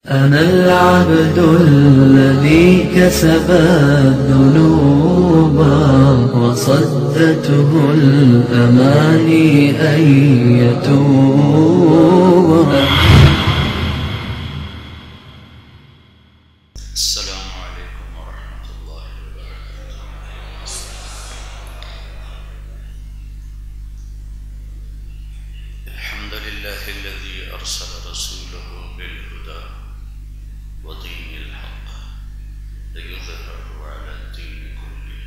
أنا العبد الذي كسب الذنوب وصدته الأماني أن يتوب. السلام عليكم ورحمة الله وبركاته. الحمد لله الذي أرسل رسوله بالهدى ودين الحق ليظهره على الدين كله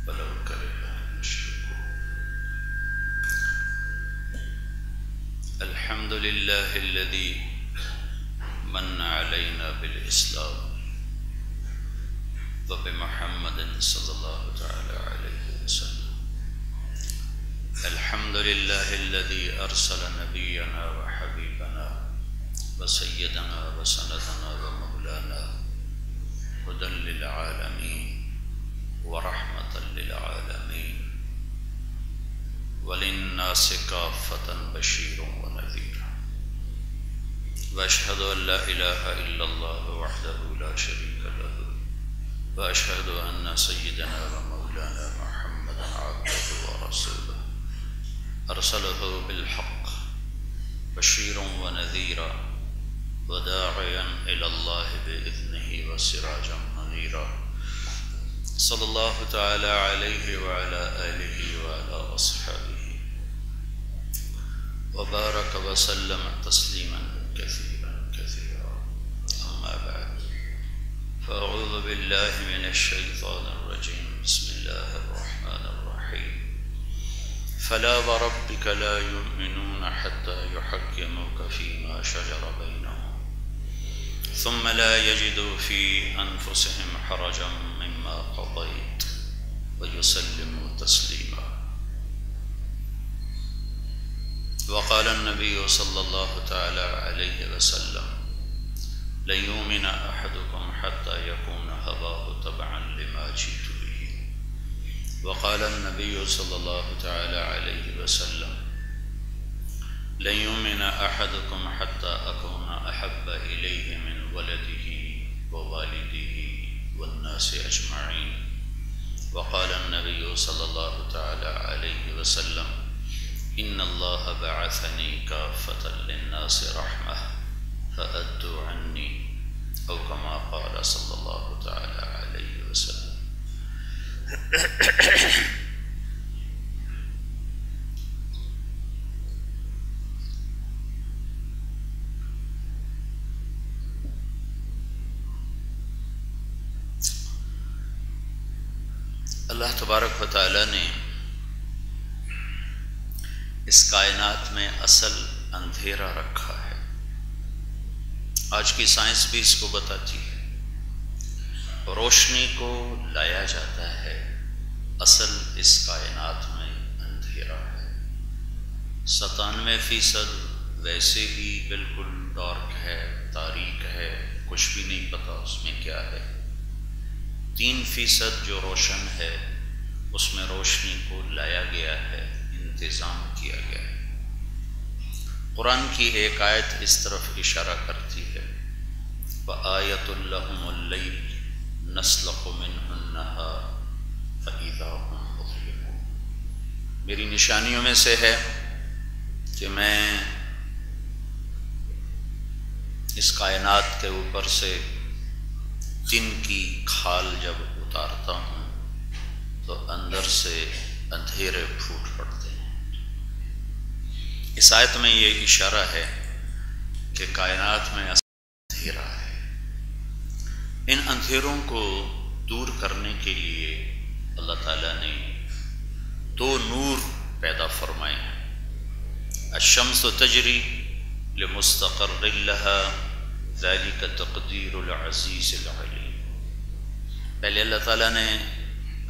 ولو كره المشركون. الحمد لله الذي من علينا بالإسلام وبمحمد صلى الله تعالى عليه وسلم. الحمد لله الذي أرسل نبينا وحبيبنا وسيدنا وسندنا ومولانا هدى للعالمين ورحمة للعالمين وللناس كافة بشير ونذير. وأشهد أن لا إله إلا الله وحده لا شريك له وأشهد أن سيدنا ومولانا محمدا عبده ورسوله أرسله بالحق بشيرا ونذيرا وداعيا إلى الله بإذنه وسراجا منيرا. صلى الله تعالى عليه وعلى آله وعلى أصحابه وبارك وسلم تسليما كثيرا كثيرا. أما بعد، فأعوذ بالله من الشيطان الرجيم. بسم الله الرحمن الرحيم. فلا وربك لا يؤمنون حتى يحكموك فيما شجر بينهم ثم لا يجدوا في أنفسهم حرجا مما قضيت ويسلموا تسليما. وقال النبي صلى الله تعالى عليه وسلم: لن يؤمن أحدكم حتى يكون هواه تبعا لما جئت به. وقال النبي صلى الله تعالى عليه وسلم: لن يؤمن أحدكم حتى أكون أحب إليه من ولده ووالده والناس أجمعين. وقال النبي صلى الله تعالى عليه وسلم: إن الله بعثني كافة للناس رحمة فأدوا عني، أو كما قال صلى الله تعالى عليه وسلم. اللہ تبارک و تعالیٰ نے اس کائنات میں اصل اندھیرا رکھا ہے. آج کی سائنس بھی اس کو بتاتی ہے. روشنی کو لایا جاتا ہے، اصل اس کائنات میں اندھیرا ہے. 97% ویسے ہی بالکل ڈارک ہے، تاریک ہے، کچھ بھی نہیں پتا اس میں کیا ہے. 3% جو روشن ہے اس میں روشنی کو لایا گیا ہے، انتظام کیا گیا ہے. قرآن کی ایک آیت اس طرف اشارہ کرتی ہے: وَآیَةٌ لَهُمُ اللَّيْلُ نَسْلَخُ مِنْهُ النَّهَارَ فَإِذَا هُمْ مُظْلِمُونَ. میری نشانیوں میں سے ہے کہ میں اس کائنات کے اوپر سے دن کی کھال جب اتارتا ہوں تو اندر سے اندھیرے پھوٹ پڑتے ہیں. اس آیت میں یہ اشارہ ہے کہ کائنات میں اندھیرا ہے. ان اندھیروں کو دور کرنے کے لیے اللہ تعالیٰ نے 2 نور پیدا فرمائے ہیں. الشمس تجری لمستقر لها ذلك تقدیر العزیز العلیم. پہلے اللہ تعالیٰ نے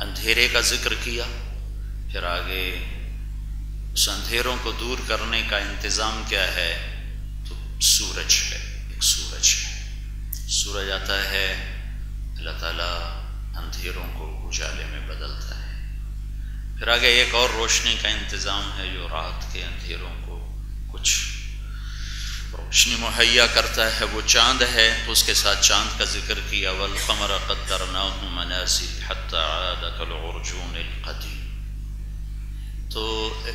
اندھیرے کا ذکر کیا، پھر آگے اس اندھیروں کو دور کرنے کا انتظام کیا ہے تو سورج ہے. ایک سورج ہے، سورج آتا ہے، اللہ تعالیٰ اندھیروں کو اجالے میں بدلتا ہے. پھر آگے ایک اور روشنی کا انتظام ہے جو رات کے اندھیروں کو کچھ روشنی مہیا کرتا ہے وہ چاند ہے، تو اس کے ساتھ چاند کا ذکر کیا، والقمر قدرناہ منازل حتی عاد کالعرجون القدیم۔ تو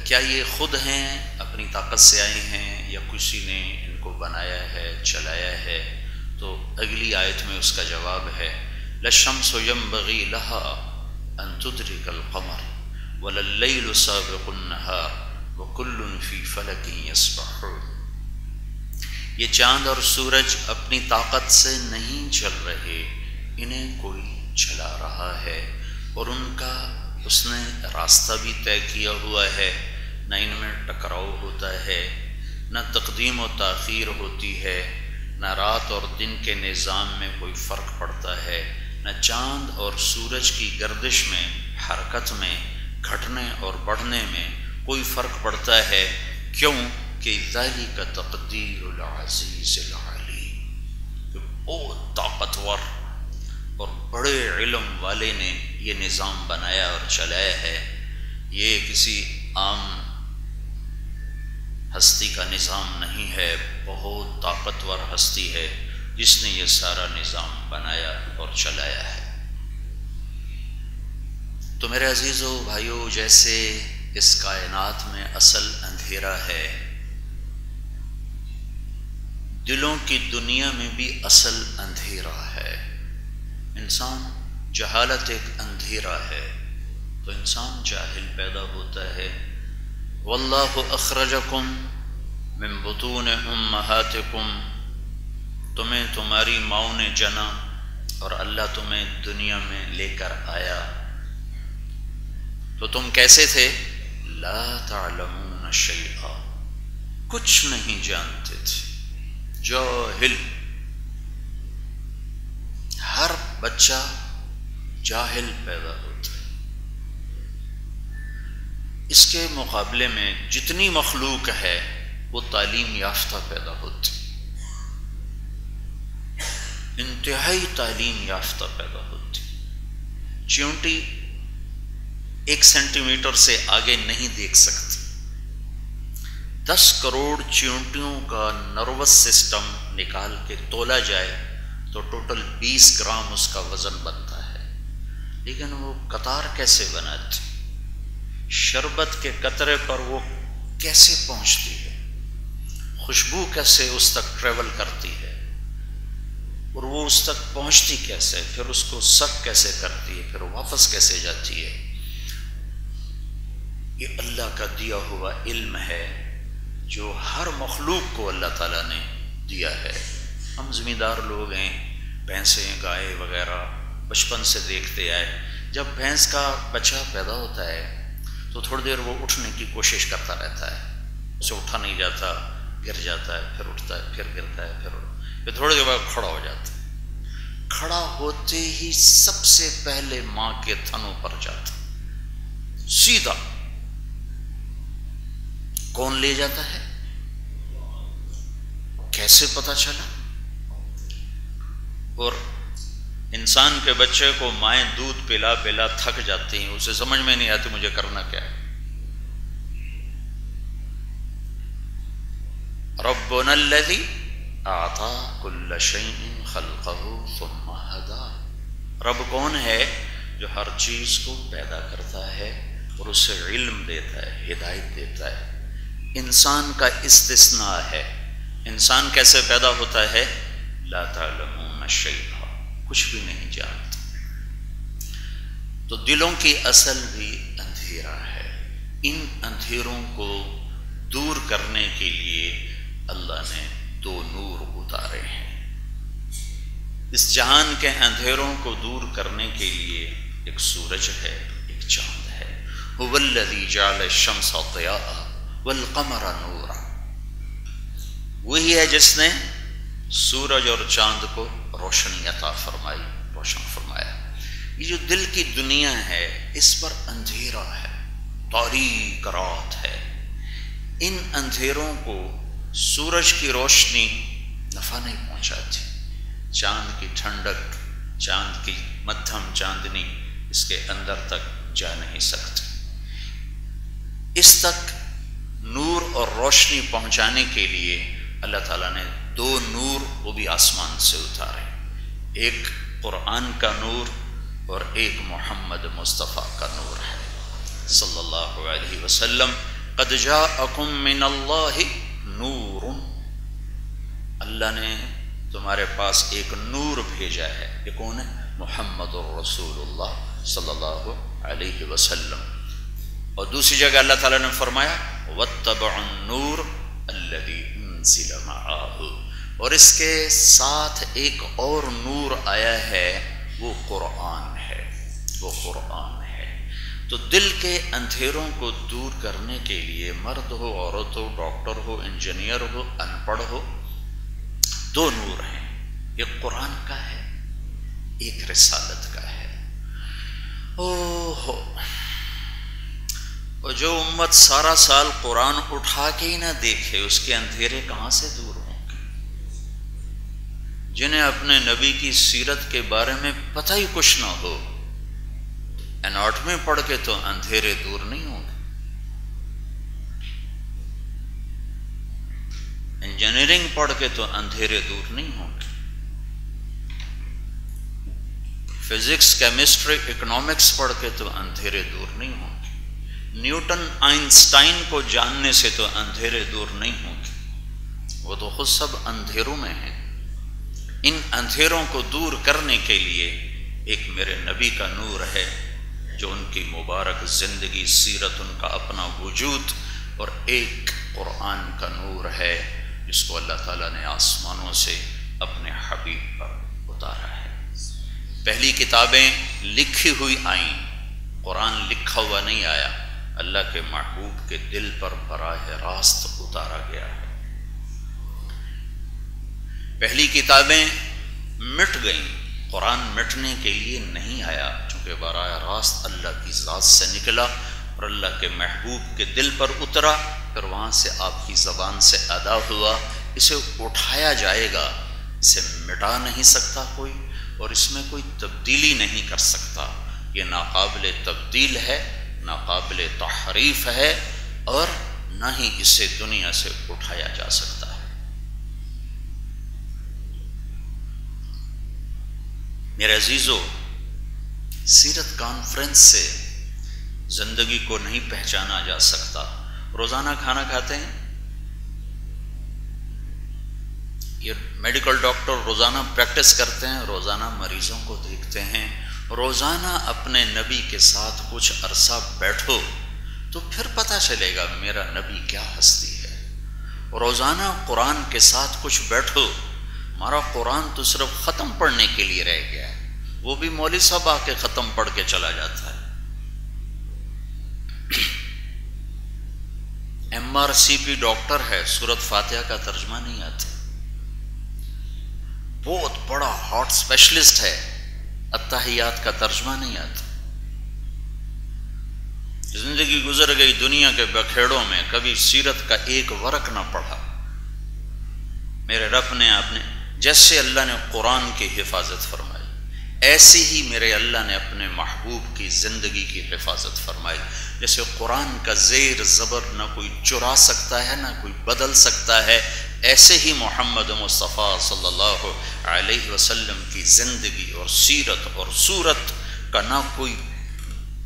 کیا یہ خود ہیں اپنی طاقت سے آئے ہیں یا کسی نے ان کو بنایا ہے، چلایا ہے؟ تو اگلی آیت میں اس کا جواب ہے، للشمس ينبغي لها ان تدرك القمر ولا الليل سابق النهار وكل في فلك يسبحون۔ یہ چاند اور سورج اپنی طاقت سے نہیں چل رہے، انہیں کوئی چلا رہا ہے، اور ان کا اس نے راستہ بھی طے کیا ہوا ہے، نہ ان میں ٹکراؤ ہوتا ہے، نہ تقدیم و تاخیر ہوتی ہے، نہ رات اور دن کے نظام میں کوئی فرق پڑتا ہے، نہ چاند اور سورج کی گردش میں، حرکت میں، گھٹنے اور بڑھنے میں کوئی فرق پڑتا ہے۔ کیوں کہ ذالک تقدیر العزیز العلیم، کہ بہت طاقتور اور بڑے علم والے نے یہ نظام بنایا اور چلایا ہے۔ یہ کسی عام ہستی کا نظام نہیں ہے، بہت طاقتور ہستی ہے جس نے یہ سارا نظام بنایا اور چلایا ہے۔ تو میرے عزیزو بھائیو، جیسے اس کائنات میں اصل اندھیرا ہے، دلوں کی دنیا میں بھی اصل اندھیرا ہے۔ انسان جہالت ایک اندھیرا ہے، تو انسان جاہل پیدا ہوتا ہے۔ واللہ اخرجکم من بطون امہاتکم، تمہیں تمہاری ماؤں نے جنا اور اللہ تمہیں دنیا میں لے کر آیا، تو تم کیسے تھے؟ لا تعلمون شیئا، کچھ نہیں جانتے تھے، جاہل۔ ہر بچہ جاہل پیدا ہوتا ہے۔ اس کے مقابلے میں جتنی مخلوق ہے وہ تعلیم یافتہ پیدا ہوتی، انتہائی تعلیم یافتہ پیدا ہوتی۔ چیونٹی 1 سینٹی میٹر سے آگے نہیں دیکھ سکتی، 10 کروڑ چیونٹیوں کا نروس سسٹم نکال کے تولا جائے تو ٹوٹل 20 گرام اس کا وزن بنتا ہے، لیکن وہ قطار کیسے بناتی، شربت کے قطرے پر وہ کیسے پہنچتی ہے، خوشبو کیسے اس تک ٹریول کرتی ہے، اور وہ اس تک پہنچتی کیسے، پھر اس کو سک کیسے کرتی ہے، پھر واپس کیسے جاتی ہے، یہ اللہ کا دیا ہوا علم ہے جو ہر مخلوق کو اللہ تعالیٰ نے دیا ہے۔ ہم زمیندار لوگ ہیں، بھینسیں گائے وغیرہ بچپن سے دیکھتے آئے، جب بھینس کا بچہ پیدا ہوتا ہے تو تھوڑی دیر وہ اٹھنے کی کوشش کرتا رہتا ہے، اسے اٹھا نہیں جاتا، گر جاتا ہے، پھر اٹھتا ہے، پھر گرتا ہے، پھر تھوڑی دیر بعد کھڑا ہو جاتا ہے۔ کھڑا ہوتے ہی سب سے پہلے ماں کے تھنوں پر جاتا، سیدھا۔ کون لے جاتا ہے؟ کیسے پتہ چلا؟ اور انسان کے بچے کو مائیں دودھ پلا پلا تھک جاتی ہیں، اسے سمجھ میں نہیں آتی مجھے کرنا کیا ہے۔ ربنا الذی اعطى كل شيء خلقه ثم هدى، رب کون ہے؟ جو ہر چیز کو پیدا کرتا ہے اور اسے علم دیتا ہے، ہدایت دیتا ہے۔ انسان کا استثناء ہے۔ انسان کیسے پیدا ہوتا ہے؟ لا تعلمون شیئا، کچھ بھی نہیں جانتا۔ تو دلوں کی اصل بھی اندھیرا ہے۔ ان اندھیروں کو دور کرنے کے لیے اللہ نے 2 نور اتارے ہیں۔ اس جہان کے اندھیروں کو دور کرنے کے لیے ایک سورج ہے، ایک چاند ہے۔ هو الذی جعل الشمس ضیاء والقمر نورا، وہی ہے جس نے سورج اور چاند کو روشنی عطا فرمائی، روشن فرمایا۔ یہ جو دل کی دنیا ہے اس پر اندھیرا ہے، تاریک رات ہے۔ ان اندھیروں کو سورج کی روشنی نفع نہیں پہنچاتی، چاند کی ٹھنڈک، چاند کی مدھم چاندنی اس کے اندر تک جا نہیں سکتی۔ اس تک نور اور روشنی پہنچانے کے لیے اللہ تعالیٰ نے 2 نور وہ بھی آسمان سے اتارے، ایک قرآن کا نور اور ایک محمد مصطفیٰ کا نور ہے صلی اللہ علیہ وسلم۔ قد جاءکم من اللہ نور، اللہ نے تمہارے پاس ایک نور بھیجا ہے، یہ کون ہے؟ محمد الرسول اللہ صلی اللہ علیہ وسلم۔ اور دوسری جگہ اللہ تعالیٰ نے فرمایا واتبعوا النور الذی انزل معہ، اور اس کے ساتھ ایک اور نور آیا ہے، وہ قرآن ہے، وہ قرآن ہے۔ تو دل کے اندھیروں کو دور کرنے کے لیے مرد ہو، عورت ہو، ڈاکٹر ہو، انجینئر ہو، ان پڑھ ہو، 2 نور ہیں، ایک قرآن کا ہے، ایک رسالت کا ہے۔ اور جو امت سارا سال قرآن اٹھا کے ہی نہ دیکھے، اس کے اندھیرے کہاں سے دور ہوں گے؟ جنہیں اپنے نبی کی سیرت کے بارے میں پتہ ہی کچھ نہ ہو، اناٹمی پڑھ کے تو اندھیرے دور نہیں ہوں گے، انجینئرنگ پڑھ کے تو اندھیرے دور نہیں ہوں گے، فزکس، کیمسٹری، اکنامکس پڑھ کے تو اندھیرے دور نہیں ہوں گے، نیوٹن، آئنسٹائن کو جاننے سے تو اندھیرے دور نہیں ہوں گے، وہ تو خود سب اندھیروں میں ہیں۔ ان اندھیروں کو دور کرنے کے لیے ایک میرے نبی کا نور ہے، جو ان کی مبارک زندگی، سیرت، ان کا اپنا وجود، اور ایک قرآن کا نور ہے جس کو اللہ تعالیٰ نے آسمانوں سے اپنے حبیب پر اتارا ہے۔ پہلی کتابیں لکھی ہوئی آئیں، قرآن لکھا ہوا نہیں آیا، اللہ کے محبوب کے دل پر براہ راست اتارا گیا ہے۔ پہلی کتابیں مٹ گئیں، قرآن مٹنے کے لیے نہیں آیا، چونکہ براہ راست اللہ کی ذات سے نکلا اور اللہ کے محبوب کے دل پر اترا، پھر وہاں سے آپ کی زبان سے ادا ہوا۔ اسے اٹھایا جائے گا، اسے مٹا نہیں سکتا کوئی، اور اس میں کوئی تبدیلی نہیں کر سکتا، یہ ناقابل تبدیل ہے، ناقابل تحریف ہے، اور نہ ہی اسے دنیا سے اٹھایا جا سکتا ہے۔ میرے عزیزو، سیرت کانفرنس سے زندگی کو نہیں پہچانا جا سکتا۔ روزانہ کھانا کھاتے ہیں، یہ میڈیکل ڈاکٹر روزانہ پریکٹس کرتے ہیں، روزانہ مریضوں کو دیکھتے ہیں، روزانہ اپنے نبی کے ساتھ کچھ عرصہ بیٹھو تو پھر پتہ چلے گا میرا نبی کیا ہستی ہے۔ روزانہ قرآن کے ساتھ کچھ بیٹھو، ہمارا قرآن تو صرف ختم پڑھنے کے لیے رہ گیا ہے، وہ بھی مولوی صاحب آ کے ختم پڑھ کے چلا جاتا ہے۔ MRCP ڈاکٹر ہے، سورۃ فاتحہ کا ترجمہ نہیں آتا، بہت بڑا ہارٹ اسپیشلسٹ ہے، اتحیات کا ترجمہ نہیں آتا۔ زندگی گزر گئی دنیا کے بکھیڑوں میں، کبھی سیرت کا ایک ورق نہ پڑھا۔ میرے رب نے جیسے اللہ نے قرآن کی حفاظت فرمائی، ایسے ہی میرے اللہ نے اپنے محبوب کی زندگی کی حفاظت فرمائی۔ جیسے قرآن کا زیر زبر نہ کوئی چرا سکتا ہے، نہ کوئی بدل سکتا ہے، ایسے ہی محمد مصطفیٰ صلی اللہ علیہ وسلم کی زندگی اور سیرت اور صورت کا نہ کوئی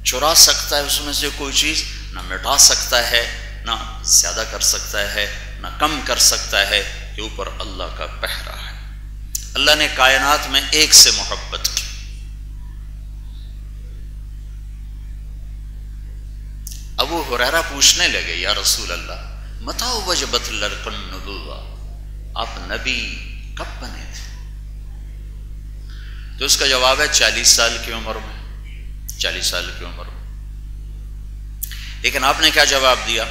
چرا سکتا ہے، اس میں سے کوئی چیز نہ مٹا سکتا ہے، نہ زیادہ کر سکتا ہے، نہ کم کر سکتا ہے، کہ اوپر اللہ کا پہرا ہے۔ اللہ نے کائنات میں ایک سے محبت کی۔ ابو ہریرہ پوچھنے لگے، یا رسول اللہ متى وجبت لك النبوہ، آپ نبی کب بنے تھے؟ تو اس کا جواب ہے 40 سال کی عمر میں، 40 سال کی عمر میں۔ لیکن آپ نے کیا جواب دیا؟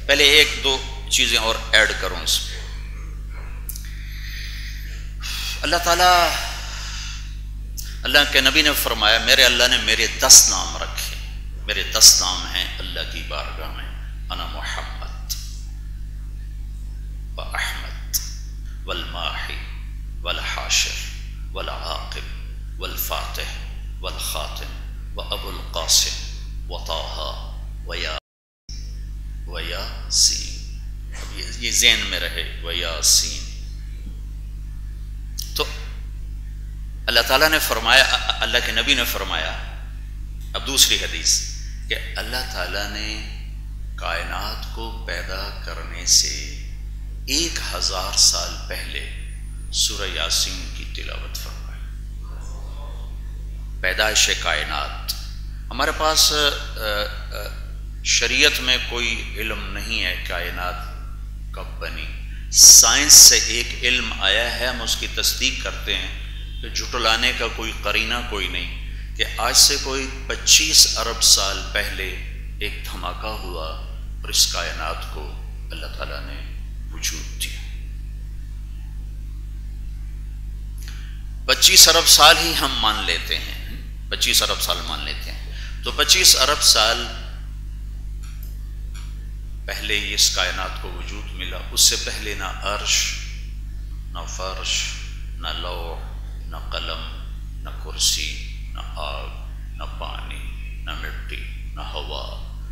پہلے 1-2 چیزیں اور ایڈ کروں اس میں۔ اللہ تعالیٰ، اللہ کے نبی نے فرمایا، میرے اللہ نے میرے 10 نام رکھے، میرے 10 نام ہیں اللہ کی بارگاہ میں، انا محمد و احمد والماحی والحاشر والعاقب والفاتح والخاتم و ابو القاسم و طٰہٰ و یاسین اب یہ ذہن میں رہے، و یاسین. تو اللہ تعالیٰ نے فرمایا، اللہ کے نبی نے فرمایا، اب دوسری حدیث، کہ اللہ تعالیٰ نے کائنات کو پیدا کرنے سے 1000 سال پہلے سورہ یاسین کی تلاوت فرمائی. پیدائش کائنات. ہمارے پاس شریعت میں کوئی علم نہیں ہے کائنات کب بنی. سائنس سے ایک علم آیا ہے، ہم اس کی تصدیق کرتے ہیں، کہ جھٹلانے کا کوئی قرینہ کوئی نہیں، کہ آج سے کوئی 25 ارب سال پہلے ایک دھماکہ ہوا اور اس کائنات کو اللہ تعالیٰ نے وجود دیا. 25 ارب سال ہی ہم مان لیتے ہیں، 25 ارب سال مان لیتے ہیں. تو 25 ارب سال پہلے اس کائنات کو وجود ملا. اس سے پہلے نہ عرش، نہ فرش، نہ لوح، نہ قلم، نہ کرسی، نہ آگ، نہ پانی، نہ مٹی، نہ ہوا،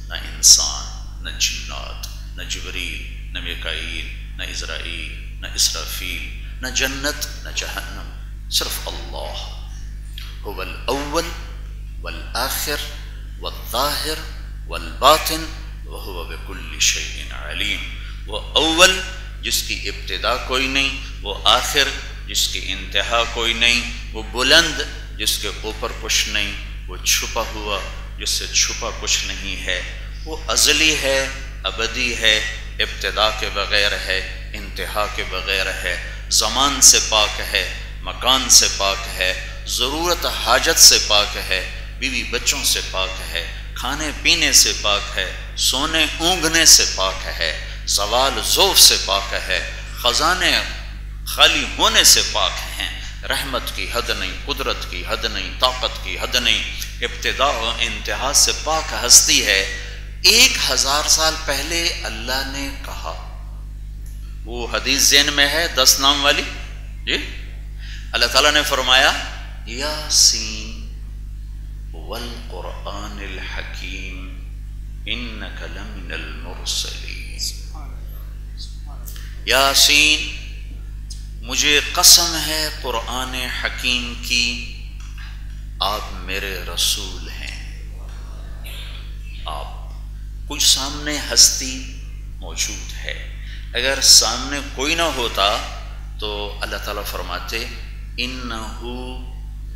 نہ انسان، نہ جنات، نہ جبریل، نہ میکائیل، نہ عزرائیل، نہ اسرافیل، نہ جنت، نہ جہنم. صرف اللہ. هو الاول والآخر والظاہر والباطن وهو بكل شيء علیم. وہ اول جس کی ابتدا کوئی نہیں، وہ آخر جس کی انتہا کوئی نہیں، وہ بلند جس کے اوپر کچھ نہیں، وہ چھپا ہوا جس سے چھپا کچھ نہیں ہے، وہ ازلی ہے، ابدی ہے، ابتدا کے بغیر ہے، انتہا کے بغیر ہے، زمان سے پاک ہے، مکان سے پاک ہے، ضرورت حاجت سے پاک ہے، بیوی بچوں سے پاک ہے، کھانے پینے سے پاک ہے، سونے اونگنے سے پاک ہے، زوال ذوف سے پاک ہے، خزانے خالی ہونے سے پاک ہیں. رحمت کی حد نہیں، قدرت کی حد نہیں، طاقت کی حد نہیں، ابتدا و انتہا سے پاک ہستی ہے. 1000 سال پہلے اللہ نے کہا، وہ حدیث ذہن میں ہے 10 نام والی جی. اللہ تعالیٰ نے فرمایا یاسین والقرآن الحکیم انک لمن المرسلین. یاسین، مجھے قسم ہے قرآن حکیم کی، آپ میرے رسول ہیں. آپ کچھ سامنے ہستی موجود ہے، اگر سامنے کوئی نہ ہوتا تو اللہ تعالیٰ فرماتے انہو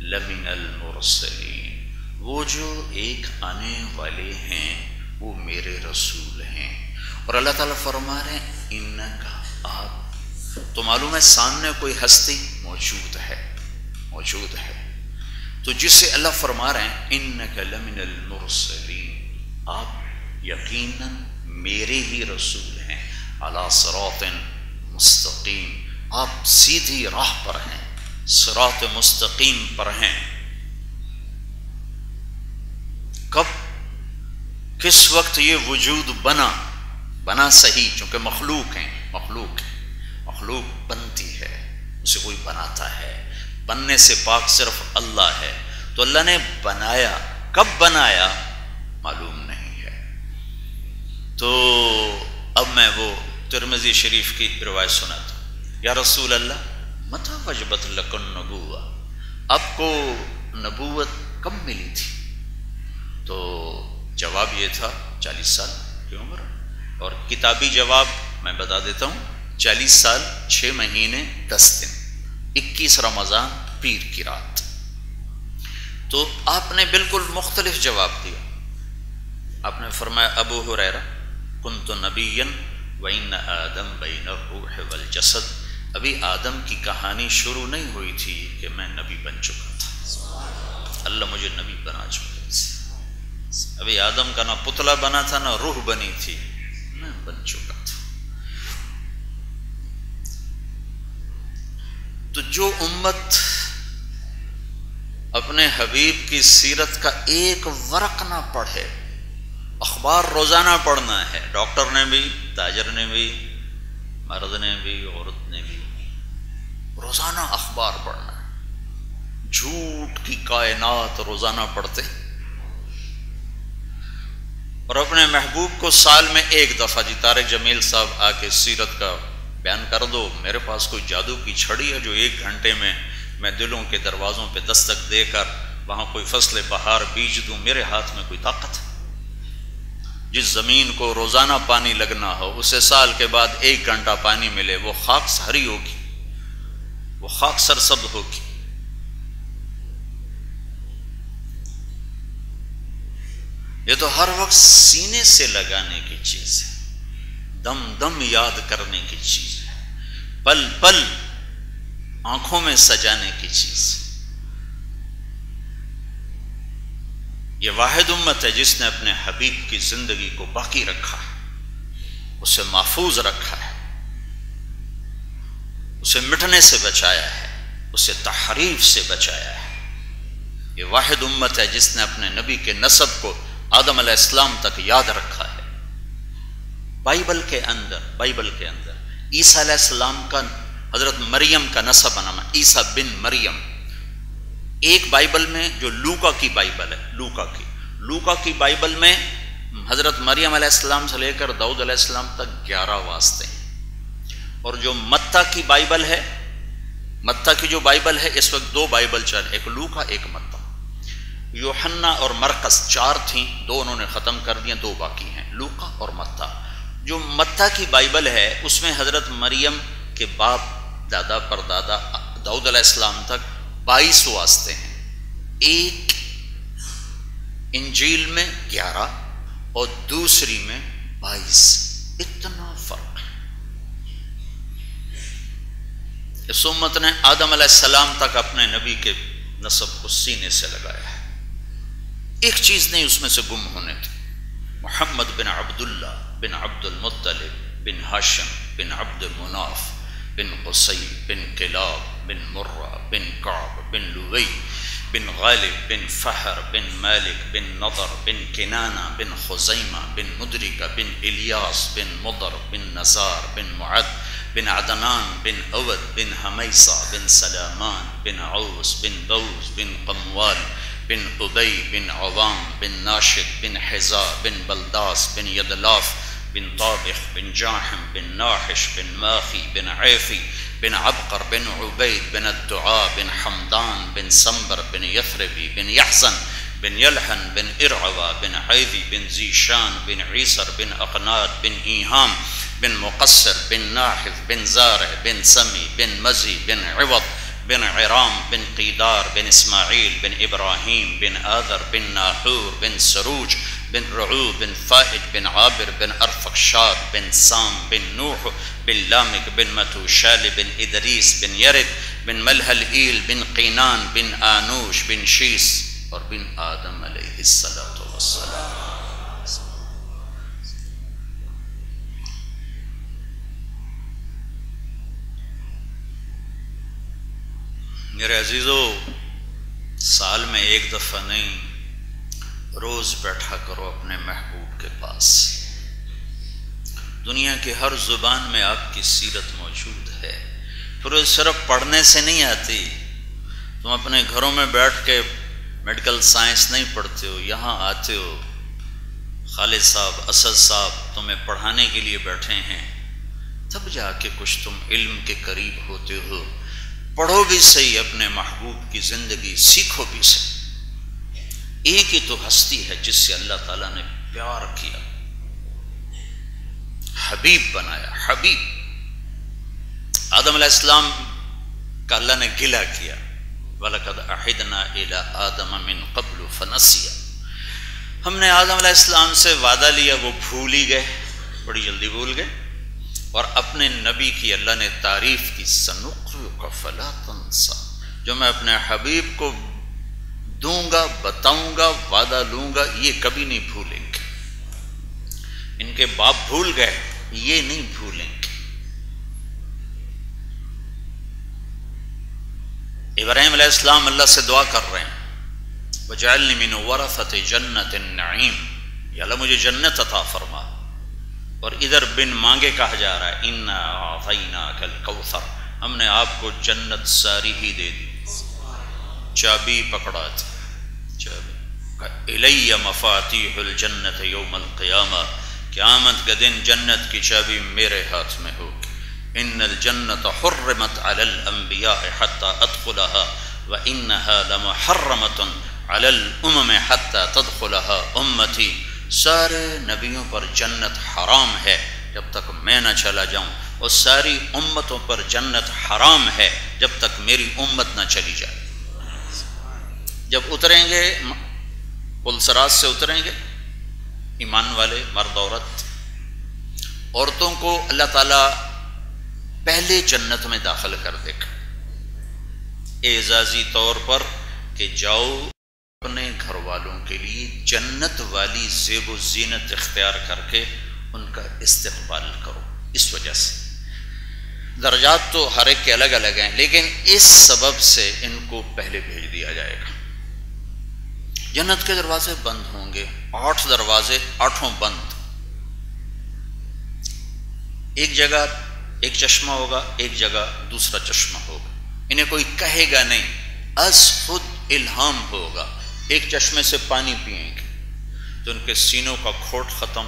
لمن المرسلین، وہ جو ایک آنے والے ہیں وہ میرے رسول ہیں. اور اللہ تعالیٰ فرما رہے ہیں انکا، آپ. تو معلوم ہے سامنے کوئی ہستی موجود ہے، موجود ہے. تو جس سے اللہ فرما رہے ہیں انک لمن المرسلین، آپ یقیناً میرے ہی رسول ہیں. علی صراط مستقیم، آپ سیدھی راہ پر ہیں، صراط مستقیم پر ہیں. کب، کس وقت یہ وجود بنا صحیح، چونکہ مخلوق ہیں، مخلوق بنتی ہے، اسے کوئی بناتا ہے. بننے سے پاک صرف اللہ ہے. تو اللہ نے بنایا، کب بنایا معلوم نہیں ہے. تو اب میں وہ ترمذی شریف کی روایت سناتا ہوں. یا رسول اللہ متى وجبت لک النبوہ، آپ کو نبوت کب ملی تھی؟ تو جواب یہ تھا 40 سال کی عمر. اور کتابی جواب میں بتا دیتا ہوں، 40 سال 6 مہینے 10 دن، 21 رمضان پیر کی رات. تو آپ نے بالکل مختلف جواب دیا. آپ نے فرمایا ابو ہریرہ کنت نبیا وان آدم بین الروح والجسد، ابھی آدم کی کہانی شروع نہیں ہوئی تھی کہ میں نبی بن چکا تھا. اللہ مجھے نبی بنا چکا. ابھی آدم کا نہ پتلا بنا تھا نہ روح بنی تھی، میں بن چکا تھا. تو جو امت اپنے حبیب کی سیرت کا ایک ورق نہ پڑھے، اخبار روزانہ پڑھنا ہے، ڈاکٹر نے بھی، تاجر نے بھی، مرد نے بھی، عورت نے بھی، روزانہ اخبار پڑھنا ہے. جھوٹ کی کائنات روزانہ پڑھتے، اور اپنے محبوب کو سال میں ایک دفعہ، جی طارق جمیل صاحب آ کے سیرت کا بیان کر دو، میرے پاس کوئی جادو کی چھڑی ہے جو 1 گھنٹے میں دلوں کے دروازوں پہ دستک دے کر وہاں کوئی فصل بہار بیج دوں، میرے ہاتھ میں کوئی طاقت ہے؟ جس زمین کو روزانہ پانی لگنا ہو اسے سال کے بعد 1 گھنٹہ پانی ملے، وہ خاک ہری ہوگی، وہ خاک سرسبز ہوگی۔ یہ تو ہر وقت سینے سے لگانے کی چیز ہے، دم دم یاد کرنے کی چیز ہے، پل پل آنکھوں میں سجانے کی چیز ہے۔ یہ واحد امت ہے جس نے اپنے حبیب کی زندگی کو باقی رکھا ہے، اسے محفوظ رکھا ہے، اسے مٹنے سے بچایا ہے، اسے تحریف سے بچایا ہے۔ یہ واحد امت ہے جس نے اپنے نبی کے نسب کو آدم علیہ السلام تک یاد رکھا ہے۔ بائبل کے اندر عیسیٰ علیہ السلام کا، حضرت مریم کا نسب نام ہے عیسیٰ بن مریم۔ ایک بائبل میں جو لوکا کی بائبل ہے، لوکا کی بائبل میں حضرت مریم علیہ السلام سے لے کر داؤد علیہ السلام تک 11 واسطے ہیں، اور جو متی کی بائبل ہے، متی کی جو بائبل ہے اس وقت 2 بائبل چل، ایک لوکا ایک متی۔ یوحنا اور مرقس 4 تھیں، 2 انہوں نے ختم کر دیا، 2 باقی ہیں، لوکا اور متی۔ جو متی کی بائبل ہے اس میں حضرت مریم کے باپ دادا پردادا داؤد علیہ السلام تک 22 واسطے ہیں، ایک انجیل میں 11 اور دوسری میں 22، اتنا فرق ہے۔ اس امت نے آدم علیہ السلام تک اپنے نبی کے نسب کو سینے سے لگایا ہے، ایک چیز نہیں اس میں سے گم ہونے تھی۔ محمد بن عبداللہ بن عبد المطلب بن ہاشم بن عبد مناف بن قصی بن کلاب بن مرہ بن کعب بن لوی بن غالب بن فہر بن مالک بن نضر بن کنانہ بن خزیمہ بن مدرکہ بن الیاس بن مضر بن نزار بن معد بن عدنان بن عود بن حمیصہ بن سلامان بن عوس بن دوس بن قموال بن ابی بن عوام بن ناشد بن حزا بن بلداس بن یدلاف بن طابخ بن جاحم بن ناحش بن ماخی بن عیفی بن عبقر بن عبید بن الدعاء بن حمدان بن سنبر بن یثربی بن یحزن بن یلحن بن ارعوا بن عیدی بن زیشان بن عیسر بن اقناد بن ایہام بن مقصر بن ناحف بن زارع بن سمی بن مزی بن عوض بن عرام بن قیدار بن اسماعیل بن ابراہیم بن آذر بن ناحور بن سروج بن رعو بن فائد بن عابر بن ارفقشاد بن سام بن نوح بن لامک بن متوشال بن ادریس بن یرد بن ملحل ایل بن قینان بن آنوش بن شیس اور بن آدم علیہ السلام۔ میرے عزیزو، سال میں 1 دفعہ نہیں، روز بیٹھا کرو اپنے محبوب کے پاس۔ دنیا کی ہر زبان میں آپ کی سیرت موجود ہے، پھر وہ صرف پڑھنے سے نہیں آتی۔ تم اپنے گھروں میں بیٹھ کے میڈیکل سائنس نہیں پڑھتے ہو، یہاں آتے ہو، خالد صاحب اسد صاحب تمہیں پڑھانے کے لیے بیٹھے ہیں، تب جا کے کچھ تم علم کے قریب ہوتے ہو۔ پڑھو بھی صحیح اپنے محبوب کی زندگی، سیکھو بھی صحیح۔ ایک ہی تو ہستی ہے جس سے اللہ تعالیٰ نے پیار کیا، حبیب بنایا، حبیب۔ آدم علیہ السلام کا اللہ نے گلہ کیا، وَلَقَدْ أَعِدْنَا إِلَىٰ آدَمَ مِن قَبْلُ فَنَسِيَ، ہم نے آدم علیہ السلام سے وعدہ لیا، وہ بھول ہی گئے، بڑی جلدی بھول گئے۔ اور اپنے نبی کی اللہ نے تعریف کی، سَنُقْرِئُكَ فَلَا تَنسَىٰ، جو میں اپنے حبیب کو دوں گا، بتاؤں گا، وعدہ لوں گا، یہ کبھی نہیں بھولیں گے۔ ان کے باپ بھول گئے، یہ نہیں بھولیں گے۔ ابراہیم علیہ السلام اللہ سے دعا کر رہے ہیں، وَجَعَلْنِي مِنْ وَرَثَةِ جَنَّةِ النَّعِيمِ، یا اللہ مجھے جنت عطا فرما۔ اور ادھر بن مانگے کہا جا رہا ہے، اِنَّا أَعْطَيْنَاكَ الْكَوْثَرَ، ہم نے آپ کو جنت ساری ہی دے دی، چابی پکڑا تھی، چابی۔ الی مفاتیح الجنت یوم القیامہ، قیامت کے دن جنت کی چابی میرے ہاتھ میں ہوگی. ان الجنت حرمت علی الانبیاء حتی ادخلها وانها لمحرمۃ علی الامم حتی تدخلها امتی. سارے نبیوں پر جنت حرام ہے جب تک میں نہ چلا جاؤں، اور ساری امتوں پر جنت حرام ہے جب تک میری امت نہ چلی جائے. جب اتریں گے پل صراط سے اتریں گے ایمان والے مرد عورت، عورتوں کو اللہ تعالیٰ پہلے جنت میں داخل کر دے گا اعزازی طور پر کہ جاؤ اپنے گھر والوں کے لیے جنت والی زیب و زینت اختیار کر کے ان کا استقبال کرو. اس وجہ سے درجات تو ہر ایک کے الگ الگ ہیں، لیکن اس سبب سے ان کو پہلے بھیج دیا جائے گا. جنت کے دروازے بند ہوں گے، 8 دروازے 8 بند. ایک جگہ ایک چشمہ ہوگا، ایک جگہ دوسرا چشمہ ہوگا. انہیں کوئی کہے گا نہیں، از خود الہام ہوگا. ایک چشمے سے پانی پئیں گے تو ان کے سینوں کا کھوٹ ختم،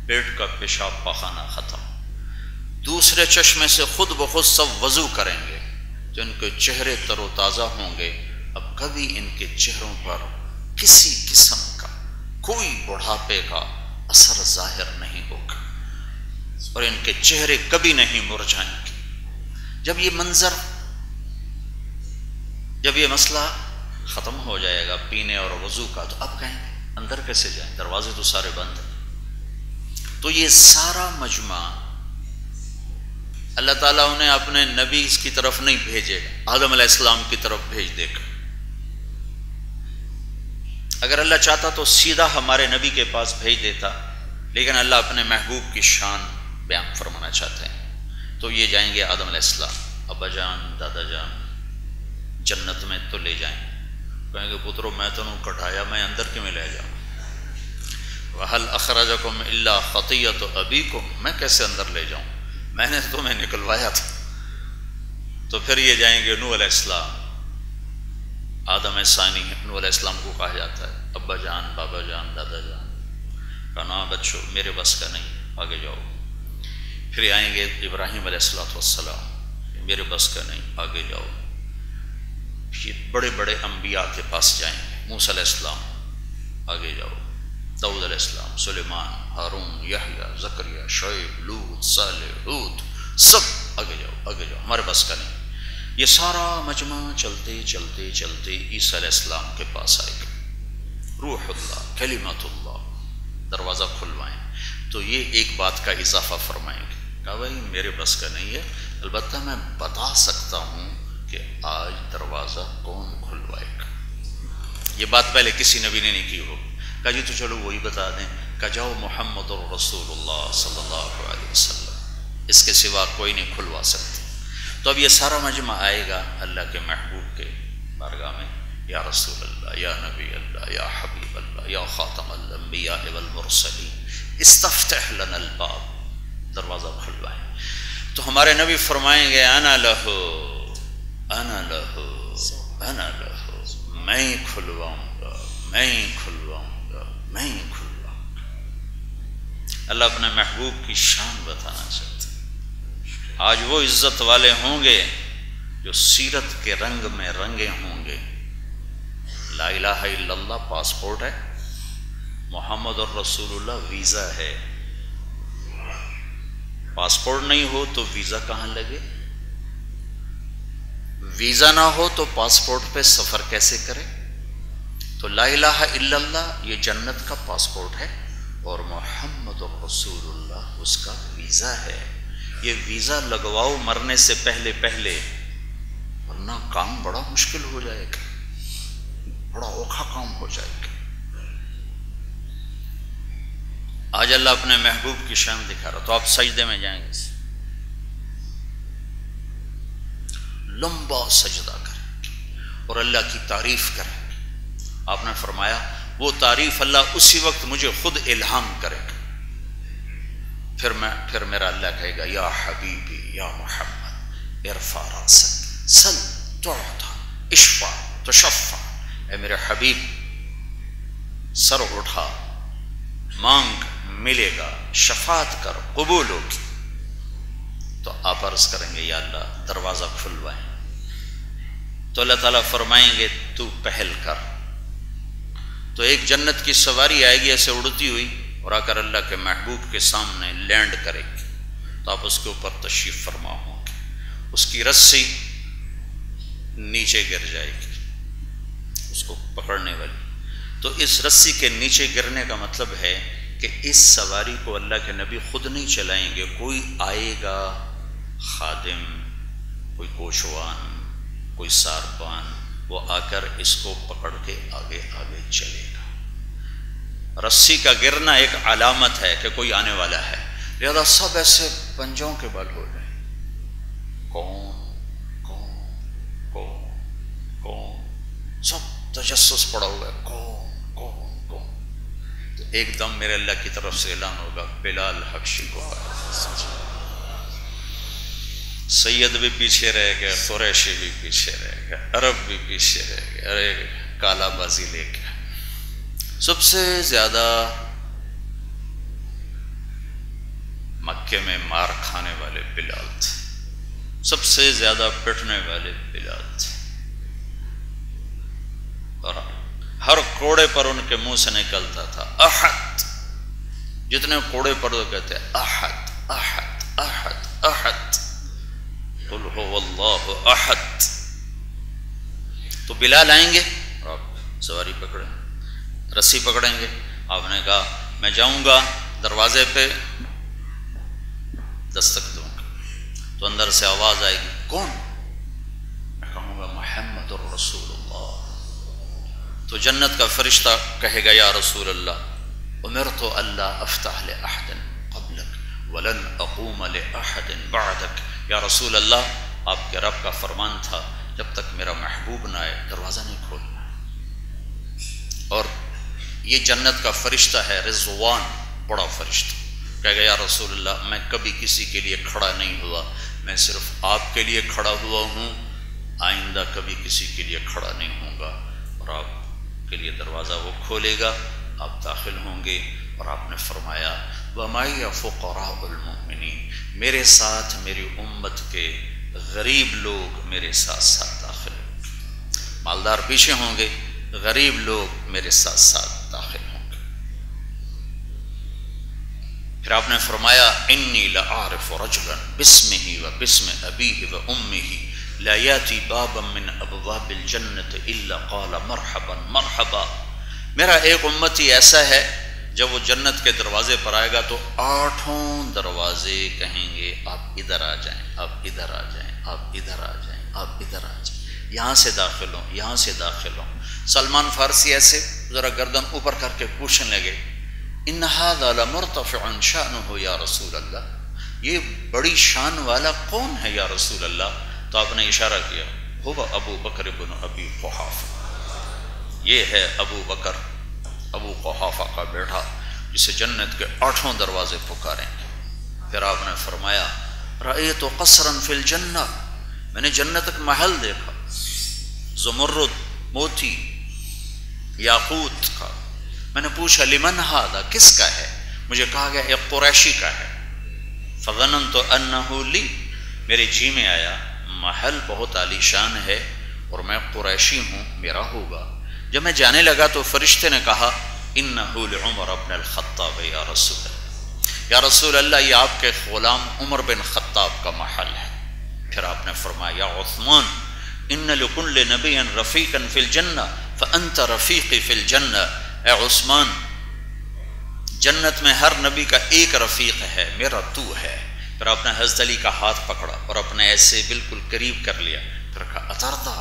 پیٹ کا پیشاب پاخانہ ختم. دوسرے چشمے سے خود بخود سب وضو کریں گے تو ان کے چہرے تر و تازہ ہوں گے. اب کبھی ان کے چہروں پر کسی قسم کا کوئی بڑھاپے کا اثر ظاہر نہیں ہوگا اور ان کے چہرے کبھی نہیں مرجھائیں گے. جب یہ منظر، جب یہ مسئلہ ختم ہو جائے گا پینے اور وضو کا، تو اب کہیں گے اندر کیسے جائیں، دروازے تو سارے بند ہیں. تو یہ سارا مجمع اللہ تعالیٰ انہیں اپنے نبی کی طرف نہیں بھیجے گا، آدم علیہ السلام کی طرف بھیج دے گا. اگر اللہ چاہتا تو سیدھا ہمارے نبی کے پاس بھیج دیتا، لیکن اللہ اپنے محبوب کی شان بیان فرمانا چاہتے ہیں. تو یہ جائیں گے آدم علیہ السلام، ابا جان دادا جان جنت میں تو لے جائیں. کہیں گے پترو میں تو نہیں کٹایا، میں اندر کیوں میں لے جاؤں. وَهَلْ أَخْرَجَكُمْ إِلَّا خَطِيَّةُ أَبِيكُمْ، میں کیسے اندر لے جاؤں، میں نے تمہیں نکلوایا تھا. تو پھر یہ جائیں گے نوح علیہ السلام، آدم ثانی. نوح علیہ السلام کو کہا جاتا ہے ابا جان بابا جان دادا جان. کہنا بچوں میرے بس کا نہیں، آگے جاؤ. پھر آئیں گے ابراہیم علیہ السلام، میرے بس کا نہیں، آگے جاؤ. یہ بڑے بڑے انبیاء کے پاس جائیں گے، موسیٰ علیہ السلام، آگے جاؤ. داؤد علیہ السلام، سلیمان، ہارون، یحییٰ، زکریا، شعیب، لوط، صالح، ہود، سب آگے جاؤ آگے جاؤ، ہمارے بس کا نہیں. یہ سارا مجمع چلتے چلتے چلتے عیسیٰ علیہ السلام کے پاس آئے گا. روح اللہ، کلمت اللہ، دروازہ کھلوائیں. تو یہ ایک بات کا اضافہ فرمائیں گے، کہا بھائی میرے بس کا نہیں ہے، البتہ میں بتا سکتا ہوں کہ آج دروازہ کون کھلوائے گا. یہ بات پہلے کسی نبی نے نہیں کی ہو. کہا جی تو چلو وہی بتا دیں. کہا جاؤ محمد الرسول اللہ صلی اللہ علیہ وسلم، اس کے سوا کوئی نہیں کھلوا سکتا. تو اب یہ سارا مجمع آئے گا اللہ کے محبوب کے بارگاہ میں، یا رسول اللہ، یا نبی اللہ، یا حبیب اللہ، یا خاتم الانبیاء والمرسلین، استفتح لنا الباب، دروازہ کھلوائیں. تو ہمارے نبی فرمائیں گے انا لہو انا لہو انا لہو، میں کھلواؤں گا میں کھلواؤں گا میں کھلواؤں گا. اللہ اپنے محبوب کی شان بتانا چاہتا ہے. آج وہ عزت والے ہوں گے جو سیرت کے رنگ میں رنگے ہوں گے. لا الہ الا اللہ پاسپورٹ ہے، محمد الرسول اللہ ویزا ہے. پاسپورٹ نہیں ہو تو ویزا کہاں لگے، ویزا نہ ہو تو پاسپورٹ پہ سفر کیسے کرے. تو لا الہ الا اللہ یہ جنت کا پاسپورٹ ہے اور محمد الرسول اللہ اس کا ویزا ہے. یہ ویزا لگواؤ مرنے سے پہلے پہلے، ورنہ کام بڑا مشکل ہو جائے گا، بڑا اوکھا کام ہو جائے گا. آج اللہ اپنے محبوب کی شان دکھا رہا. تو آپ سجدے میں جائیں گے، لمبا سجدہ کریں اور اللہ کی تعریف کریں. آپ نے فرمایا وہ تعریف اللہ اسی وقت مجھے خود الہام کرے گا. پھر میرا اللہ کہے گا یا حبیبی یا محمد ارفع راسک سل تعطى اشفع تشفع. اے میرے حبیب سر اٹھا، مانگ ملے گا، شفاعت کر قبول ہوگی۔ تو آپ عرض کریں گے یا اللہ دروازہ کھلوائیں، تو اللہ تعالیٰ فرمائیں گے تو پہل کر۔ تو ایک جنت کی سواری آئے گی ایسے اڑتی ہوئی اور آ کر اللہ کے محبوب کے سامنے لینڈ کرے گی، تو آپ اس کے اوپر تشریف فرما ہوں گے۔ اس کی رسی نیچے گر جائے گی اس کو پکڑنے والی۔ تو اس رسی کے نیچے گرنے کا مطلب ہے کہ اس سواری کو اللہ کے نبی خود نہیں چلائیں گے، کوئی آئے گا خادم، کوئی کوشوان، کوئی ساربان، وہ آ کر اس کو پکڑ کے آگے آگے چلے گا۔ رسی کا گرنا ایک علامت ہے کہ کوئی آنے والا ہے، لہذا سب ایسے پنجوں کے بل ہو جائیں، کون کون کون کون، سب تجسس پڑا ہوا ہے، کون کون کون۔ تو ایک دم میرے اللہ کی طرف سے اعلان ہوگا بلال حبشی کو آیا۔ سید بھی پیچھے رہ گئے، قریشی بھی پیچھے رہ گئے، عرب بھی پیچھے رہ گئے، ارے کالا بازی لے کے۔ سب سے زیادہ مکے میں مار کھانے والے بلال تھے، سب سے زیادہ پٹنے والے بلال تھے، اور ہر کوڑے پر ان کے منہ سے نکلتا تھا احد۔ جتنے کوڑے پر وہ کہتے احد احد احد احد، قل هو اللہ احد۔ تو بلال آئیں گے اور آپ سواری پکڑیں، رسی پکڑیں گے۔ آپ نے کہا میں جاؤں گا، دروازے پہ دستک دوں گا، تو اندر سے آواز آئے گی کون؟ میں کہوں گا محمد الرسول اللہ۔ تو جنت کا فرشتہ کہے گا یا رسول اللہ امرت الا افتح لاحد قبلک ولن اقوم لاحد بعدک۔ یا رسول اللہ آپ کے رب کا فرمان تھا جب تک میرا محبوب نہ آئے دروازہ نہیں کھولنا۔ اور یہ جنت کا فرشتہ ہے رضوان، بڑا فرشتہ، کہے گا یا رسول اللہ میں کبھی کسی کے لیے کھڑا نہیں ہوا، میں صرف آپ کے لیے کھڑا ہوا ہوں، آئندہ کبھی کسی کے لیے کھڑا نہیں ہوں گا۔ اور آپ کے لیے دروازہ وہ کھولے گا، آپ داخل ہوں گے۔ اور آپ نے فرمایا وَمَعِيَ فُقَرَاءُ الْمُؤْمِنِينَ، میرے ساتھ میری امت کے غریب لوگ میرے ساتھ ساتھ داخل ہوں گے۔ مالدار پیچھے ہوں گے، غریب لوگ میرے ساتھ ساتھ داخل ہوں گے۔ پھر آپ نے فرمایا انی لأعرف رجلا باسمہ وباسم ابیہ وامہ لا یاتی بابا من ابواب الجنت الا قال مرحبا مرحبا۔ میرا ایک امتی ایسا ہے جب وہ جنت کے دروازے پر آئے گا تو 8 دروازے کہیں گے آپ ادھر آ جائیں، آپ ادھر آ جائیں، آپ ادھر آ جائیں، آپ ادھر آ جائیں، یہاں سے داخل ہوں، یہاں سے داخل ہوں۔ سلمان فارسی ایسے ذرا گردن اوپر کر کے پوچھنے لگے ان ھذا لمرتفع شأنہ یا رسول اللہ، یہ بڑی شان والا کون ہے یا رسول اللہ؟ تو آپ نے اشارہ کیا هو ابو بکر بن ابی قحافہ، یہ ہے ابو بکر ابو قحافہ کا بیٹا جسے جنت کے 8 دروازے پکاریں گے۔ پھر آپ نے فرمایا رأیت قصرا فی الجنہ، میں نے جنت ایک محل دیکھا، زمرد، موتی، یاقوت کا۔ میں نے پوچھا لمن ھذا، کس کا ہے؟ مجھے کہا گیا ایک قریشی کا ہے۔ فظننت انہ لی، میرے جی میں آیا محل بہت عالی شان ہے اور میں قریشی ہوں، میرا ہوگا۔ جب میں جانے لگا تو فرشتے نے کہا انہ لعمر بن الخطاب یا رسول اللہ، یا رسول اللہ یہ آپ کے غلام عمر بن خطاب کا محل ہے۔ پھر آپ نے فرمایا یا عثمان ان لکل نبی رفیقا فی الجنہ فانت رفیقی فی الجنہ، اے عثمان جنت میں ہر نبی کا ایک رفیق ہے، میرا تو ہے۔ پھر آپ نے حضرت علی کا ہاتھ پکڑا اور اپنے ایسے بالکل قریب کر لیا، پھر کہا اترضی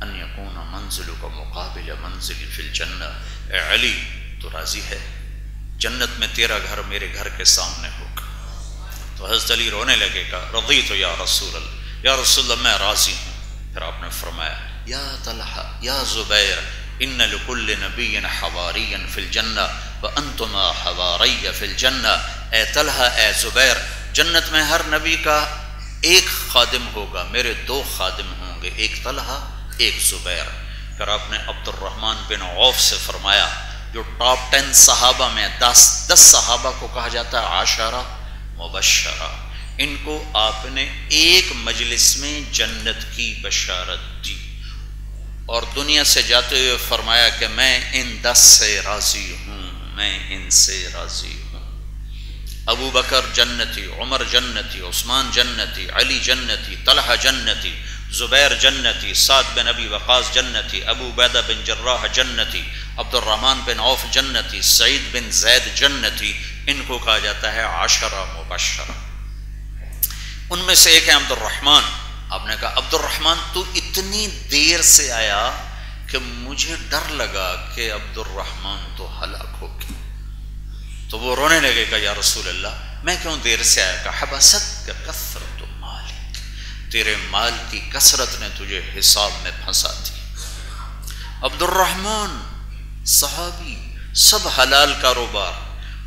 ان یکون منزلک مقابل منزل فی الجنہ، اے علی تو راضی ہے جنت میں تیرا گھر میرے گھر کے سامنے ہوگا؟ تو حضرت علی رونے لگے گا رضیت یا رسول اللہ، یا رسول اللہ میں راضی ہوں۔ پھر آپ نے فرمایا یا طلحہ یا زبیر ان لکل نبی حواری فی الجنہ وانتما حواری فی الجنہ، اے طلحہ اے زبیر جنت میں ہر نبی کا ایک خادم ہوگا، میرے 2 خادم ہوں گے، ایک طلحہ ایک زبیر۔ پھر آپ نے عبد الرحمن بن عوف سے فرمایا جو ٹاپ 10 صحابہ میں 10 صحابہ کو کہا جاتا ہے عاشرہ مبشرہ، ان کو آپ نے ایک مجلس میں جنت کی بشارت دی اور دنیا سے جاتے ہوئے فرمایا کہ میں ان 10 سے راضی ہوں، میں ان سے راضی ہوں۔ ابو بکر جنتی، عمر جنتی، عثمان جنتی، علی جنتی، طلحہ جنتی، زبیر جنتی، سعد بن ابی وقاص جنتی، ابو عبیدہ بن جراح جنتی، عبد الرحمن بن عوف جنتی، سعید بن زید جنتی، ان کو کہا جاتا ہے عاشرہ مبشرہ۔ ان میں سے ایک ہے عبد الرحمن۔ آپ نے کہا عبد الرحمن تو اتنی دیر سے آیا کہ مجھے ڈر لگا کہ عبد الرحمن تو ہلاک ہو گیا، تو وہ رونے لگے کہ یا رسول اللہ میں کیوں دیر سے آیا؟ کہ حبست کا کثرت مالک، تیرے مال کی کثرت نے تجھے حساب میں پھنسا دی۔ عبد الرحمن صحابی، سب حلال کاروبار،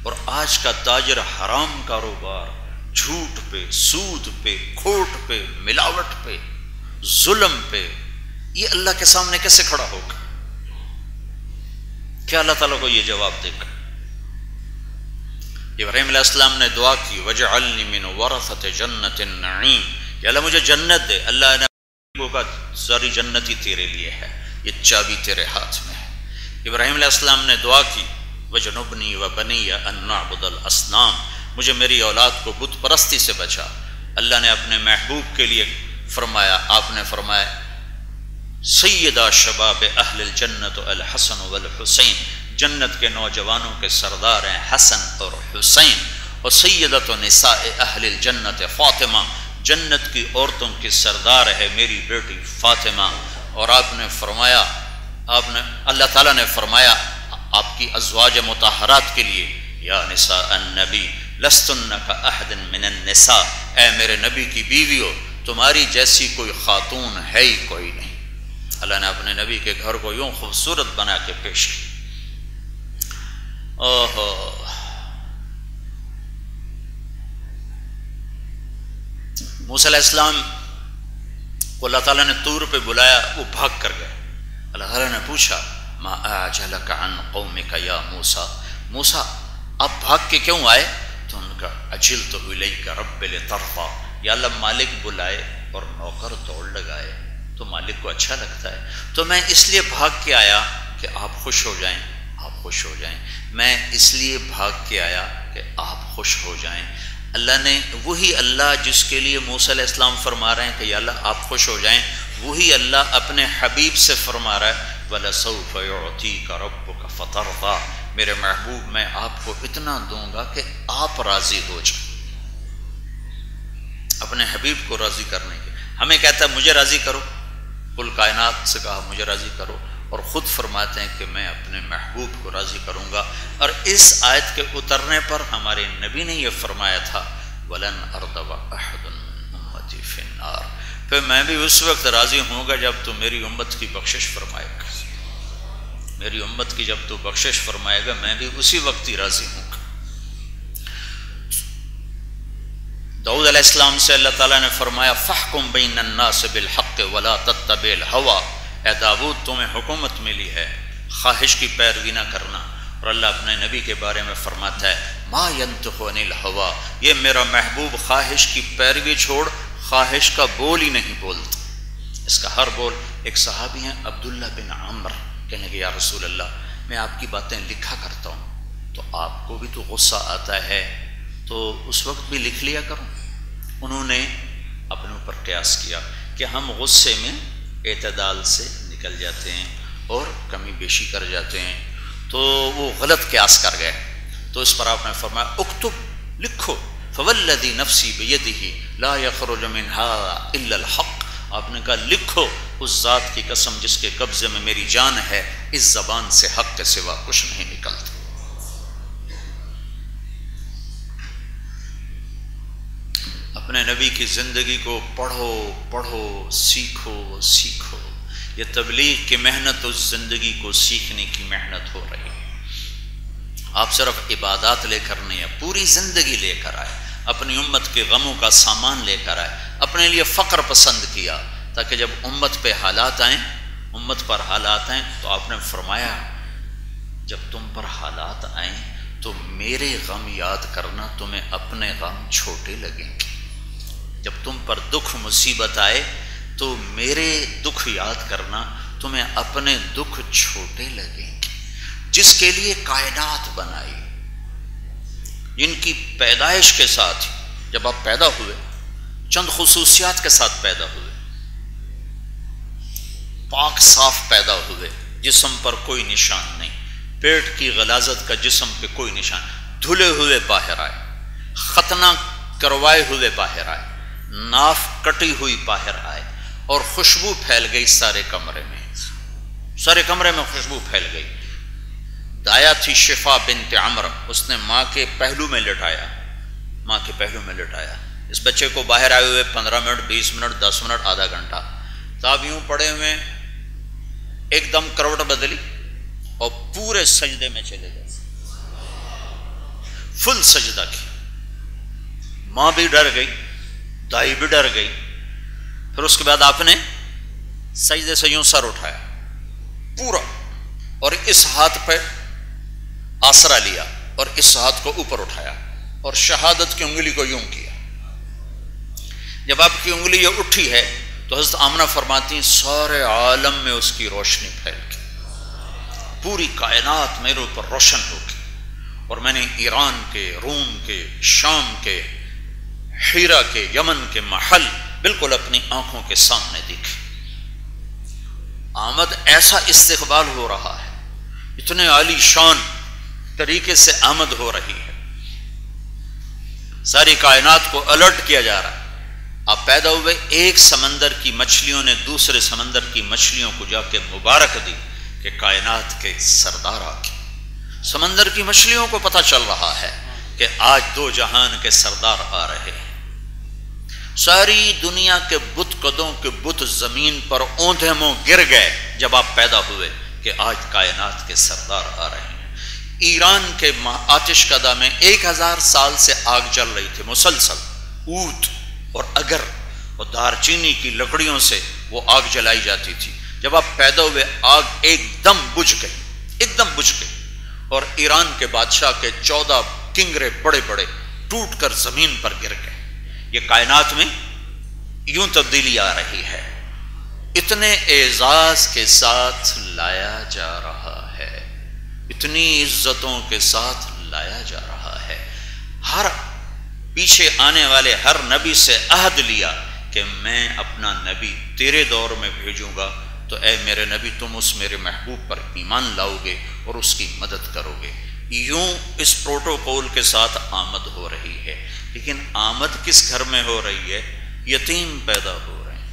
اور آج کا تاجر حرام کاروبار، جھوٹ پہ، سود پہ، کھوٹ پہ، ملاوٹ پہ، ظلم پہ، یہ اللہ کے سامنے کیسے کھڑا ہوگا؟ کیا اللہ تعالیٰ کو یہ جواب دے گا؟ ابراہیم علیہ السلام نے دعا کی وَجْعَلْنِي مِنْ وَرَثَةِ جَنَّةِ النَّعِيمِ، کہ اللہ مجھے جنت دے۔ اللہ نے کہا ساری جنت ہی تیرے لیے ہے، یہ چابی تیرے ہاتھ میں ہے۔ ابراہیم علیہ السلام نے دعا کی وَجْنُبْنِي وَبَنِيَّ أَن نَّعْبُدَ الْأَصْنَامَ، مجھے میری اولاد کو بت پرستی سے بچا۔ اللہ نے اپنے محبوب کے لیے فرمایا، آپ نے فرمایا سیدہ شباب اہل الجنت الحسن والحسین، جنت کے نوجوانوں کے سردار ہیں حسن اور حسین، اور سیدۃ نساء اہل الجنت فاطمہ، جنت کی عورتوں کی سردار ہے میری بیٹی فاطمہ۔ اور آپ نے فرمایا، اللہ تعالیٰ نے فرمایا آپ کی ازواج مطہرات کے لیے یا نساء النبی لستن کاحد من النساء، اے میرے نبی کی بیویوں تمہاری جیسی کوئی خاتون ہے ہی کوئی نہیں۔ اللہ نے اپنے نبی کے گھر کو یوں خوبصورت بنا کے پیش کی۔ موسیٰ علیہ السلام کو اللہ تعالیٰ نے طور پہ بلایا، وہ بھاگ کر گئے۔ اللہ تعالیٰ نے پوچھا ما اعجلک عن قومک یا موسیٰ، موسیٰ آپ بھاگ کے کیوں آئے؟ تو ان کا اجلت الیک رب لترضی، یا اللہ مالک بلائے اور نوکر دوڑ لگائے تو مالک کو اچھا لگتا ہے، تو میں اس لیے بھاگ کے آیا کہ آپ خوش ہو جائیں، آپ خوش ہو جائیں، میں اس لیے بھاگ کے آیا کہ آپ خوش ہو جائیں۔ اللہ نے، وہی اللہ جس کے لیے موسیٰ علیہ السلام فرما رہے ہیں کہ یا اللہ آپ خوش ہو جائیں، وہی اللہ اپنے حبیب سے فرما رہا ہے وَلَسَوْفَ يُعْطِيكَ رَبُّكَ فَتَرْضَىٰ، میرے محبوب میں آپ کو اتنا دوں گا کہ آپ راضی ہو جائیں۔ اپنے حبیب کو راضی کرنے کے، ہمیں کہتا ہے مجھے راضی کرو، کل کائنات سے کہا مجھے راضی کرو، اور خود فرماتے ہیں کہ میں اپنے محبوب کو راضی کروں گا۔ اور اس آیت کے اترنے پر ہمارے نبی نے یہ فرمایا تھا وَلَنْ أَرْضَوَ أَحَدٌ مِّنْ أُمَّتِي فِي النَّارِ، پھر میں بھی اس وقت راضی ہوں گا جب تو میری امت کی بخشش فرمائے گا، میری امت کی جب تو بخشش فرمائے گا میں بھی اسی وقت ہی راضی ہوں گا۔ داؤد علیہ السلام سے اللہ تعالیٰ نے فرمایا فَاحْكُمْ بَيْنَ النَّاسِ بِالْحَقِّ وَلَا تَتَّبِعِ الْهَوَىٰ، اے داؤد تمہیں حکومت ملی ہے خواہش کی پیروی نہ کرنا۔ اور اللہ اپنے نبی کے بارے میں فرماتا ہے مَا يَنْطِقُ عَنِ الْهَوَىٰ، یہ میرا محبوب خواہش کی پیروی چھوڑ خواہش کا بول ہی نہیں بولتا۔ اس کا ہر بول، ایک صحابی ہیں عبداللہ بن عمر، کہنے کہ یا رسول اللہ میں آپ کی باتیں لکھا کرتا ہوں تو آپ کو بھی تو غصہ آتا ہے تو اس وقت بھی لکھ لیا کروں۔ انہوں نے اپنے اوپر قیاس کیا کہ ہم غصے میں اعتدال سے نکل جاتے ہیں اور کمی بیشی کر جاتے ہیں، تو وہ غلط قیاس کر گئے۔ تو اس پر آپ نے فرمایا اکتب، لکھو، فوالذی نفسی بیدہ لا یخرج منہا الا الحق، آپ نے کہا لکھو اس ذات کی قسم جس کے قبضے میں میری جان ہے، اس زبان سے حق کے سوا کچھ نہیں نکلتا۔ اپنے نبی کی زندگی کو پڑھو پڑھو، سیکھو سیکھو۔ یہ تبلیغ کی محنت اس زندگی کو سیکھنے کی محنت ہو رہی ہے۔ آپ صرف عبادات لے کر نہیں ہے، پوری زندگی لے کر آئے، اپنی امت کے غموں کا سامان لے کر آئے، اپنے لیے فقر پسند کیا تاکہ جب امت پہ حالات آئیں، امت پر حالات آئیں تو آپ نے فرمایا جب تم پر حالات آئیں تو میرے غم یاد کرنا، تمہیں اپنے غم چھوٹے لگیں گے۔ جب تم پر دکھ مصیبت آئے تو میرے دکھ یاد کرنا، تمہیں اپنے دکھ چھوٹے لگیں گے۔ جس کے لیے کائنات بنائی، جن کی پیدائش کے ساتھ جب آپ پیدا ہوئے چند خصوصیات کے ساتھ پیدا ہوئے، پاک صاف پیدا ہوئے، جسم پر کوئی نشان نہیں، پیٹ کی غلاظت کا جسم پہ کوئی نشان، دھلے ہوئے باہر آئے، ختنہ کروائے ہوئے باہر آئے، ناف کٹی ہوئی باہر آئے، اور خوشبو پھیل گئی سارے کمرے میں، سارے کمرے میں خوشبو پھیل گئی۔ دایا تھی شفا بنت عمر، اس نے ماں کے پہلو میں لٹایا، ماں کے پہلو میں لٹایا۔ اس بچے کو باہر آئے ہوئے 15 منٹ 20 منٹ 10 منٹ آدھا گھنٹہ تاب یوں پڑے ہوئے، ایک دم کروٹ بدلی اور پورے سجدے میں چلے گئے، فل سجدہ کیا۔ ماں بھی ڈر گئی، دائی بھی ڈر گئی۔ پھر اس کے بعد آپ نے سجدے سے یوں سر اٹھایا پورا، اور اس ہاتھ پہ آسرا لیا اور اس ہاتھ کو اوپر اٹھایا اور شہادت کی انگلی کو یوں کیا۔ جب آپ کی انگلی یہ اٹھی ہے تو حضرت آمنہ فرماتی ہیں سارے عالم میں اس کی روشنی پھیل گئی، پوری کائنات میرے اوپر روشن ہو گئی، اور میں نے ایران کے، روم کے، شام کے، حیرہ کے، یمن کے محل بالکل اپنی آنکھوں کے سامنے دیکھے۔ آمد ایسا استقبال ہو رہا ہے، اتنے عالی شان طریقے سے آمد ہو رہی ہے، ساری کائنات کو الرٹ کیا جا رہا ہے۔ آپ پیدا ہوئے، ایک سمندر کی مچھلیوں نے دوسرے سمندر کی مچھلیوں کو جا کے مبارک دی کہ کائنات کے سردار آ گئے۔ سمندر کی مچھلیوں کو پتہ چل رہا ہے کہ آج دو جہان کے سردار آ رہے ہیں۔ ساری دنیا کے بت قدوں کے بت زمین پر اوندھے منہ گر گئے جب آپ پیدا ہوئے کہ آج کائنات کے سردار آ رہے ہیں۔ ایران کے آتش کدہ میں 1000 سال سے آگ جل رہی تھی مسلسل، اود اور اگر اور دارچینی کی لکڑیوں سے وہ آگ جلائی جاتی تھی۔ جب آپ پیدا ہوئے آگ ایک دم بجھ گئی، ایک دم بجھ گئی، اور ایران کے بادشاہ کے 14 کنگرے بڑے بڑے ٹوٹ کر زمین پر گر گئے۔ یہ کائنات میں یوں تبدیلی آ رہی ہے، اتنے اعزاز کے ساتھ لایا جا رہا ہے، اتنی عزتوں کے ساتھ لایا جا رہا ہے۔ ہر پیچھے آنے والے ہر نبی سے عہد لیا کہ میں اپنا نبی تیرے دور میں بھیجوں گا، تو اے میرے نبی تم اس میرے محبوب پر ایمان لاؤ گے اور اس کی مدد کرو گے۔ یوں اس پروٹوکول کے ساتھ آمد ہو رہی ہے، لیکن آمد کس گھر میں ہو رہی ہے؟ یتیم پیدا ہو رہے ہیں۔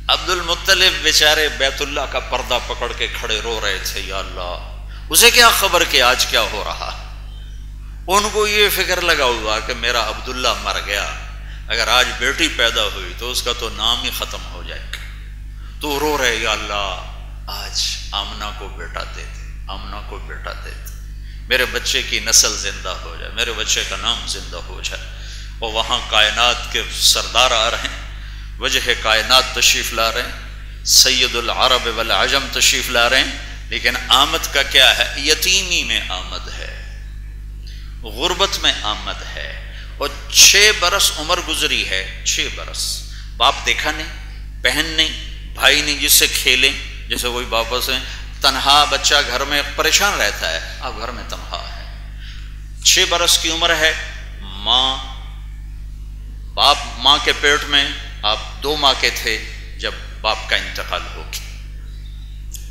عبد المطلب بیچارے بیت اللہ کا پردہ پکڑ کے کھڑے رو رہے تھے، یا اللہ اسے کیا خبر کہ آج کیا ہو رہا۔ ان کو یہ فکر لگا ہوا کہ میرا عبداللہ مر گیا، اگر آج بیٹی پیدا ہوئی تو اس کا تو نام ہی ختم ہو جائے گا۔ تو رو رہے، یا اللہ آج آمنہ کو بیٹا دے دے، آمنہ کو بیٹا دے دے، میرے بچے کی نسل زندہ ہو جائے، میرے بچے کا نام زندہ ہو جائے۔ اور وہاں کائنات کے سردار آ رہے ہیں، وجہ کائنات تشریف لا رہے ہیں، سید العرب والعجم تشریف لا رہے ہیں، لیکن آمد کا کیا ہے؟ یتیمی میں آمد ہے، غربت میں آمد ہے۔ اور 6 برس عمر گزری ہے، 6 برس باپ دیکھا نہیں، بہن نہیں، بھائی نہیں جس سے کھیلیں، جیسے وہی واپس ہیں، تنہا بچہ گھر میں پریشان رہتا ہے، آپ گھر میں تنہا ہے۔ 6 برس کی عمر ہے، باپ ماں کے پیٹ میں، آپ 2 ماہ کے تھے جب باپ کا انتقال ہو گیا،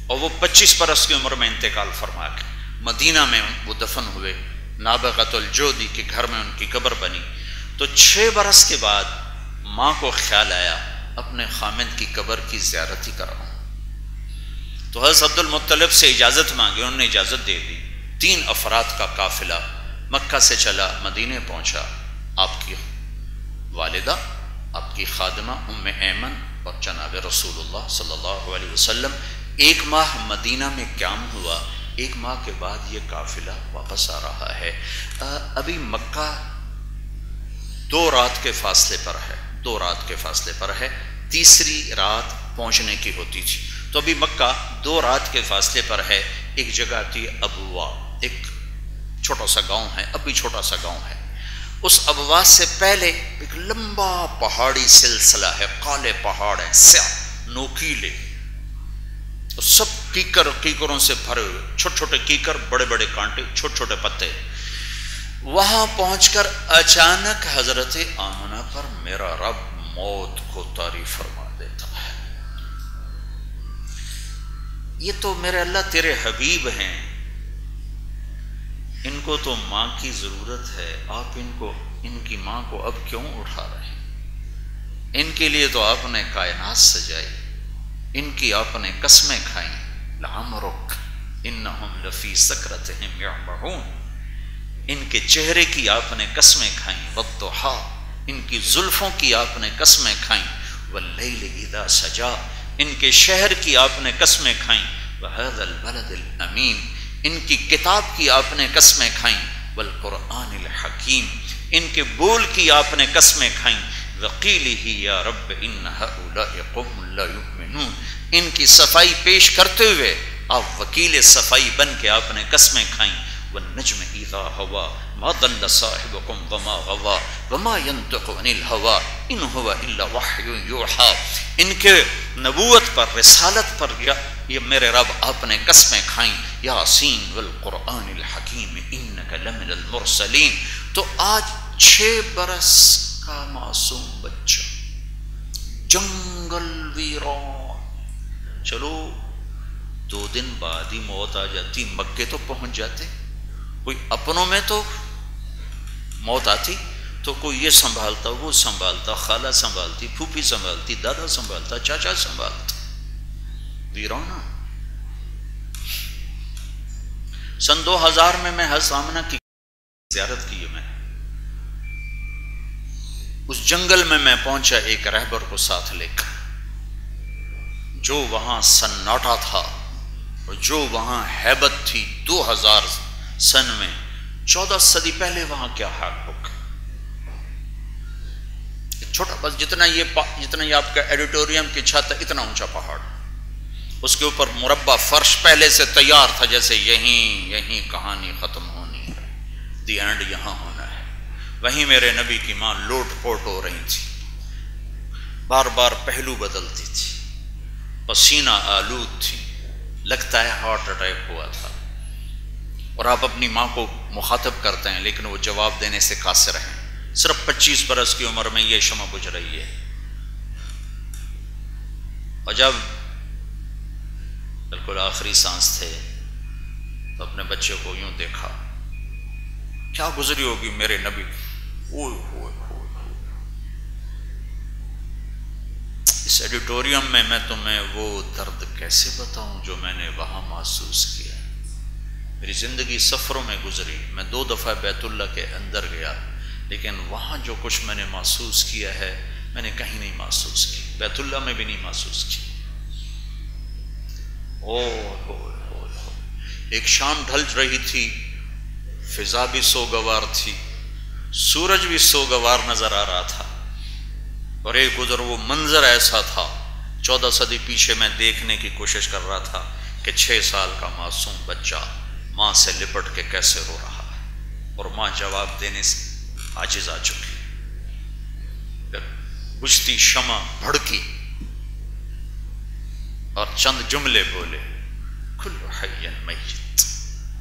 اور وہ 25 برس کی عمر میں انتقال فرما گئے۔ مدینہ میں وہ دفن ہوئے، نابغۃ الجودی کے گھر میں ان کی قبر بنی۔ تو 6 برس کے بعد ماں کو خیال آیا اپنے خامند کی قبر کی زیارت ہی کراؤں۔ تو حضرت عبد المطلب سے اجازت مانگی، انہوں نے اجازت دے دی۔ 3 افراد کا قافلہ مکہ سے چلا، مدینے پہنچا۔ آپ کی والدہ، آپ کی خادمہ ام ایمن اور جناب رسول اللہ صلی اللہ علیہ وسلم 1 ماہ مدینہ میں قیام ہوا۔ 1 ماہ کے بعد یہ قافلہ واپس آ رہا ہے۔ ابھی مکہ 2 رات کے فاصلے پر ہے، 2 رات کے فاصلے پر ہے، تیسری رات پہنچنے کی ہوتی تھی۔ تو ابھی مکہ 2 رات کے فاصلے پر ہے. ایک جگہ تھی ابوا، ایک چھوٹا سا گاؤں ہے، اب بھی چھوٹا سا گاؤں ہے. اس ابوا سے پہلے ایک لمبا پہاڑی سلسلہ ہے، کالے پہاڑ ہیں، سیاہ نوکیلے، سب کیکروں سے بھرے ہوئے، چھوٹے چھوٹے کیکر، بڑے بڑے کانٹے، چھوٹے چھوٹے پتے. وہاں پہنچ کر اچانک حضرت آمنہ پر میرا رب موت کو طاری فرما دیتا ہے. یہ تو میرے اللہ تیرے حبیب ہیں، ان کو تو ماں کی ضرورت ہے، آپ ان کی ماں کو اب کیوں اٹھا رہے ہیں؟ ان کے لیے تو آپ نے کائنات سجائی، ان کی آپ نے قسمیں کھائیں. لعمرک انہم لفی سکرتہم یعمہون، ان کے چہرے کی آپ نے قسمیں کھائیں. والضحی، ان کی زلفوں کی آپ نے قسمیں کھائیں. واللیل اذا سجا، ان کے شہر کی آپ نے قسمیں کھائیں. وہذا البلد الامین، ان کی کتاب کی آپ نے قسمیں کھائیں. والقرآن الحکیم، ان کے بول کی آپ نے قسمیں کھائیں. وقیلہ یا رب ان ہؤلاء قوم لا یؤمنون، ان کی صفائی پیش کرتے ہوئے آپ وکیل صفائی بن کے آپ نے قسمیں کھائیں. والنجم اذا ہوا ما ضل صاحبکم وما غوا وما ينطق عن الہوا ان هو الا وحی یوحی. ان کے نبوت پر، رسالت پر یہ میرے رب آپ نے قسمیں کھائیں. یاسین والقرآن الحکیم انک لمن المرسلین. تو آج 6 برس کا معصوم بچہ جنگل ویران، چلو 2 دن بعد ہی موت آ جاتی، مکے تو پہنچ جاتے. کوئی اپنوں میں تو موت آتی تو کوئی یہ سنبھالتا، وہ سنبھالتا، خالہ سنبھالتی، پھوپھی سنبھالتی، دادا سنبھالتا، چاچا سنبھالتا. ویرانہ. سن 2000 میں حضرت آمنہ کی زیارت کی. میں اس جنگل میں پہنچا ایک رہبر کو ساتھ لے کر. جو وہاں سناٹا تھا اور جو وہاں ہیبت تھی 2000 سن میں، 14 صدی پہلے وہاں کیا حال ہوگا. چھوٹا بس جتنا یہ آپ کا ایڈیٹوریم کی چھت ہے، اتنا اونچا پہاڑ، اس کے اوپر مربع فرش پہلے سے تیار تھا، جیسے یہیں کہانی ختم ہونی ہے، دی اینڈ یہاں ہونا ہے. وہیں میرے نبی کی ماں لوٹ پوٹ ہو رہی تھی، بار بار پہلو بدلتی تھی، پسینہ آلود تھی، لگتا ہے ہارٹ اٹیک ہوا تھا. اور آپ اپنی ماں کو مخاطب کرتے ہیں لیکن وہ جواب دینے سے قاصر ہیں. صرف 25 برس کی عمر میں یہ شمع بجھ رہی ہے. اور جب بالکل آخری سانس تھے تو اپنے بچے کو یوں دیکھا، کیا گزری ہوگی میرے نبی. اس ایڈیٹوریم میں تمہیں وہ درد کیسے بتاؤں جو میں نے وہاں محسوس کیا. میری زندگی سفروں میں گزری، میں 2 دفعہ بیت اللہ کے اندر گیا، لیکن وہاں جو کچھ میں نے محسوس کیا ہے میں نے کہیں نہیں محسوس کی، بیت اللہ میں بھی نہیں محسوس کی. ایک شام ڈھل رہی تھی، فضا بھی سوگوار تھی، سورج بھی سوگوار نظر آ رہا تھا، اور ایک ادھر وہ منظر ایسا تھا 14 صدی پیچھے میں دیکھنے کی کوشش کر رہا تھا کہ 6 سال کا معصوم بچہ ماں سے لپٹ کے کیسے رو رہا ہے، اور ماں جواب دینے سے عاجز آ چکی. بجھتی شمع بھڑکی اور چند جملے بولے، کل حی میت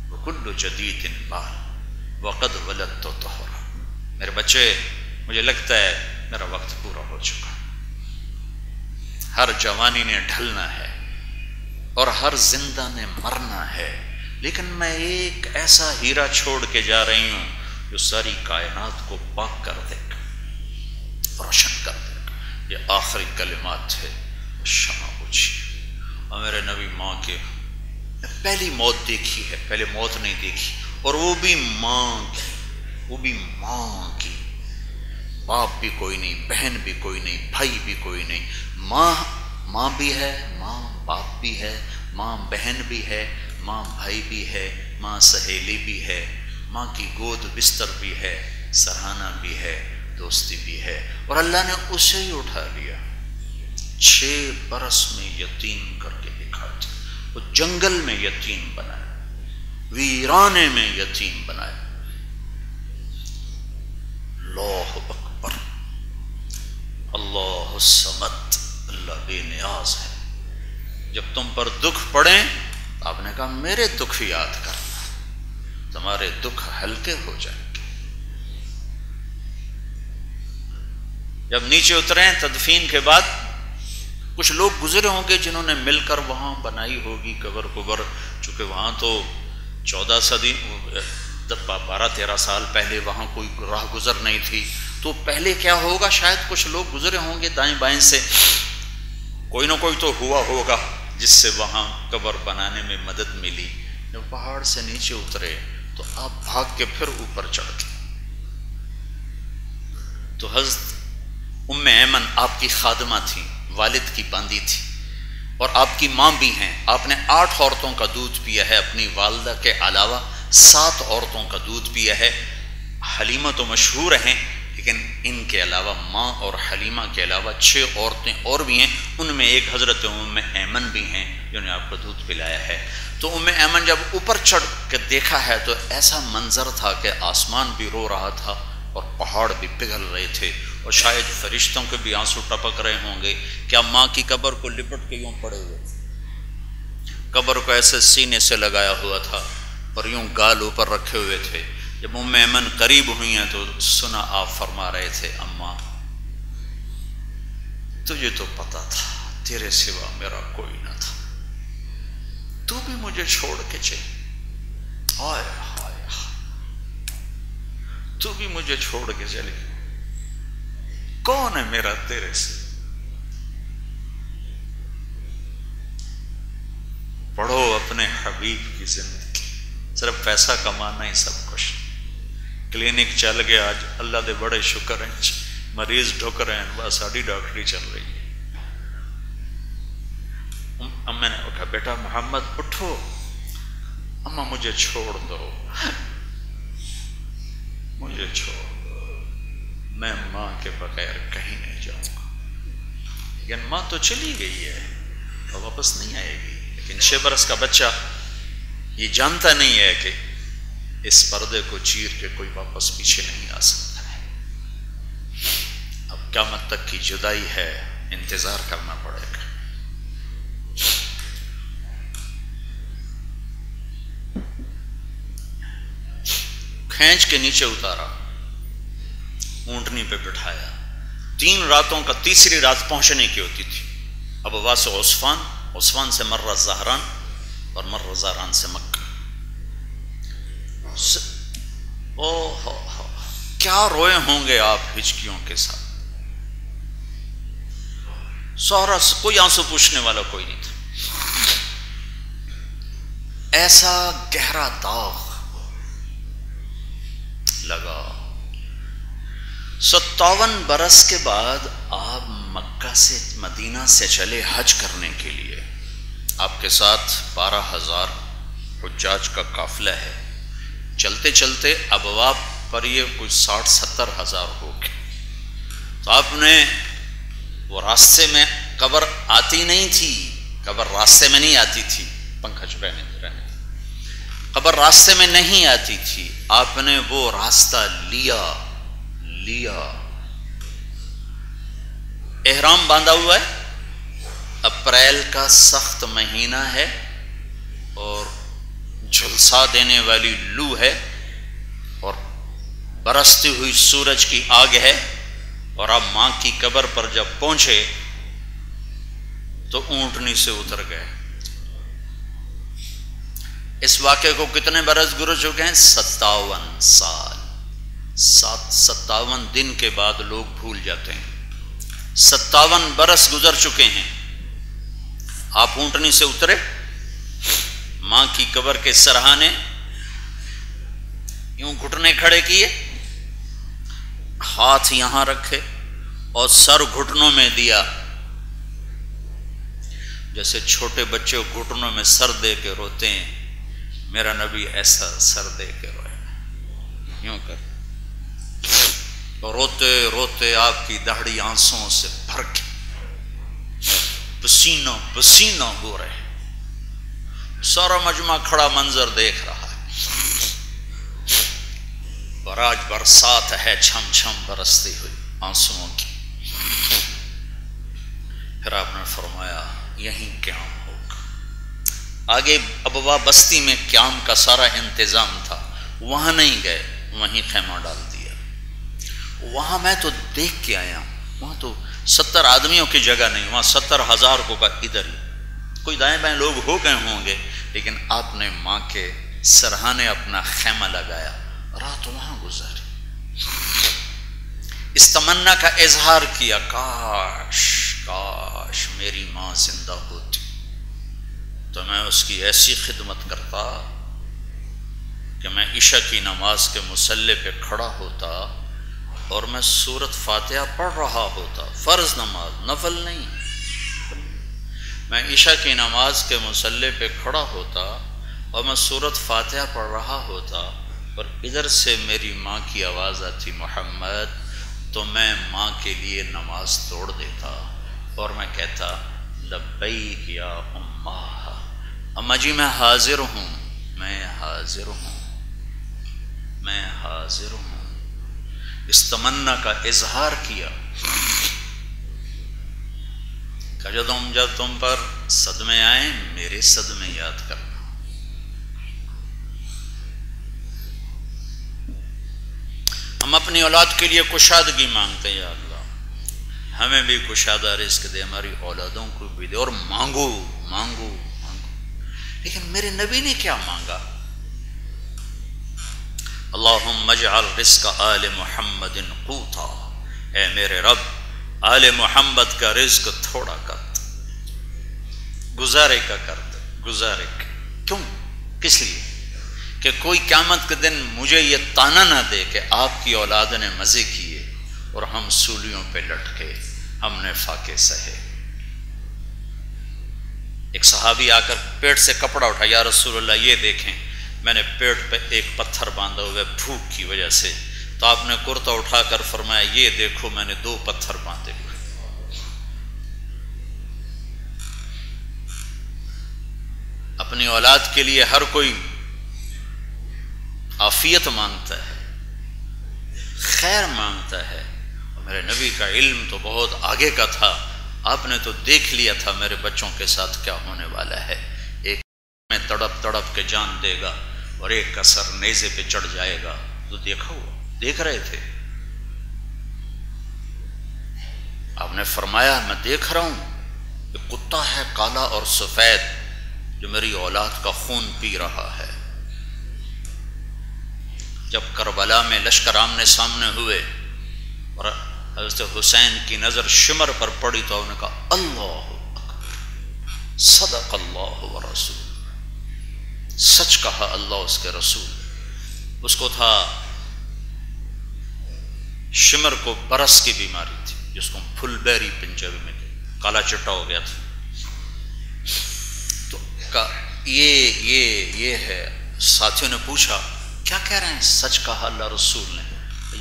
وکل جدید بال وقد ولدت طہرا. میرے بچے، مجھے لگتا ہے میرا وقت پورا ہو چکا، ہر جوانی نے ڈھلنا ہے اور ہر زندہ نے مرنا ہے، لیکن میں ایک ایسا ہیرا چھوڑ کے جا رہی ہوں جو ساری کائنات کو پاک کر دے گا، روشن کر دے گا. یہ آخری کلمات تھے. شمع بجھی اور میرے نبی ماں کے پہلی موت دیکھی ہے، پہلے موت نہیں دیکھی، اور وہ بھی ماں کی، وہ بھی ماں کی. باپ بھی کوئی نہیں، بہن بھی کوئی نہیں، بھائی بھی کوئی نہیں. ماں بھی ہے، ماں باپ بھی ہے، ماں بہن بھی ہے، ماں بھائی بھی ہے، ماں سہیلی بھی ہے، ماں کی گود بستر بھی ہے، سرہانہ بھی ہے، دوستی بھی ہے. اور اللہ نے اسے ہی اٹھا لیا، 6 برس میں یتیم کر کے دیکھا تھا، وہ جنگل میں یتیم بنائے، ویرانے میں یتیم بنائے. اللہ اکبر، اللہ الصمد، اللہ بے نیاز ہے. جب تم پر دکھ پڑیں آپ نے کہا میرے دکھ یاد کرنا، تمہارے دکھ ہلکے ہو جائیں گے. جب نیچے اتریں تدفین کے بعد کچھ لوگ گزرے ہوں گے جنہوں نے مل کر وہاں بنائی ہوگی قبر قبر، چونکہ وہاں تو 14 صدی 12-13 سال پہلے وہاں کوئی راہ گزر نہیں تھی، تو پہلے کیا ہوگا، شاید کچھ لوگ گزرے ہوں گے دائیں بائیں سے، کوئی نہ کوئی تو ہوا ہوگا جس سے وہاں قبر بنانے میں مدد ملی. جب پہاڑ سے نیچے اترے تو آپ بھاگ کے پھر اوپر چڑھ گئے. تو حضرت ام ایمن آپ کی خادمہ تھیں، والد کی باندی تھی، اور آپ کی ماں بھی ہیں. آپ نے 8 عورتوں کا دودھ پیا ہے، اپنی والدہ کے علاوہ 7 عورتوں کا دودھ پیا ہے. حلیمہ تو مشہور ہیں، لیکن ان کے علاوہ ماں اور حلیمہ کے علاوہ 6 عورتیں اور بھی ہیں. ان میں ایک حضرت ام ایمن بھی ہیں جنہوں نے آپ کو دودھ پلایا ہے. تو ام ایمن جب اوپر چڑھ کے دیکھا ہے تو ایسا منظر تھا کہ آسمان بھی رو رہا تھا اور پہاڑ بھی پگھل رہے تھے، اور شاید فرشتوں کے بھی آنسو ٹپک رہے ہوں گے. کیا ماں کی قبر کو لپٹ کے یوں پڑے ہوئے تھے، قبر کو ایسے سینے سے لگایا ہوا تھا اور یوں گال اوپر رکھے ہوئے تھے. جب ام ایمن قریب ہوئی ہیں تو سنا آپ فرما رہے تھے اماں تجھے تو پتا تھا تیرے سوا میرا کوئی نہ تھا، تو بھی مجھے چھوڑ کے چلی، ہائے ہائے تو بھی مجھے چھوڑ کے چلی، کون ہے میرا تیرے سے. پڑھو اپنے حبیب کی زندگی، صرف پیسہ کمانا ہی سب کچھ. کلینک چل گیا آج اللہ دے بڑے شکر ہیں، مریض ڈھک رہے ہیں، بس ساری ڈاکٹری چل رہی ہے. اما نے کہا بیٹا محمد اٹھو، اما مجھے چھوڑ دو، مجھے چھوڑ دو، میں ماں کے بغیر کہیں نہیں جاؤں گا. لیکن ماں تو چلی گئی ہے اور واپس نہیں آئے گی. لیکن 6 برس کا بچہ یہ جانتا نہیں ہے کہ اس پردے کو چیر کے کوئی واپس پیچھے نہیں آ سکتا ہے. اب قیامت تک کی جدائی ہے، انتظار کرنا پڑے گا. کھینچ کے نیچے اتارا، اونٹنی پہ بٹھایا. 3 راتوں کا، تیسری رات پہنچنے کی ہوتی تھی. اب واس سے عثفان، عثفان سے مرہ زہران، اور مرہ زہران سے مکہ. کیا روئے ہوں گے آپ ہچکیوں کے ساتھ. سارا کوئی آنسو پوچھنے والا کوئی نہیں تھا. ایسا گہرا داغ لگا. 57 برس کے بعد آپ مکہ سے مدینہ سے چلے حج کرنے کے لیے. آپ کے ساتھ 12,000 حجاج کا قافلہ ہے. چلتے چلتے ابواب پر یہ کچھ 60-70 ہزار ہو گئے. تو آپ نے وہ راستے میں قبر آتی نہیں تھی، قبر راستے میں نہیں آتی تھی، پنکھا چکانے رہنے، قبر راستے میں نہیں آتی تھی. آپ نے وہ راستہ لیا. احرام باندھا ہوا ہے، اپریل کا سخت مہینہ ہے اور جھلسا دینے والی لو ہے اور برستی ہوئی سورج کی آگ ہے. اور آپ ماں کی قبر پر جب پہنچے تو اونٹنی سے اتر گئے. اس واقعے کو کتنے برس گزر چکے ہیں؟ 57 سال. 57 دن کے بعد لوگ بھول جاتے ہیں. 57 برس گزر چکے ہیں. آپ اونٹنی سے اترے، ماں کی قبر کے سرہانے یوں گھٹنے کھڑے کیے، ہاتھ یہاں رکھے اور سر گھٹنوں میں دیا، جیسے چھوٹے بچے گھٹنوں میں سر دے کے روتے ہیں. میرا نبی ایسا سر دے کے روئے، یوں کر روتے روتے آپ کی داڑھی آنسوں سے بھر کے پسینہ پسینہ ہو رہے. سارا مجمع کھڑا منظر دیکھ رہا ہے، اور آج برسات ہے چھم چھم برستی ہوئی آنسوؤں کی۔ پھر آپ نے فرمایا یہیں قیام ہوگا۔ آگے ابوا بستی میں قیام کا سارا انتظام تھا، وہاں نہیں گئے، وہیں خیمہ ڈال دیا۔ وہاں میں تو دیکھ کے آیا ہوں، وہاں تو 70 آدمیوں کی جگہ نہیں، وہاں 70,000 کو کا ادھر ہی، کوئی دائیں بائیں لوگ ہو گئے ہوں گے، لیکن آپ نے ماں کے سرہانے اپنا خیمہ لگایا، رات وہاں گزاری۔ اس تمنا کا اظہار کیا، کاش کاش میری ماں زندہ ہوتی تو میں اس کی ایسی خدمت کرتا کہ میں عشاء کی نماز کے مصلی پہ کھڑا ہوتا اور میں سورۃ فاتحہ پڑھ رہا ہوتا، فرض نماز، نفل نہیں، میں عشاء کی نماز کے مصلی پہ کھڑا ہوتا اور میں سورۃ فاتحہ پڑھ رہا ہوتا، اور ادھر سے میری ماں کی آواز آتی محمد، تو میں ماں کے لیے نماز توڑ دیتا اور میں کہتا لبیک یا اماں، اماں جی میں حاضر ہوں، میں حاضر ہوں، میں حاضر ہوں۔ اس تمنا کا اظہار کیا کہ جب تم پر صدمے آئیں میرے صدمے یاد کرنا۔ ہم اپنی اولاد کے لیے کشادگی مانگتے ہیں، یا اللہ ہمیں بھی کشادہ رزق دے، ہماری اولادوں کو بھی دے، اور مانگو مانگو مانگو۔ لیکن میرے نبی نے کیا مانگا؟ اللہم اجعل رزق آل محمد قوتا، اے میرے رب آل محمد کا رزق تھوڑا کر دے، گزارے کا کر دے، گزارے کا۔ کیوں؟ کس لیے؟ کہ کوئی قیامت کے دن مجھے یہ تانا نہ دے کہ آپ کی اولاد نے مزے کیے اور ہم سولیوں پہ لٹکے، ہم نے فاقے سہے۔ ایک صحابی آ کر پیٹ سے کپڑا اٹھا، یا رسول اللہ یہ دیکھیں میں نے پیٹ پہ ایک پتھر باندھا ہوا ہے بھوک کی وجہ سے، تو آپ نے کرتا اٹھا کر فرمایا یہ دیکھو میں نے 2 پتھر باندھے ہوئے۔ اپنی اولاد کے لیے ہر کوئی عافیت مانگتا ہے، خیر مانگتا ہے، اور میرے نبی کا علم تو بہت آگے کا تھا، آپ نے تو دیکھ لیا تھا میرے بچوں کے ساتھ کیا ہونے والا ہے، ایک میں تڑپ تڑپ کے جان دے گا اور ایک کا سر نیزے پہ چڑھ جائے گا، تو دیکھا ہوا، دیکھ رہے تھے۔ آپ نے فرمایا میں دیکھ رہا ہوں کہ کتا ہے کالا اور سفید جو میری اولاد کا خون پی رہا ہے۔ جب کربلا میں لشکر آمنے سامنے ہوئے اور حضرت حسین کی نظر شمر پر پڑی تو انہوں نے کہا اللہ اکبر، صدق اللہ ورسول، سچ کہا اللہ اس کے رسول۔ اس کو تھا شمر کو برس کی بیماری تھی جس کو پھل بیری پنجابی میں کالا چٹا ہو گیا تھا، تو یہ ہے۔ ساتھیوں نے پوچھا کیا کہہ رہے ہیں؟ سچ کہا اللہ رسول نے۔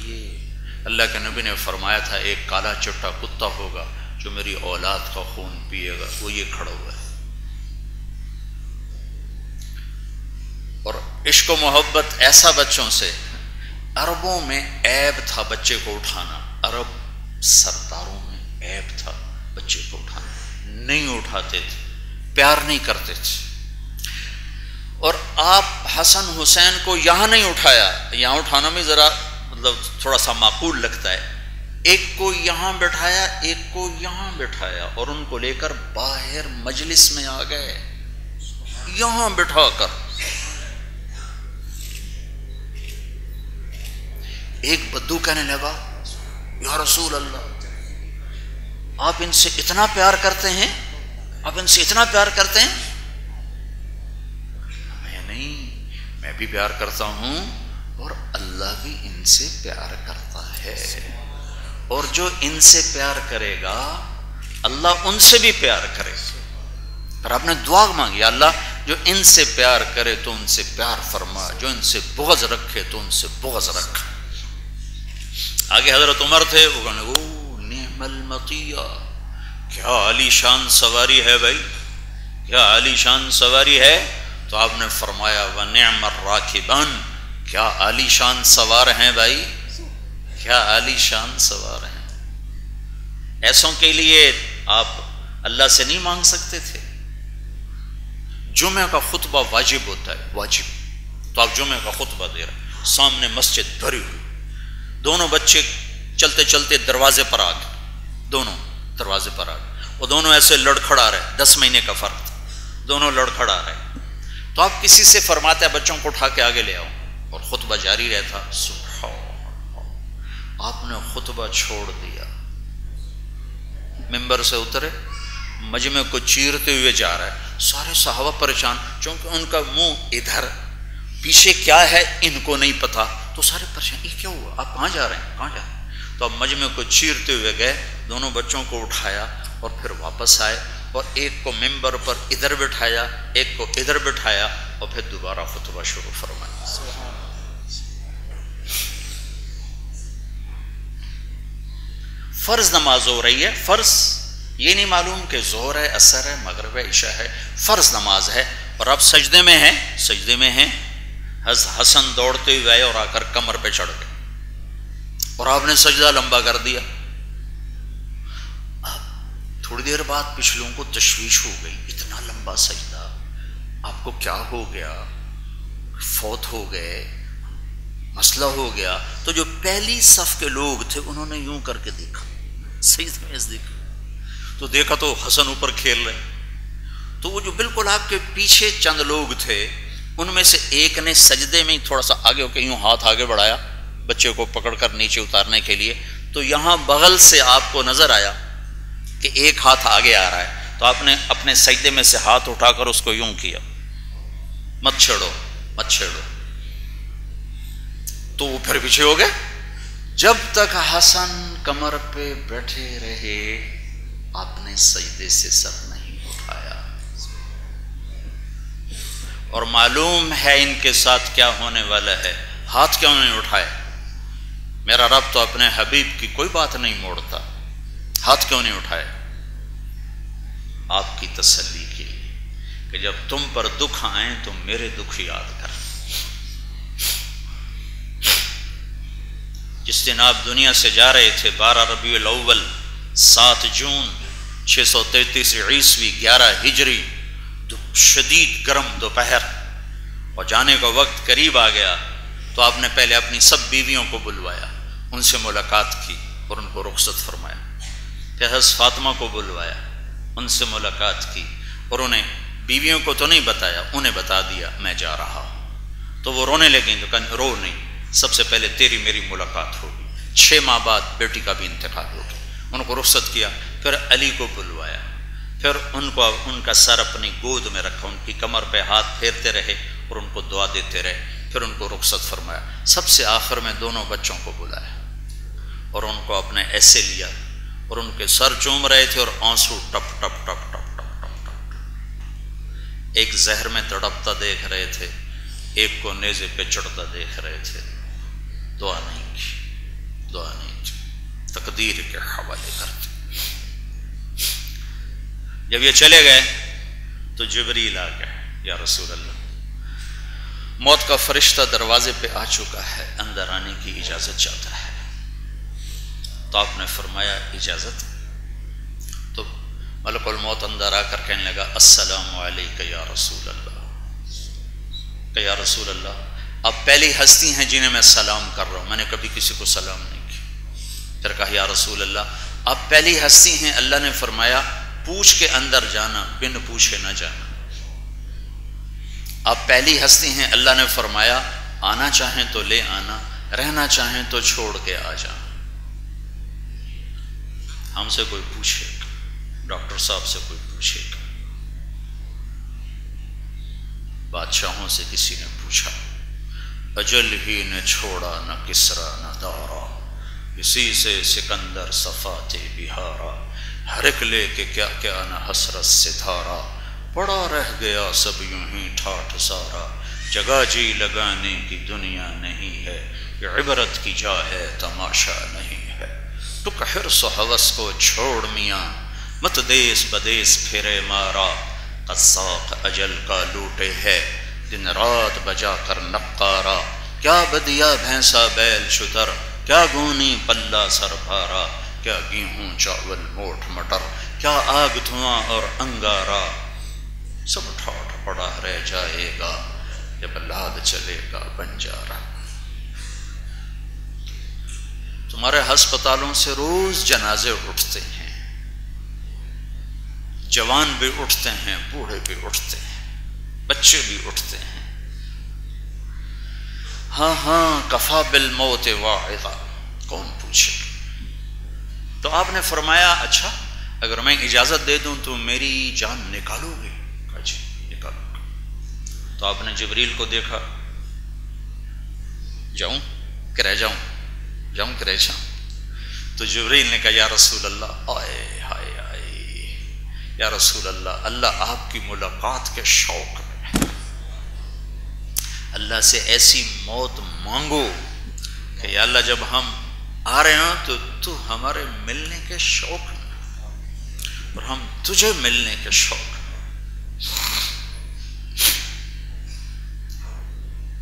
یہ اللہ کے نبی نے فرمایا تھا ایک کالا چٹا کتا ہوگا جو میری اولاد کا خون پیے گا، وہ یہ کھڑا ہوا ہے۔ اور عشق و محبت ایسا بچوں سے، عربوں میں عیب تھا بچے کو اٹھانا، عرب سرداروں میں عیب تھا بچے کو اٹھانا، نہیں اٹھاتے تھے، پیار نہیں کرتے تھے۔ اور آپ حسن حسین کو یہاں نہیں اٹھایا، یہاں اٹھانا بھی ذرا مطلب تھوڑا سا معقول لگتا ہے، ایک کو یہاں بٹھایا ایک کو یہاں بٹھایا اور ان کو لے کر باہر مجلس میں آ گئے، یہاں بٹھا کر۔ ایک بدو کہنے لگا یا رسول اللہ آپ ان سے اتنا پیار کرتے ہیں، آپ ان سے اتنا پیار کرتے ہیں؟ میں بھی پیار کرتا ہوں اور اللہ بھی ان سے پیار کرتا ہے، اور جو ان سے پیار کرے گا اللہ ان سے بھی پیار کرے گا۔ اور آپ نے دعا مانگی اللہ جو ان سے پیار کرے تو ان سے پیار فرما، جو ان سے بغض رکھے تو ان سے بغض رکھ۔ آگے حضرت عمر تھے، وہ کہنے او نعم المطیہ، کیا عالی شان سواری ہے بھائی، کیا عالی شان سواری ہے۔ تو آپ نے فرمایا وَنِعْمَ الرَّاكِبَانِ، کیا عالی شان سوار ہیں بھائی، کیا عالی شان سوار ہیں۔ ایسوں کے لیے آپ اللہ سے نہیں مانگ سکتے تھے؟ جمعہ کا خطبہ واجب ہوتا ہے، واجب، تو آپ جمعہ کا خطبہ دے رہے، سامنے مسجد بھری ہوئی، دونوں بچے چلتے چلتے دروازے پر آ گئے، دونوں دروازے پر آ گئے، وہ دونوں ایسے لڑکھڑا رہے، 10 مہینے کا فرق تھا، دونوں لڑکھڑا رہے، تو آپ کسی سے فرماتے ہیں بچوں کو اٹھا کے آگے لے آؤ، اور خطبہ جاری رہتا۔ سبحان اللہ، آپ نے خطبہ چھوڑ دیا، ممبر سے اترے، مجمع کو چیرتے ہوئے جا رہا ہے، سارے صحابہ پریشان، چونکہ ان کا منہ ادھر، پیچھے کیا ہے ان کو نہیں پتا، تو سارے پریشان، یہ کیا ہوا، آپ کہاں جا رہے ہیں، کہاں جا رہے ہیں؟ تو اب مجمع کو چیرتے ہوئے گئے، دونوں بچوں کو اٹھایا اور پھر واپس آئے، اور ایک کو ممبر پر ادھر بٹھایا، ایک کو ادھر بٹھایا، اور پھر دوبارہ خطبہ شروع فرمایا۔ فرض نماز ہو رہی ہے، فرض، یہ نہیں معلوم کہ ظہر ہے، عصر ہے، مغرب ہے، عشاء ہے، فرض نماز ہے، اور آپ سجدے میں ہیں، سجدے میں ہیں، حسن دوڑتے ہوئے آئے اور آ کر کمر پہ چڑھ گئے، اور آپ نے سجدہ لمبا کر دیا۔ تھوڑی دیر بعد پچھلوں کو تشویش ہو گئی، اتنا لمبا سجدہ، آپ کو کیا ہو گیا، فوت ہو گئے، مسئلہ ہو گیا؟ تو جو پہلی صف کے لوگ تھے انہوں نے یوں کر کے دیکھا، سجدے میں دیکھا، تو دیکھا تو حسن اوپر کھیل رہے، تو وہ جو بالکل آپ کے پیچھے چند لوگ تھے ان میں سے ایک نے سجدے میں تھوڑا سا آگے ہو کے یوں ہاتھ آگے بڑھایا بچے کو پکڑ کر نیچے اتارنے کے لیے، تو یہاں بغل سے آپ کو نظر آیا کہ ایک ہاتھ آگے آ رہا ہے، تو آپ نے اپنے سجدے میں سے ہاتھ اٹھا کر اس کو یوں کیا، مت چھیڑو مت چھیڑو، تو وہ پھر پیچھے ہو گئے، جب تک حسن کمر پہ بیٹھے رہے آپ نے سجدے سے سر نہیں اٹھایا، اور معلوم ہے ان کے ساتھ کیا ہونے والا ہے، ہاتھ کیوں نہیں اٹھائے؟ میرا رب تو اپنے حبیب کی کوئی بات نہیں موڑتا، ہاتھ کیوں نہیں اٹھائے؟ آپ کی تسلی کے لیے کہ جب تم پر دکھ آئیں تو میرے دکھ یاد کر۔ جس دن آپ دنیا سے جا رہے تھے 12 ربیع الاول 7 جون 633 عیسوی 11 ہجری، شدید گرم دوپہر، اور جانے کا وقت قریب آ گیا، تو آپ نے پہلے اپنی سب بیویوں کو بلوایا، ان سے ملاقات کی اور ان کو رخصت فرمایا، پھر حضرت فاطمہ کو بلوایا، ان سے ملاقات کی، اور انہیں بیویوں کو تو نہیں بتایا، انہیں بتا دیا میں جا رہا ہوں، تو وہ رونے لگیں، تو کہا رو نہیں، سب سے پہلے تیری میری ملاقات ہوگی، 6 ماہ بعد بیٹی کا بھی انتقال ہو گیا، ان کو رخصت کیا، پھر علی کو بلوایا، پھر ان کا سر اپنی گود میں رکھا، ان کی کمر پہ ہاتھ پھیرتے رہے اور ان کو دعا دیتے رہے، پھر ان کو رخصت فرمایا، سب سے آخر میں دونوں بچوں کو بلایا اور ان کو اپنے ایسے لیا اور ان کے سر چوم رہے تھے اور آنسو ٹپ ٹپ ٹپ ٹپ ٹپ ٹپ ٹپ، ایک زہر میں تڑپتا دیکھ رہے تھے، ایک کو نیزے پہ چڑھتا دیکھ رہے تھے، دعا نہیں کی، دعا نہیں کی، تقدیر کے حوالے کرتے۔ جب یہ چلے گئے تو جبریل آ گئے، یا رسول اللہ موت کا فرشتہ دروازے پہ آ چکا ہے، اندر آنے کی اجازت چاہتا ہے، تو آپ نے فرمایا اجازت؟ تو ملک الموت اندر آ کر کہنے لگا السلام علیکہ یا رسول اللہ، کہ یا رسول اللہ آپ پہلی ہستی ہیں جنہیں میں سلام کر رہا ہوں، میں نے کبھی کسی کو سلام نہیں کیا۔ پھر کہا یا رسول اللہ آپ پہلی ہستی ہیں، اللہ نے فرمایا پوچھ کے اندر جانا، بن پوچھے نہ جانا، آپ پہلی ہستی ہیں، اللہ نے فرمایا آنا چاہیں تو لے آنا، رہنا چاہیں تو چھوڑ کے آ جانا۔ ہم سے کوئی پوچھے گا، ڈاکٹر صاحب سے کوئی پوچھے گا، بادشاہوں سے کسی نے پوچھا، اجل ہی نے چھوڑا نہ کسرا نہ دارا، اسی سے سکندر صفات بہارا، ہر ایک لے کے کیا کیا نہ حسرت سے دھارا، پڑا رہ گیا سب یوں ہی ٹھاٹھ سارا، جگہ جی لگانے کی دنیا نہیں ہے، یہ عبرت کی جا ہے تماشا نہیں ہے، ٹک حرص و ہوس کو چھوڑ میاں، مت دیس بدیس پھرے مارا، قد ذاق اجل کا لوٹے ہے دن رات بجا کر نقارا، کیا بدیا بھینسا بیل شتر، کیا گونی پلہ سر بھارا، کیا گیہوں چاول موٹ مٹر، کیا آگ دھواں اور انگارا، سب ٹھاٹ پڑا رہ جائے گا جب لاد چلے گا بنجارا۔ تمہارے ہسپتالوں سے روز جنازے اٹھتے ہیں، جوان بھی اٹھتے ہیں، بوڑھے بھی اٹھتے ہیں، بچے بھی اٹھتے ہیں۔ ہاں ہاں کفا بالموت واعظا، کون پوچھے؟ تو آپ نے فرمایا اچھا اگر میں اجازت دے دوں تو میری جان نکالو گے؟ کہا جی نکالو گا۔ تو آپ نے جبریل کو دیکھا، جاؤں کہ رہ جاؤں، جاؤں کہ رہ جاؤں؟ تو جبریل نے کہا یا رسول اللہ، آئے ہائے آئے یا رسول اللہ، اللہ آپ کی ملاقات کے شوق میں، اللہ سے ایسی موت مانگو کہ یا اللہ جب ہم آ رہے ہیں تو ہمارے ملنے کے شوق میں اور ہم تجھے ملنے کے شوق میں۔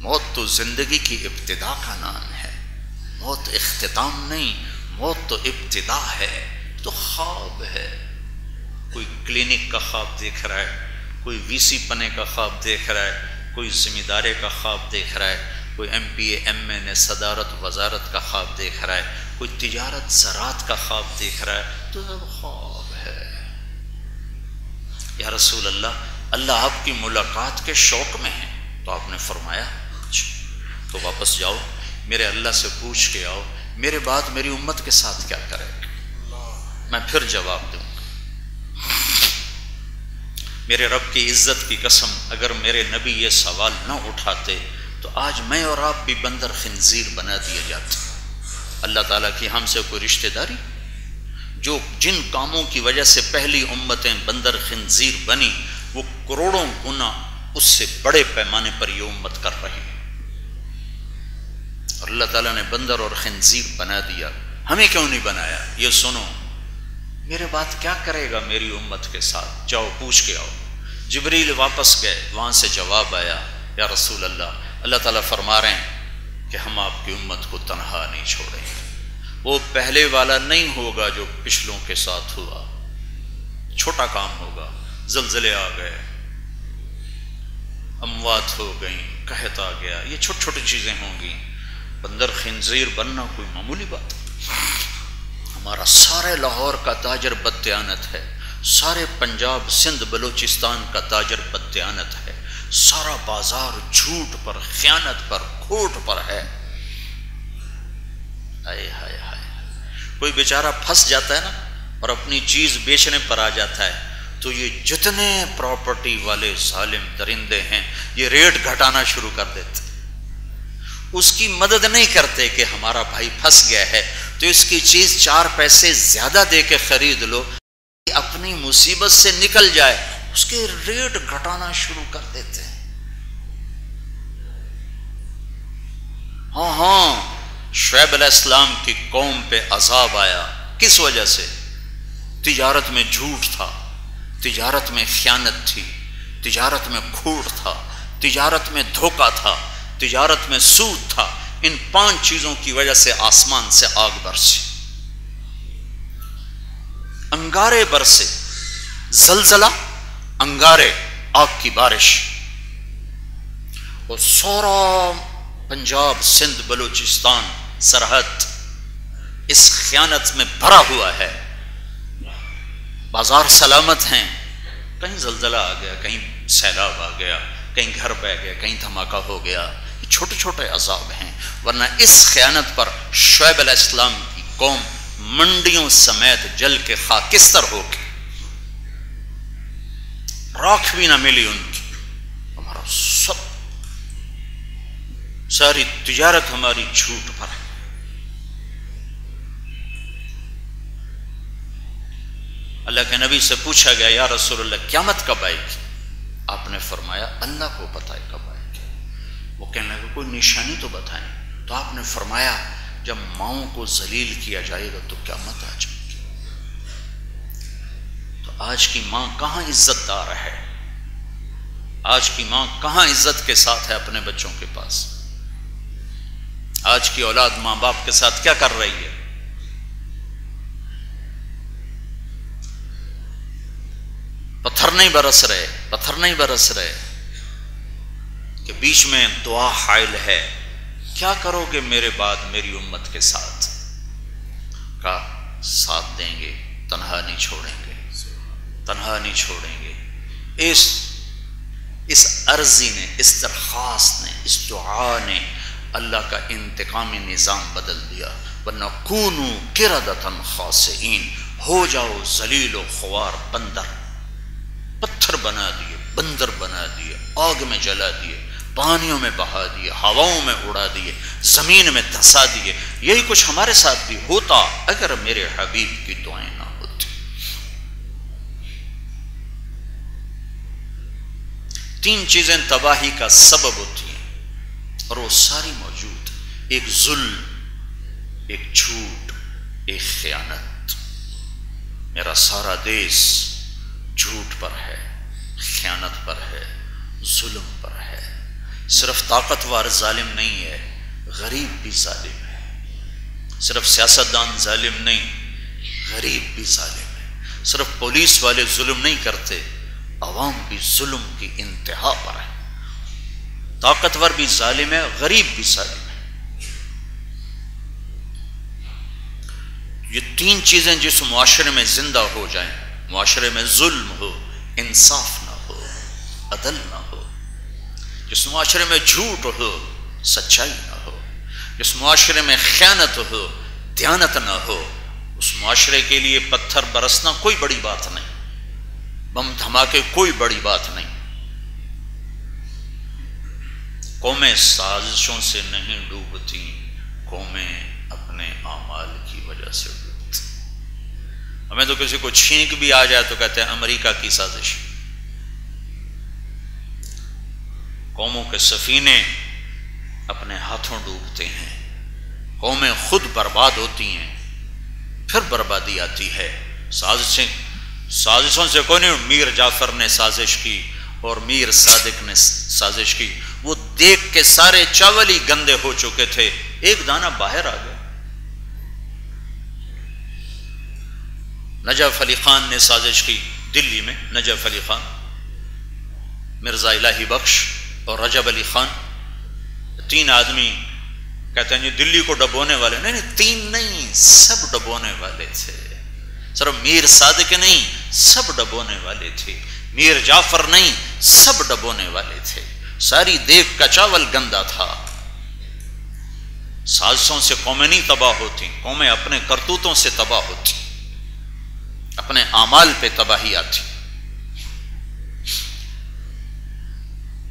موت تو زندگی کی ابتدا کا نام ہے، موت اختتام نہیں، موت تو ابتدا ہے، تو خواب ہے۔ کوئی کلینک کا خواب دیکھ رہا ہے، کوئی وی سی پنے کا خواب دیکھ رہا ہے، کوئی ذمہ داری کا خواب دیکھ رہا ہے، کوئی M P A M N A صدارت وزارت کا خواب دیکھ رہا ہے، کوئی تجارت زراعت کا خواب دیکھ رہا ہے، تو سب خواب ہے۔ یا رسول اللہ، اللہ آپ کی ملاقات کے شوق میں ہے۔ تو آپ نے فرمایا تو واپس جاؤ، میرے اللہ سے پوچھ کے آؤ میرے بعد میری امت کے ساتھ کیا کرے گا، میں پھر جواب دوں گا۔ میرے رب کی عزت کی قسم، اگر میرے نبی یہ سوال نہ اٹھاتے تو آج میں اور آپ بھی بندر خنزیر بنا دیے جاتے۔ اللہ تعالیٰ کی ہم سے کوئی رشتہ داری؟ جو جن کاموں کی وجہ سے پہلی امتیں بندر خنزیر بنی، وہ کروڑوں گنا اس سے بڑے پیمانے پر یہ امت کر رہی ہے، اور اللہ تعالیٰ نے بندر اور خنزیر بنا دیا، ہمیں کیوں نہیں بنایا؟ یہ سنو، میرے بات کیا کرے گا میری امت کے ساتھ؟ جاؤ پوچھ کے آؤ۔ جبریل واپس گئے، وہاں سے جواب آیا یا رسول اللہ، اللہ تعالیٰ فرما رہے ہیں کہ ہم آپ کی امت کو تنہا نہیں چھوڑیں گے، وہ پہلے والا نہیں ہوگا جو پچھلوں کے ساتھ ہوا، چھوٹا کام ہوگا، زلزلے آ گئے، اموات ہو گئیں، قحط آ گیا، یہ چھوٹی چھوٹی چیزیں ہوں گی، بندر خنزیر بننا کوئی معمولی بات ہے۔ ہمارا سارے لاہور کا تاجر بددیانت ہے، سارے پنجاب سندھ بلوچستان کا تاجر بددیانت ہے، سارا بازار جھوٹ پر، خیانت پر، کھوٹ پر ہے۔ ہائے ہائے ہائے، کوئی بیچارہ پھنس جاتا ہے نا اور اپنی چیز بیچنے پر آ جاتا ہے تو یہ جتنے پراپرٹی والے ظالم درندے ہیں یہ ریٹ گھٹانا شروع کر دیتے، اس کی مدد نہیں کرتے کہ ہمارا بھائی پھنس گیا ہے تو اس کی چیز 4 پیسے زیادہ دے کے خرید لو، اپنی مصیبت سے نکل جائے، اس کے ریٹ گھٹانا شروع کر دیتے ہیں۔ ہاں ہاں، شعیب علیہ السلام کی قوم پہ عذاب آیا، کس وجہ سے؟ تجارت میں جھوٹ تھا، تجارت میں خیانت تھی، تجارت میں کھوٹ تھا، تجارت میں دھوکہ تھا، تجارت میں سود تھا۔ ان 5 چیزوں کی وجہ سے آسمان سے آگ برسی، انگارے برسے، زلزلہ، انگارے، آگ کی بارش، اور سورا پنجاب سندھ بلوچستان سرحد اس خیانت میں بھرا ہوا ہے۔ بازار سلامت ہیں، کہیں زلزلہ آ گیا، کہیں سیلاب آ گیا، کہیں گھر بہ گیا، کہیں دھماکہ ہو گیا، یہ چھوٹے چھوٹے عذاب ہیں۔ ورنہ اس خیانت پر شعیب علیہ السلام کی قوم منڈیوں سمیت جل کے خاکستر ہو کے، راکھ بھی نہ ملی ان کی، ہمارا سب ساری تجارت ہماری جھوٹ پر ہے۔ اللہ کے نبی سے پوچھا گیا یا رسول اللہ قیامت کب آئے گی؟ آپ نے فرمایا اللہ کو پتہ ہے کب آئے گی۔ وہ کہنے لگے کوئی نشانی تو بتائیں۔ تو آپ نے فرمایا جب ماؤں کو ذلیل کیا جائے گا تو قیامت آ جائے گی۔ تو آج کی ماں کہاں عزت دار ہے؟ آج کی ماں کہاں عزت کے ساتھ ہے اپنے بچوں کے پاس؟ آج کی اولاد ماں باپ کے ساتھ کیا کر رہی ہے؟ پتھر نہیں برس رہے کہ بیچ میں دعا حائل ہے، کیا کرو گے میرے بعد میری امت کے ساتھ؟ کا ساتھ دیں گے، تنہا نہیں چھوڑیں گے۔ اس عرضی نے، اس درخواست نے، اس دعا نے اللہ کا انتقامی نظام بدل دیا۔ وَنَكُونُوا قِرَدَةً خَاسِئِينَ، ہو جاؤ ذلیل و خوار بندر، پتھر بنا دیے، بندر بنا دیے، آگ میں جلا دیے، پانیوں میں بہا دیے، ہواؤں میں اڑا دیے، زمین میں دھسا دیے۔ یہی کچھ ہمارے ساتھ بھی ہوتا اگر میرے حبیب کی دعائیں نہ ہوتی۔ 3 چیزیں تباہی کا سبب ہوتی ہیں اور وہ ساری موجود، ایک ظلم، ایک جھوٹ، ایک خیانت۔ میرا سارا دیش جھوٹ پر ہے، خیانت پر ہے، ظلم پر ہے۔ صرف طاقتور ظالم نہیں ہے، غریب بھی ظالم ہے۔ صرف سیاستدان ظالم نہیں، غریب بھی ظالم ہے۔ صرف پولیس والے ظلم نہیں کرتے، عوام بھی ظلم کی انتہا پر ہے۔ طاقتور بھی ظالم ہے، غریب بھی ظالم ہے۔ یہ 3 چیزیں جس معاشرے میں زندہ ہو جائیں، معاشرے میں ظلم ہو، انصاف نہ ہو، عدل نہ ہو، جس معاشرے میں جھوٹ ہو، سچائی نہ ہو، جس معاشرے میں خیانت ہو، دیانت نہ ہو، اس معاشرے کے لیے پتھر برسنا کوئی بڑی بات نہیں، بم دھماکے کوئی بڑی بات نہیں۔ قومیں سازشوں سے نہیں ڈوبتی، قومیں اپنے اعمال کی وجہ سے ڈوبتی۔ ہمیں تو کسی کو چھینک بھی آ جائے تو کہتے ہیں امریکہ کی سازش۔ قوموں کے سفینے اپنے ہاتھوں ڈوبتے ہیں، قومیں خود برباد ہوتی ہیں، پھر بربادی آتی ہے۔ سازشوں سے کوئی نہیں، میر جعفر نے سازش کی اور میر صادق نے سازش کی، وہ دیکھ کے سارے چاول ہی گندے ہو چکے تھے، ایک دانہ باہر آ گیا۔ نجف علی خان نے سازش کی دلی میں، نجف علی خان، مرزا الہی بخش اور رجب علی خان، 3 آدمی کہتے ہیں یہ دلی کو ڈبونے والے۔ نہیں 3 نہیں، سب ڈبونے والے تھے۔ صرف میر صادق نہیں، سب ڈبونے والے تھے۔ میر جعفر نہیں، سب ڈبونے والے تھے۔ ساری دیگ کا چاول گندا تھا۔ سازشوں سے قومیں نہیں تباہ ہوتی، قومیں اپنے کرتوتوں سے تباہ ہوتی، اپنے اعمال پہ تباہی آتی۔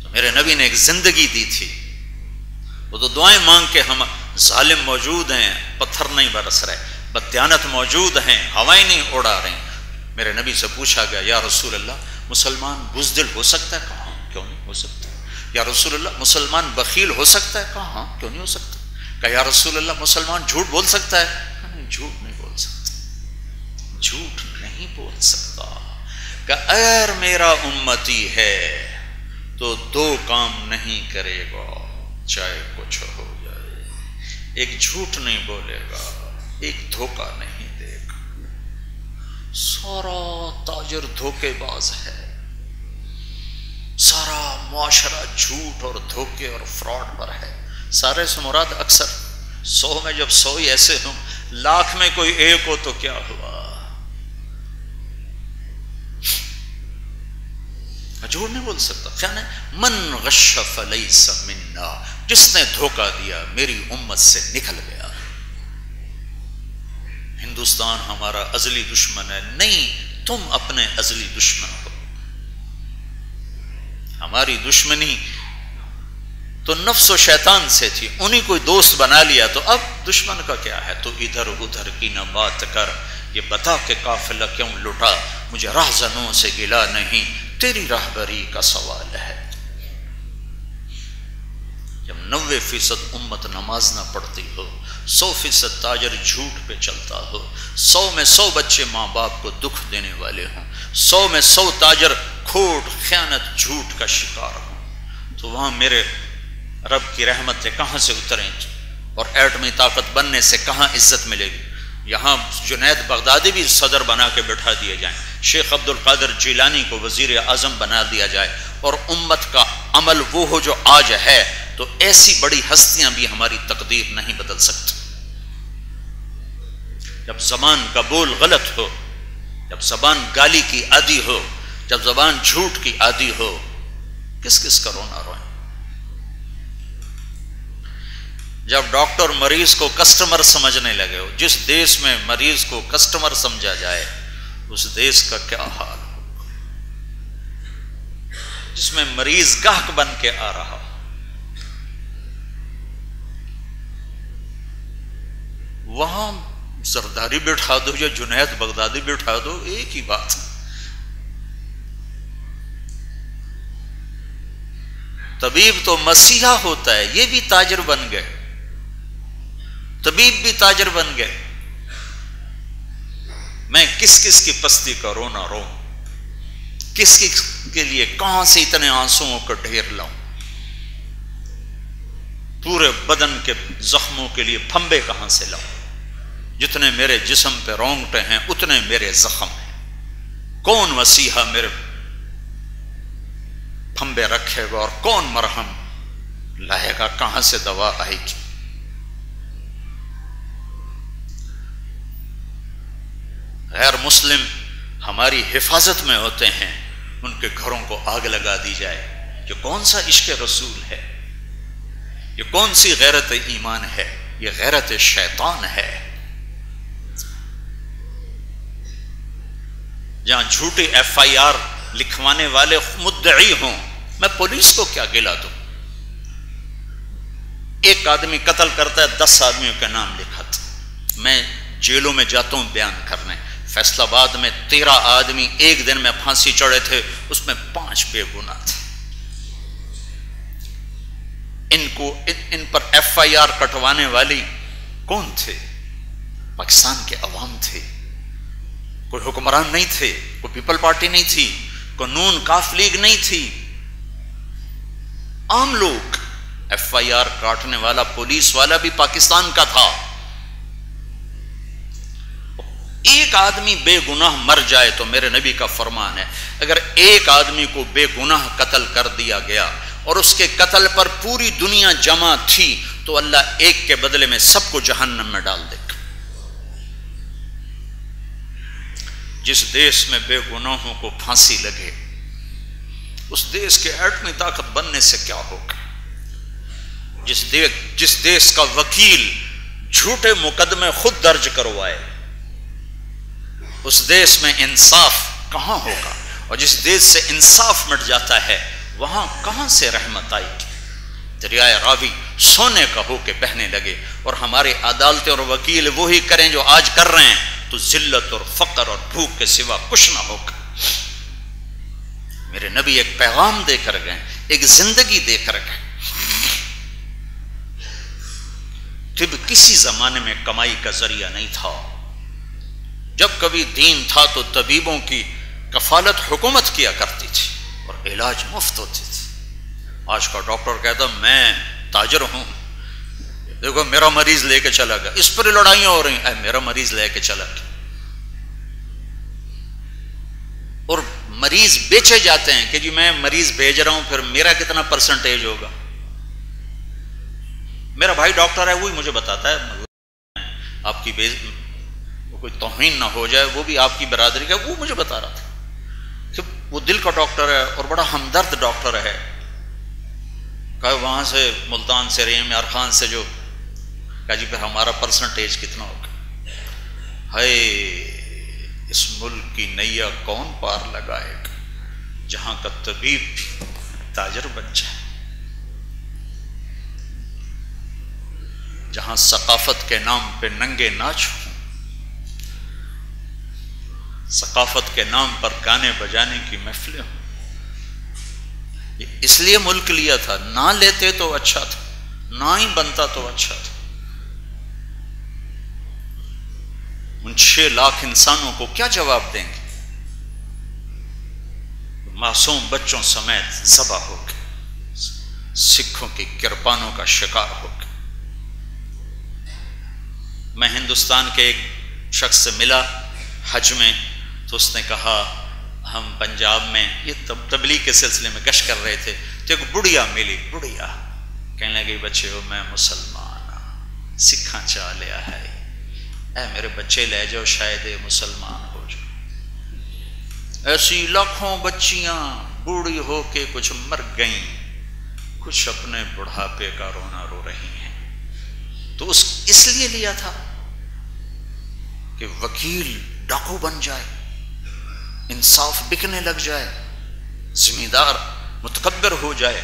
تو میرے نبی نے ایک زندگی دی تھی، وہ تو دعائیں مانگ کے ہم، ظالم موجود ہیں پتھر نہیں برس رہے، بددیانت موجود ہیں ہوائیں نہیں اڑا رہے۔ میرے نبی سے پوچھا گیا یا رسول اللہ مسلمان بزدل ہو سکتا ہے؟ کہاں کیوں نہیں ہو سکتا؟ یا رسول اللہ مسلمان بخیل ہو سکتا ہے؟ کہاں کیوں نہیں ہو سکتا؟ کہ یا رسول اللہ مسلمان جھوٹ بول سکتا ہے؟ نہیں جھوٹ نہیں بول سکتا، جھوٹ نہیں بول سکتا۔ کہ اگر میرا امتی ہے تو 2 کام نہیں کرے گا چاہے کچھ ہو جائے، ایک جھوٹ نہیں بولے گا، ایک دھوکہ نہیں دے گا۔ سارا تاجر دھوکے باز ہے، سارا معاشرہ جھوٹ اور دھوکے اور فراڈ پر ہے۔ سارے سے مراد اکثر 100 میں جب 100 ہی ایسے ہوں، 1,00,000 میں کوئی ایک ہو تو کیا ہوا؟ جھوٹ نہیں بول سکتا۔ کیا ہے من غش فلیس منا، جس نے دھوکہ دیا میری امت سے نکل گیا۔ ہندوستان ہمارا ازلی دشمن ہے، نہیں، تم اپنے ازلی دشمن ہو۔ ہماری دشمنی تو نفس و شیطان سے تھی، انہی کوئی دوست بنا لیا، تو اب دشمن کا کیا ہے؟ تو ادھر ادھر کی نہ بات کر، یہ بتا کہ قافلہ کیوں لٹا، مجھے راہزنوں سے گلا نہیں، تیری راہبری کا سوال ہے۔ جب 90% امت نماز نہ پڑھتی ہو، 100% تاجر جھوٹ پہ چلتا ہو، 100 میں 100 بچے ماں باپ کو دکھ دینے والے ہوں، 100 میں 100 تاجر کھوٹ خیانت جھوٹ کا شکار ہوں تو وہاں میرے رب کی رحمتیں کہاں سے اتریں اور ایٹمی طاقت بننے سے کہاں عزت ملے گی؟ یہاں جنید بغدادی بھی صدر بنا کے بٹھا دیے جائیں، شیخ عبد القادر جیلانی کو وزیر اعظم بنا دیا جائے، اور امت کا عمل وہ ہو جو آج ہے، تو ایسی بڑی ہستیاں بھی ہماری تقدیر نہیں بدل سکتی۔ جب زبان کا بول غلط ہو، جب زبان گالی کی عادی ہو، جب زبان جھوٹ کی عادی ہو، کس کس کا رونا روئیں؟ جب ڈاکٹر مریض کو کسٹمر سمجھنے لگے ہو، جس دیش میں مریض کو کسٹمر سمجھا جائے اس دیش کا کیا حال ہو؟ جس میں مریض گاہک بن کے آ رہا ہو، وہاں زرداری بٹھا دو یا جنید بغدادی بٹھا دو، ایک ہی بات۔ طبیب تو مسیحا ہوتا ہے، یہ بھی تاجر بن گئے، طبیب بھی تاجر بن گئے۔ میں کس کس کی پستی کا رونا رو، کس کس کے لیے کہاں سے اتنے آنسوؤں کا ڈھیر لاؤں؟ پورے بدن کے زخموں کے لیے پھمبے کہاں سے لاؤں؟ جتنے میرے جسم پہ رونگٹے ہیں اتنے میرے زخم ہیں۔ کون مسیحا میرے پھمبے رکھے گا اور کون مرہم لائے گا؟ کہاں سے دوا آئے گی؟ غیر مسلم ہماری حفاظت میں ہوتے ہیں، ان کے گھروں کو آگ لگا دی جائے۔ یہ کون سا عشق رسول ہے؟ یہ کون سی غیرت ایمان ہے؟ یہ غیرت شیطان ہے۔ جہاں جھوٹی ایف آئی آر لکھوانے والے مدعی ہوں، میں پولیس کو کیا گلا دوں؟ ایک آدمی قتل کرتا ہے، 10 آدمیوں کے نام لکھاتا، میں جیلوں میں جاتا ہوں بیان کرنے۔ فیصل آباد میں 13 آدمی ایک دن میں پھانسی چڑھے تھے، اس میں 5 بے گناہ تھے۔ ان پر ایف آئی آر کٹوانے والی کون تھے؟ پاکستان کے عوام تھے، کوئی حکمران نہیں تھے، کوئی پیپل پارٹی نہیں تھی، کوئی نون کاف لیگ نہیں تھی، عام لوگ۔ ایف آئی آر کاٹنے والا پولیس والا بھی پاکستان کا تھا۔ ایک آدمی بے گناہ مر جائے تو میرے نبی کا فرمان ہے، اگر ایک آدمی کو بے گناہ قتل کر دیا گیا اور اس کے قتل پر پوری دنیا جمع تھی تو اللہ ایک کے بدلے میں سب کو جہنم میں ڈال دے گا۔ جس دیش میں بے گناہوں کو پھانسی لگے اس دیش کے ایٹمی طاقت بننے سے کیا ہوگا؟ جس دیش کا وکیل جھوٹے مقدمے خود درج کروائے اس دیش میں انصاف کہاں ہوگا؟ اور جس دیش سے انصاف مٹ جاتا ہے وہاں کہاں سے رحمت آئے گی؟ دریائے راوی سونے کا ہو کے بہنے لگے اور ہمارے عدالتیں اور وکیل وہی کریں جو آج کر رہے ہیں تو ذلت اور فقر اور بھوک کے سوا کچھ نہ ہوگا۔ میرے نبی ایک پیغام دے کر گئے، ایک زندگی دے کر گئے۔ طب کسی زمانے میں کمائی کا ذریعہ نہیں تھا۔ جب کبھی دین تھا تو طبیبوں کی کفالت حکومت کیا کرتی تھی اور علاج مفت ہوتی تھی۔ آج کا ڈاکٹر کہتا میں تاجر ہوں، دیکھو میرا مریض لے کے چلا گیا، اس پر لڑائیاں ہو رہی ہیں، میرا مریض لے کے چلا گیا۔ اور مریض بیچے جاتے ہیں کہ جی میں مریض بھیج رہا ہوں، پھر میرا کتنا پرسنٹیج ہوگا؟ میرا بھائی ڈاکٹر ہے، وہی مجھے بتاتا ہے، آپ کی کوئی توہین نہ ہو جائے، وہ بھی آپ کی برادری کا، وہ مجھے بتا رہا تھا کہ وہ دل کا ڈاکٹر ہے اور بڑا ہمدرد ڈاکٹر ہے۔ کہا وہاں سے ملتان سے رحیم یار خان سے جو کہا جی پھر ہمارا پرسنٹیج کتنا ہوگا؟ ہائے اس ملک کی نیا کون پار لگائے گا جہاں کا طبیب بھی تاجر بن جائے، جہاں ثقافت کے نام پہ ننگے ناچ ہوں، ثقافت کے نام پر گانے بجانے کی محفلیں ہوں۔ یہ اس لیے ملک لیا تھا، نہ لیتے تو اچھا تھا، نہ ہی بنتا تو اچھا تھا۔ ان 6 لاکھ انسانوں کو کیا جواب دیں گے؟ معصوم بچوں سمیت ذبح ہو گئے، سکھوں کی کرپانوں کا شکار ہو گئے۔ میں ہندوستان کے ایک شخص سے ملا حج میں، تو اس نے کہا ہم پنجاب میں یہ تبلیغ کے سلسلے میں گشت کر رہے تھے، تو ایک بڑھیا ملی، بڑھیا کہنے لگی بچے ہو میں مسلمان ہاں، سکھاں چاہ لیا ہے، اے میرے بچے لے جاؤ شاید مسلمان ہو جاؤ۔ ایسی لاکھوں بچیاں بوڑھی ہو کے کچھ مر گئیں، کچھ اپنے بڑھاپے کا رونا رو رہی ہیں۔ تو اس لیے لیا تھا کہ وکیل ڈاکو بن جائے، انصاف بکنے لگ جائے، زمیندار متکبر ہو جائے،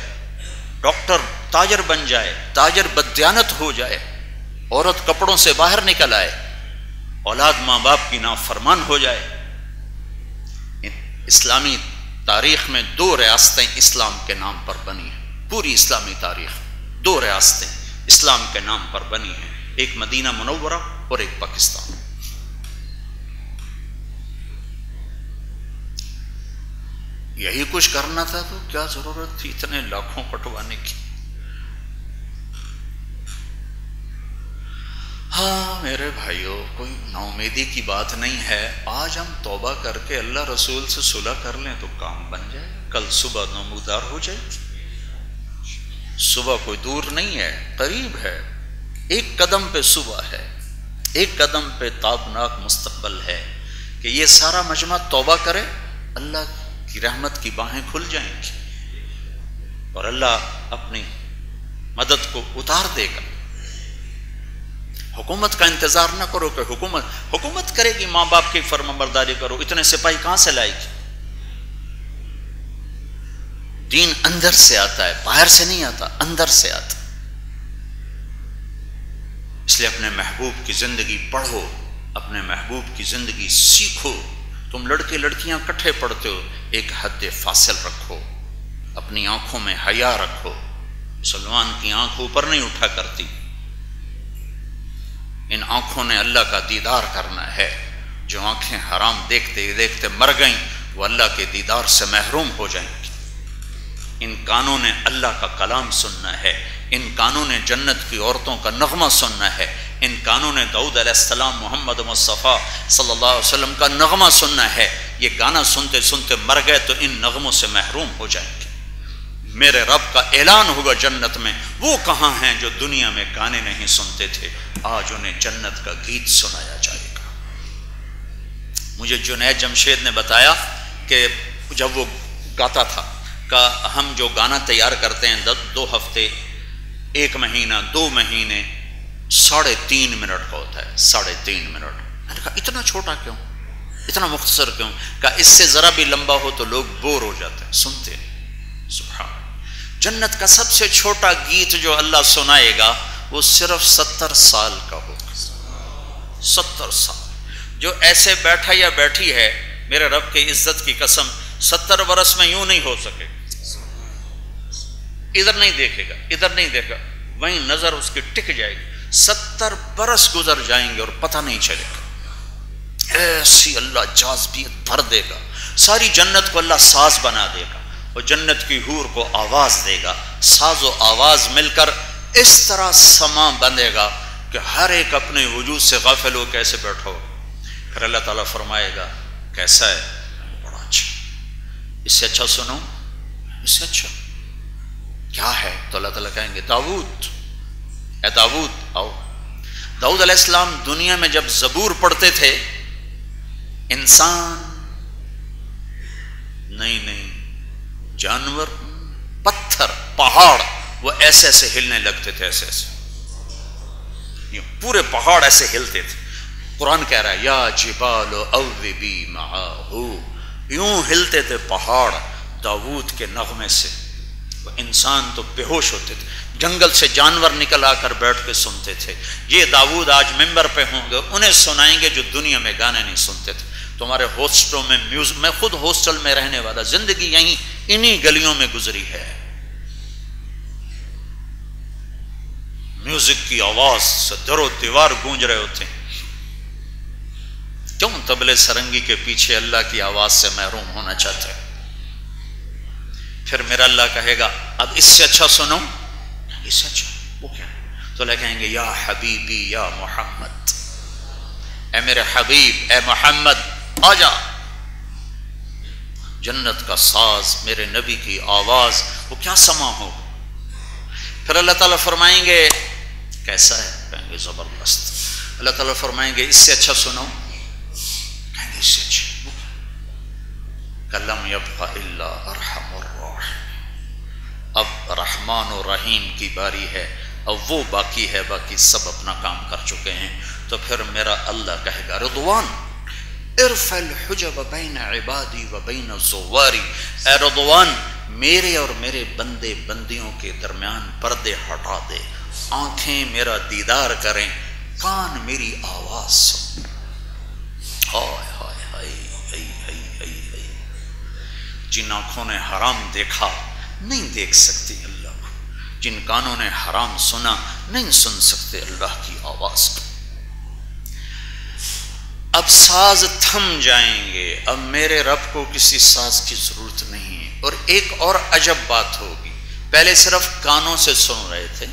ڈاکٹر تاجر بن جائے، تاجر بددیانت ہو جائے، عورت کپڑوں سے باہر نکل آئے، اولاد ماں باپ کی نافرمان ہو جائے۔ اسلامی تاریخ میں 2 ریاستیں اسلام کے نام پر بنی ہیں، پوری اسلامی تاریخ 2 ریاستیں اسلام کے نام پر بنی ہیں، ایک مدینہ منورہ اور ایک پاکستان۔ یہی کچھ کرنا تھا تو کیا ضرورت تھی اتنے لاکھوں کٹوانے کی؟ ہاں میرے بھائیوں، کوئی ناامیدی کی بات نہیں ہے۔ آج ہم توبہ کر کے اللہ رسول سے صلح کر لیں تو کام بن جائے، کل صبح نمودار ہو جائے۔ صبح کوئی دور نہیں ہے، قریب ہے، ایک قدم پہ صبح ہے، ایک قدم پہ تابناک مستقبل ہے کہ یہ سارا مجمع توبہ کرے، اللہ کی رحمت کی باہیں کھل جائیں گی اور اللہ اپنی مدد کو اتار دے گا۔ حکومت کا انتظار نہ کرو کہ حکومت کرے گی، ماں باپ کی فرمانبرداری کرو، اتنے سپاہی کہاں سے لائے گی؟ دین اندر سے آتا ہے، باہر سے نہیں آتا، اندر سے آتا۔ اس لیے اپنے محبوب کی زندگی پڑھو، اپنے محبوب کی زندگی سیکھو۔ تم لڑکے لڑکیاں کٹھے پڑھتے ہو، ایک حد فاصل رکھو، اپنی آنکھوں میں حیا رکھو۔ مسلمان کی آنکھ اوپر نہیں اٹھا کرتی، ان آنکھوں نے اللہ کا دیدار کرنا ہے۔ جو آنکھیں حرام دیکھتے دیکھتے مر گئیں وہ اللہ کے دیدار سے محروم ہو جائیں گی۔ ان کانوں نے اللہ کا کلام سننا ہے، ان کانوں نے جنت کی عورتوں کا نغمہ سننا ہے، ان کانوں نے داؤد علیہ السلام محمد مصطفیٰ صلی اللہ علیہ وسلم کا نغمہ سننا ہے۔ یہ گانا سنتے سنتے مر گئے تو ان نغموں سے محروم ہو جائیں گے۔ میرے رب کا اعلان ہوگا جنت میں، وہ کہاں ہیں جو دنیا میں گانے نہیں سنتے تھے، آج انہیں جنت کا گیت سنایا جائے گا۔ مجھے جنید جمشید نے بتایا کہ جب وہ گاتا تھا کہ ہم جو گانا تیار کرتے ہیں 2 ہفتے، 1 مہینہ، 2 مہینے، 3.5 منٹ کا ہوتا ہے، 3.5 منٹ۔ میں نے کہا اتنا چھوٹا کیوں، اتنا مختصر کیوں؟ کہا اس سے ذرا بھی لمبا ہو تو لوگ بور ہو جاتے ہیں، سنتے ہیں۔ سبحان، جنت کا سب سے چھوٹا گیت جو اللہ سنائے گا وہ صرف 70 سال کا ہوگا۔ 70 سال۔ جو ایسے بیٹھا یا بیٹھی ہے، میرے رب کی عزت کی قسم، 70 برس میں یوں نہیں ہو سکے، ادھر نہیں دیکھے گا، ادھر نہیں دیکھا، وہیں نظر اس کی ٹک جائے گی۔ 70 برس گزر جائیں گے اور پتہ نہیں چلے گا۔ ایسی اللہ جاذبیت بھر دے گا، ساری جنت کو اللہ ساز بنا دے گا، اور جنت کی حور کو آواز دے گا، ساز و آواز مل کر اس طرح سما بندھے گا کہ ہر ایک اپنے وجود سے غافل ہو کیسے بیٹھو۔ پھر اللہ تعالیٰ فرمائے گا کیسا ہے؟ بڑا اچھا۔ اس سے اچھا سنو، اس سے اچھا کیا ہے؟ تو اللہ تعالیٰ کہیں گے داؤد، اے داؤد آؤ۔ داؤد علیہ السلام دنیا میں جب زبور پڑھتے تھے، انسان نہیں جانور، پتھر، پہاڑ، وہ ایسے ایسے ہلنے لگتے تھے، ایسے ایسے، یہ پورے پہاڑ ایسے ہلتے تھے۔ قرآن کہہ رہا ہے یا جبال اوبی معاہ، یوں ہلتے تھے پہاڑ داؤد کے نغمے سے۔ وہ انسان تو بے ہوش ہوتے تھے، جنگل سے جانور نکل آ کر بیٹھ کے سنتے تھے۔ یہ داؤد آج ممبر پہ ہوں گے، انہیں سنائیں گے جو دنیا میں گانے نہیں سنتے تھے۔ تمہارے ہاسٹلوں میں میں خود ہاسٹل میں رہنے والا، زندگی یہیں انہی گلیوں میں گزری ہے۔ میوزک کی آواز سے در و دیوار گونج رہے ہوتے ہیں۔ کیوں تبلے سرنگی کے پیچھے اللہ کی آواز سے محروم ہونا چاہتے ہیں؟ پھر میرا اللہ کہے گا اب اس سے اچھا سنو، اس سے اچھا وہ کیا؟ تو اللہ کہیں گے یا حبیبی یا محمد، اے میرے حبیب، اے محمد آ جا۔ جنت کا ساز، میرے نبی کی آواز، وہ کیا سما ہو۔ پھر اللہ تعالیٰ فرمائیں گے کیسا ہے؟ کہیں گے زبردست۔ اللہ تعالیٰ فرمائیں گے اس سے اچھا سنو، کہیں گے اس سے اچھا۔ کلم یبقى الا ارحم الراحمین، اب رحمان و رحیم کی باری ہے، اب وہ باقی ہے، باقی سب اپنا کام کر چکے ہیں۔ تو پھر میرا اللہ کہے گا رضوان ارفع الحجب بین عبادی و بین زواری، اے رضوان میرے اور میرے بندے بندیوں کے درمیان پردے ہٹا دے، آنکھیں میرا دیدار کریں، کان میری آواز سن۔ ہائے ہائے ہائے ہائے ہائے ہائے، جن آنکھوں نے حرام دیکھا نہیں دیکھ سکتی اللہ کو، جن کانوں نے حرام سنا نہیں سن سکتے اللہ کی آواز کو۔ اب ساز تھم جائیں گے، اب میرے رب کو کسی ساز کی ضرورت نہیں ہے۔ اور ایک اور عجب بات ہوگی، پہلے صرف کانوں سے سن رہے تھے،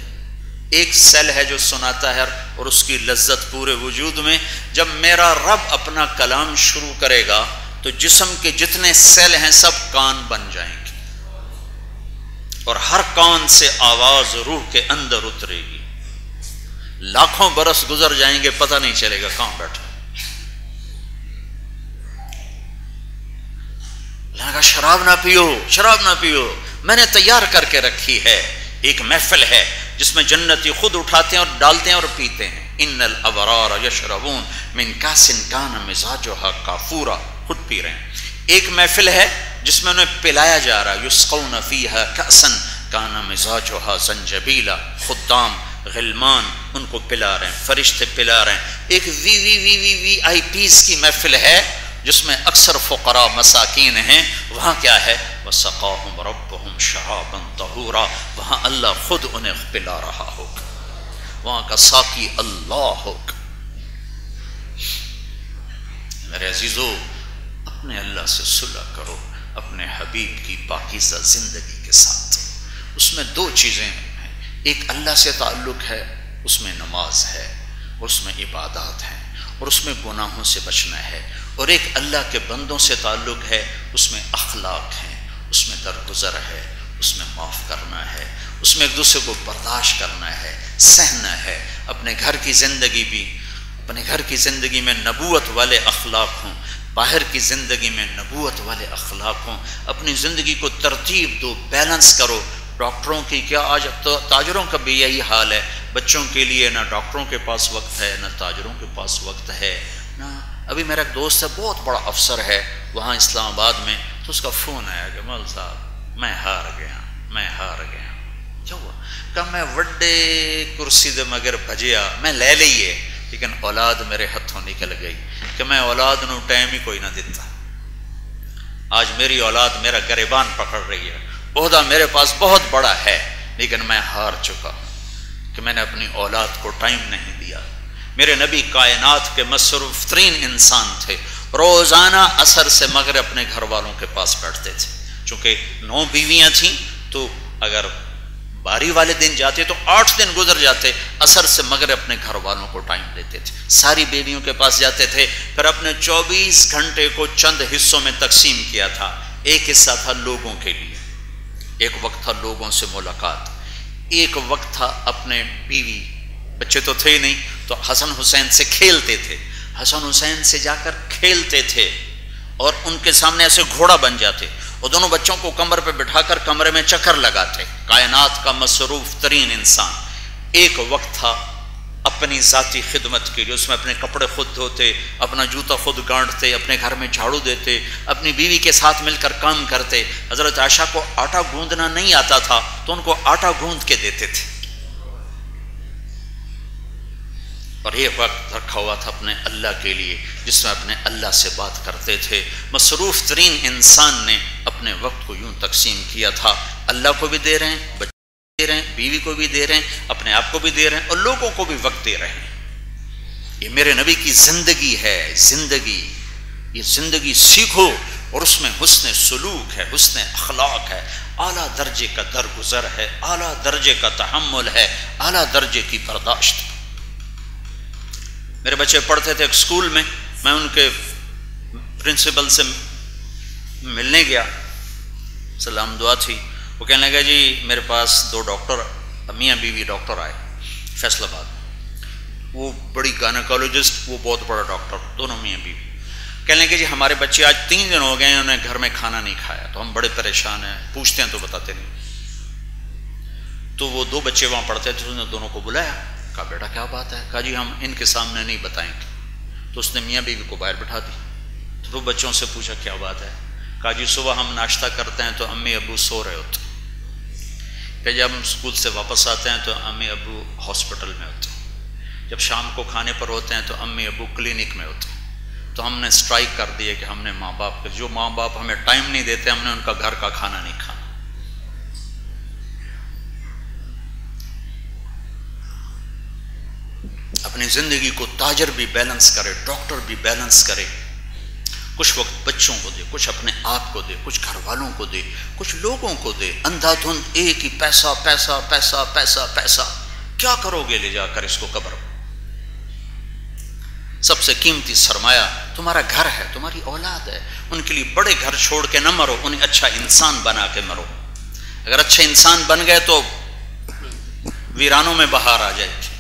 ایک سیل ہے جو سناتا ہے اور اس کی لذت پورے وجود میں۔ جب میرا رب اپنا کلام شروع کرے گا تو جسم کے جتنے سیل ہیں سب کان بن جائیں گے، اور ہر کان سے آواز روح کے اندر اترے گی۔ لاکھوں برس گزر جائیں گے، پتہ نہیں چلے گا کہاں بیٹھا۔ اللہ کا شراب نہ پیو، شراب نہ پیو، میں نے تیار کر کے رکھی ہے، ایک محفل ہے جس میں جنتی خود اٹھاتے ہیں اور ڈالتے ہیں اور پیتے ہیں۔ ان الابرار یشربون من کاس کان مزاجها کافورا، خود پی رہے ہیں۔ ایک محفل ہے جس میں انہیں پلایا جا رہا ہے، یسقون فیہا کأسا کان مزاجها زنجبیلا، خدام غلمان ان کو پلا رہے ہیں، فرشتے پلا رہے ہیں۔ ایک وی آئی پیز کی محفل ہے جس میں اکثر فقراء مساکین ہیں، وہاں کیا ہے؟ وَسَقَاهُمْ رَبُّهُمْ شَرَابًا طَهُورًا، وہاں اللہ خود انہیں پلا رہا ہوگا، وہاں کا ساقی اللہ ہوگا۔ میرے عزیزو، اپنے اللہ سے صلح کرو اپنے حبیب کی پاکیزہ زندگی کے ساتھ۔ اس میں دو چیزیں ہیں، ایک اللہ سے تعلق ہے، اس میں نماز ہے، اس میں عبادات ہیں، اور اس میں گناہوں سے بچنا ہے، اور ایک اللہ کے بندوں سے تعلق ہے، اس میں اخلاق ہیں، اس میں درگزر ہے، اس میں معاف کرنا ہے، اس میں ایک دوسرے کو برداشت کرنا ہے، سہنا ہے۔ اپنے گھر کی زندگی بھی، اپنے گھر کی زندگی میں نبوت والے اخلاق ہوں، باہر کی زندگی میں نبوت والے اخلاق ہوں۔ اپنی زندگی کو ترتیب دو، بیلنس کرو۔ ڈاکٹروں کی کیا، آج تو تاجروں کا بھی یہی حال ہے، بچوں کے لیے نہ ڈاکٹروں کے پاس وقت ہے، نہ تاجروں کے پاس وقت ہے، نہ ابھی میرا ایک دوست ہے، بہت بڑا افسر ہے وہاں اسلام آباد میں، تو اس کا فون آیا کہ مول صاحب میں ہار گیا۔ کیا ہوا؟ کہ میں وڈے کرسی دے مگر بھجیا، میں لے لئیے لیکن اولاد میرے ہتھوں نکل گئی، کہ میں اولاد نو ٹائم ہی کوئی نہ دیتا۔ آج میری اولاد میرا گریبان پکڑ رہی ہے، عہدہ میرے پاس بہت بڑا ہے، لیکن میں ہار چکا کہ میں نے اپنی اولاد کو ٹائم نہیں دیا۔ میرے نبی کائنات کے مصروف ترین انسان تھے، روزانہ عصر سے مغرب اپنے گھر والوں کے پاس بیٹھتے تھے، چونکہ 9 بیویاں تھیں تو اگر باری والے دن جاتے تو 8 دن گزر جاتے، عصر سے مغرب اپنے گھر والوں کو ٹائم دیتے تھے، ساری بیویوں کے پاس جاتے تھے، پھر اپنے 24 گھنٹے کو چند حصوں میں تقسیم کیا تھا۔ ایک حصہ تھا لوگوں کے لیے، ایک وقت تھا لوگوں سے ملاقات، ایک وقت تھا اپنے بیوی، بچے تو تھے ہی نہیں تو حسن حسین سے کھیلتے تھے، حسن حسین سے جا کر کھیلتے تھے اور ان کے سامنے ایسے گھوڑا بن جاتے اور دونوں بچوں کو کمر پہ بٹھا کر کمرے میں چکر لگاتے۔ کائنات کا مصروف ترین انسان۔ ایک وقت تھا اپنی ذاتی خدمت کے لیے، اس میں اپنے کپڑے خود دھوتے، اپنا جوتا خود گانٹتے، اپنے گھر میں جھاڑو دیتے، اپنی بیوی کے ساتھ مل کر کام کرتے۔ حضرت عائشہ کو آٹا گوندنا نہیں آتا تھا تو ان کو آٹا گوند کے دیتے تھے۔ اور یہ وقت رکھا ہوا تھا اپنے اللہ کے لیے جس میں اپنے اللہ سے بات کرتے تھے۔ مصروف ترین انسان نے اپنے وقت کو یوں تقسیم کیا تھا، اللہ کو بھی دے رہے ہیں، بچے دے رہے ہیں، بیوی کو بھی دے رہے ہیں، اپنے آپ کو بھی دے رہے ہیں اور لوگوں کو بھی وقت دے رہے ہیں۔ یہ میرے نبی کی زندگی ہے، زندگی، یہ زندگی سیکھو اور اس میں حسن سلوک ہے، حسن اخلاق ہے، اعلیٰ درجے کا درگزر ہے، اعلیٰ درجے کا تحمل ہے، اعلیٰ درجے کی برداشت ہے۔ میرے بچے پڑھتے تھے ایک اسکول میں ان کے پرنسپل سے ملنے گیا، سلام دعا تھی، وہ کہنے لگا جی میرے پاس 2 ڈاکٹر میاں بیوی ڈاکٹر آئے فیصل آباد، وہ بڑی گائنیکالوجسٹ، وہ بہت بڑا ڈاکٹر، دونوں میاں بیوی، کہنے لگے جی ہمارے بچے آج 3 دن ہو گئے ہیں انہیں گھر میں کھانا نہیں کھایا، تو ہم بڑے پریشان ہیں، پوچھتے ہیں تو بتاتے نہیں۔ تو وہ 2 بچے وہاں پڑھتے تھے، اس نے دونوں کو بلایا، کہا بیٹا کیا بات ہے؟ کہا جی ہم ان کے سامنے نہیں بتائیں گے۔ تو اس نے میاں بیوی کو باہر بٹھا دی، تو بچوں سے پوچھا کیا بات ہے؟ کہا جی صبح ہم ناشتہ کرتے ہیں تو امی ابو سو رہے ہوتے ہیں، کہ جب ہم اسکول سے واپس آتے ہیں تو امی ابو ہاسپٹل میں ہوتے ہیں، جب شام کو کھانے پر ہوتے ہیں تو امی ابو کلینک میں ہوتے ہیں۔ تو ہم نے اسٹرائک کر دی ہے کہ ہم نے ماں باپ کے، جو ماں باپ ہمیں ٹائم نہیں دیتے ہم نے ان کا گھر کا کھانا نہیں کھانا۔ اپنی زندگی کو تاجر بھی بیلنس کرے، ڈاکٹر بھی بیلنس کرے، کچھ وقت بچوں کو دے، کچھ اپنے آپ کو دے، کچھ گھر والوں کو دے، کچھ لوگوں کو دے۔ اندھا دھند ایک ہی پیسہ پیسہ پیسہ پیسہ پیسہ، کیا کرو گے لے جا کر اس کو قبر؟ سب سے قیمتی سرمایہ تمہارا گھر ہے، تمہاری اولاد ہے، ان کے لیے بڑے گھر چھوڑ کے نہ مرو، انہیں اچھا انسان بنا کے مرو۔ اگر اچھے انسان بن گئے تو ویرانوں میں بہار آ جائے گی۔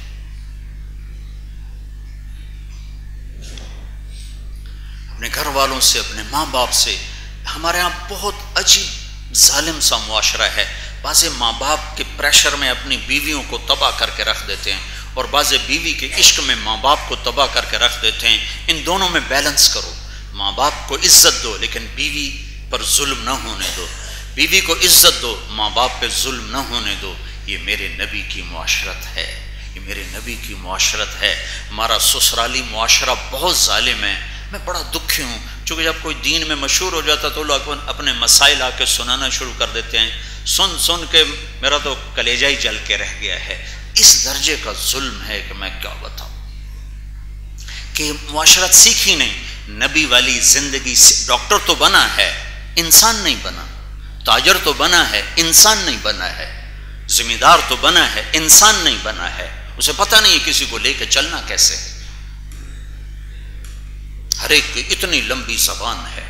اپنے گھر والوں سے، اپنے ماں باپ سے، ہمارے ہاں بہت عجیب ظالم سا معاشرہ ہے، بعض ماں باپ کے پریشر میں اپنی بیویوں کو تباہ کر کے رکھ دیتے ہیں، اور بعض بیوی کے عشق میں ماں باپ کو تباہ کر کے رکھ دیتے ہیں۔ ان دونوں میں بیلنس کرو، ماں باپ کو عزت دو لیکن بیوی پر ظلم نہ ہونے دو، بیوی کو عزت دو، ماں باپ پہ ظلم نہ ہونے دو۔ یہ میرے نبی کی معاشرت ہے، یہ میرے نبی کی معاشرت ہے۔ ہمارا سسرالی معاشرہ بہت ظالم ہے، میں بڑا دکھی ہوں، چونکہ جب کوئی دین میں مشہور ہو جاتا تو لوگ اپنے مسائل آ کے سنانا شروع کر دیتے ہیں، سن سن کے میرا تو کلیجہ ہی جل کے رہ گیا ہے۔ اس درجے کا ظلم ہے کہ میں کیا بتاؤں، کہ معاشرت سیکھی نہیں، نبی والی زندگی۔ ڈاکٹر تو بنا ہے، انسان نہیں بنا، تاجر تو بنا ہے، انسان نہیں بنا ہے، ذمہ دار تو بنا ہے، انسان نہیں بنا ہے، اسے پتہ نہیں ہے کسی کو لے کے چلنا کیسے ہے۔ ہر ایک کی اتنی لمبی زبان ہے،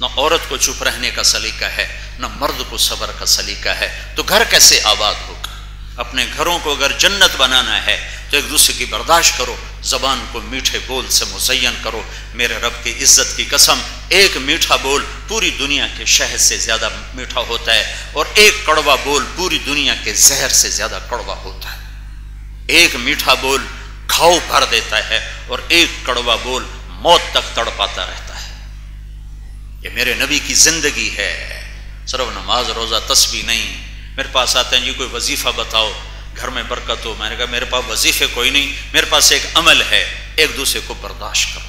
نہ عورت کو چپ رہنے کا سلیقہ ہے، نہ مرد کو صبر کا سلیقہ ہے، تو گھر کیسے آباد ہوگا؟ اپنے گھروں کو اگر جنت بنانا ہے تو ایک دوسرے کی برداشت کرو، زبان کو میٹھے بول سے مزین کرو۔ میرے رب کی عزت کی قسم، ایک میٹھا بول پوری دنیا کے شہد سے زیادہ میٹھا ہوتا ہے، اور ایک کڑوا بول پوری دنیا کے زہر سے زیادہ کڑوا ہوتا ہے۔ ایک میٹھا بول گھاؤ بھر دیتا ہے، اور ایک کڑوا بول موت تک تڑپاتا رہتا ہے۔ یہ میرے نبی کی زندگی ہے، صرف نماز روزہ تسبیح نہیں۔ میرے پاس آتے ہیں جی کوئی وظیفہ بتاؤ گھر میں برکت ہو، میں نے کہا میرے پاس وظیفے کوئی نہیں، میرے پاس ایک عمل ہے، ایک دوسرے کو برداشت کرو،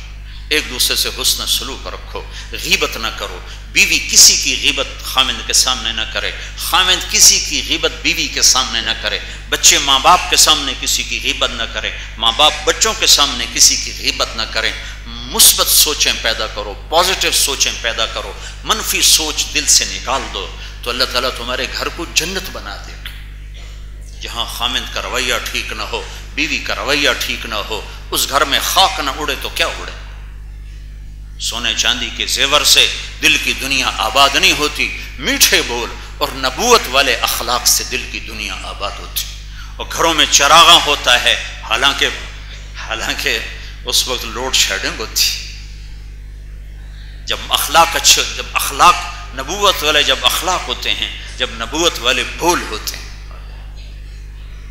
ایک دوسرے سے حسن سلوک رکھو، غیبت نہ کرو۔ بیوی کسی کی غیبت خامند کے سامنے نہ کرے، خامند کسی کی غیبت بیوی کے سامنے نہ کرے، بچے ماں باپ کے سامنے کسی کی غیبت نہ کرے، ماں باپ بچوں کے سامنے کسی کی غیبت نہ کریں۔ مثبت سوچیں پیدا کرو، پازیٹیو سوچیں پیدا کرو، منفی سوچ دل سے نکال دو، تو اللہ تعالیٰ تمہارے گھر کو جنت بنا دے گا۔ جہاں خامند کا رویہ ٹھیک نہ ہو، بیوی کا رویہ ٹھیک نہ ہو، اس گھر میں خاک نہ اڑے تو کیا اڑے؟ سونے چاندی کے زیور سے دل کی دنیا آباد نہیں ہوتی، میٹھے بول اور نبوت والے اخلاق سے دل کی دنیا آباد ہوتی۔ اور گھروں میں چراغاں ہوتا ہے، حالانکہ اس وقت لوڈ شیڈنگ ہوتی۔ جب اخلاق نبوت والے جب اخلاق ہوتے ہیں، جب نبوت والے بول ہوتے ہیں،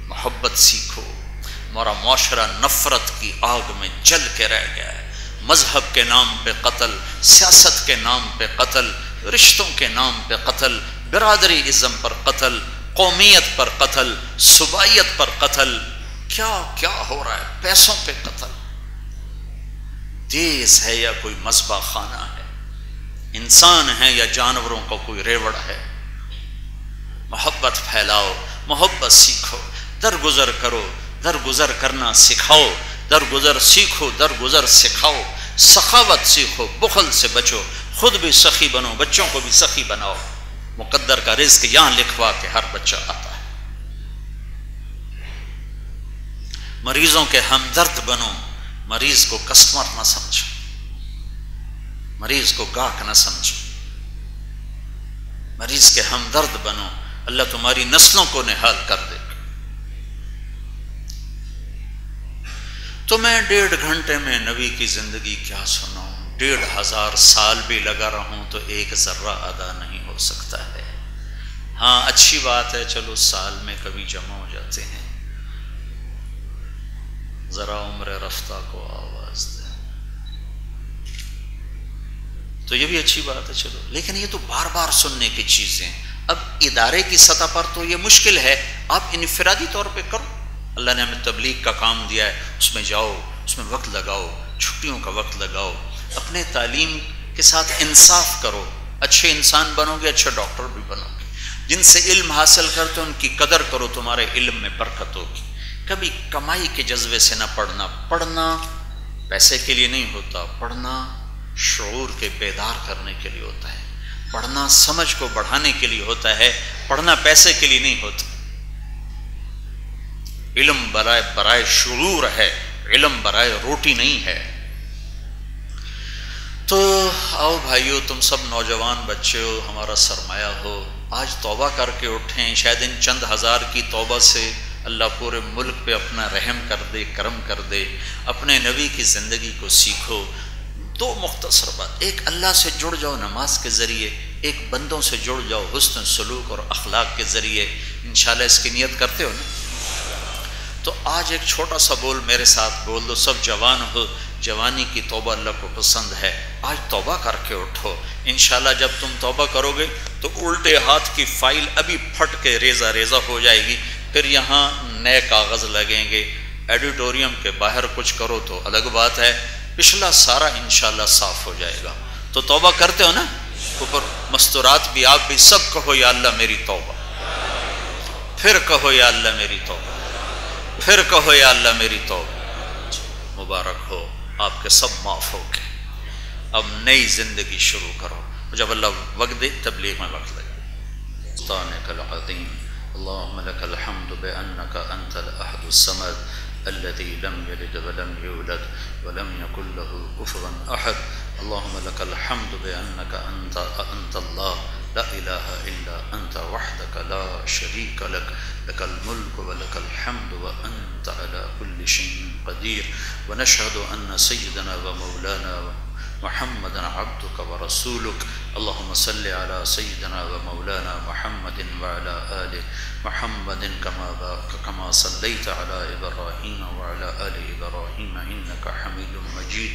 محبت سیکھو۔ ہمارا معاشرہ نفرت کی آگ میں جل کے رہ گیا ہے، مذہب کے نام پہ قتل، سیاست کے نام پہ قتل، رشتوں کے نام پہ قتل، برادری ازم پر قتل، قومیت پر قتل، صوبائیت پر قتل، کیا کیا ہو رہا ہے، پیسوں پہ قتل۔ دیس ہے یا کوئی مذبح خانہ ہے، انسان ہے یا جانوروں کا کوئی ریوڑ ہے؟ محبت پھیلاؤ، محبت سیکھو، درگزر کرو، درگزر کرنا سکھاؤ، درگزر سیکھو، درگزر سکھاؤ، سخاوت سیکھو، بخل سے بچو، خود بھی سخی بنو، بچوں کو بھی سخی بناؤ. مقدر کا رزق یہاں لکھوا کے ہر بچہ آتا ہے. مریضوں کے ہمدرد بنو، مریض کو کسٹمر نہ سمجھو، مریض کو گاہک نہ سمجھو، مریض کے ہمدرد بنو. اللہ تمہاری نسلوں کو نہال کر دے. تو میں 1.5 گھنٹے میں نبی کی زندگی کیا سناؤں؟ 1,500 سال بھی لگا رہوں تو ایک ذرہ ادا نہیں ہو سکتا ہے. ہاں اچھی بات ہے، چلو سال میں کبھی جمع ہو جاتے ہیں، ذرا عمر رفتہ کو آواز دیں تو یہ بھی اچھی بات ہے. چلو، لیکن یہ تو بار بار سننے کی چیزیں. اب ادارے کی سطح پر تو یہ مشکل ہے، آپ انفرادی طور پہ کرو. اللہ نے ہمیں تبلیغ کا کام دیا ہے، اس میں جاؤ، اس میں وقت لگاؤ، چھٹیوں کا وقت لگاؤ، اپنے تعلیم کے ساتھ انصاف کرو. اچھے انسان بنو گے، اچھے ڈاکٹر بھی بنو گے. جن سے علم حاصل کرتے ان کی قدر کرو، تمہارے علم میں برکت ہوگی. کبھی کمائی کے جذبے سے نہ پڑھنا. پڑھنا پیسے کے لیے نہیں ہوتا، پڑھنا شعور کے بیدار کرنے کے لیے ہوتا ہے، پڑھنا سمجھ کو بڑھانے کے لیے ہوتا ہے، پڑھنا پیسے کے لیے نہیں ہوتا. علم برائے شعور ہے، علم برائے روٹی نہیں ہے. تو آؤ بھائیو، تم سب نوجوان بچے ہو، ہمارا سرمایہ ہو. آج توبہ کر کے اٹھیں. شاید ان چند ہزار کی توبہ سے اللہ پورے ملک پہ اپنا رحم کر دے، کرم کر دے. اپنے نبی کی زندگی کو سیکھو. 2 مختصر بات. ایک، اللہ سے جڑ جاؤ نماز کے ذریعے. ایک، بندوں سے جڑ جاؤ حسن سلوک اور اخلاق کے ذریعے. انشاءاللہ اس کی نیت کرتے ہو نا؟ تو آج ایک چھوٹا سا بول میرے ساتھ بول دو. سب جوان ہو، جوانی کی توبہ اللہ کو پسند ہے. آج توبہ کر کے اٹھو. انشاءاللہ جب تم توبہ کرو گے تو الٹے ہاتھ کی فائل ابھی پھٹ کے ریزہ ریزہ ہو جائے گی. پھر یہاں نئے کاغذ لگیں گے. ایڈیٹوریم کے باہر کچھ کرو تو الگ بات ہے، پچھلا سارا انشاءاللہ صاف ہو جائے گا. تو توبہ کرتے ہو نا؟ اوپر مستورات بھی، آپ بھی سب کہو یا اللہ میری توبہ. پھر کہو یا اللہ میری توبہ. پھر کہو یا اللہ میری توبہ. مبارک ہو، آپ کے سب معاف ہو گئے. اب نئی زندگی شروع کرو. جب اللہ وقت دے تبلیغ میں وقت لگے. سبحانک العظیم. اللهم لك الحمد بأنك أنت الأحد الصمد الذي لم يلد ولم يولد ولم يكن له كفوا أحد. اللهم لك الحمد بأنك أنت الله لا إله إلا أنت وحدك لا شريك لك، لك الملك ولك الحمد وأنت على كل شيء قدير. ونشهد أن سيدنا ومولانا محمدا عبدك ورسولك. اللهم صل على سيدنا ومولانا محمد وعلى آل محمد كما صليت على إبراهيم وعلى آل إبراهيم إنك حميد مجيد.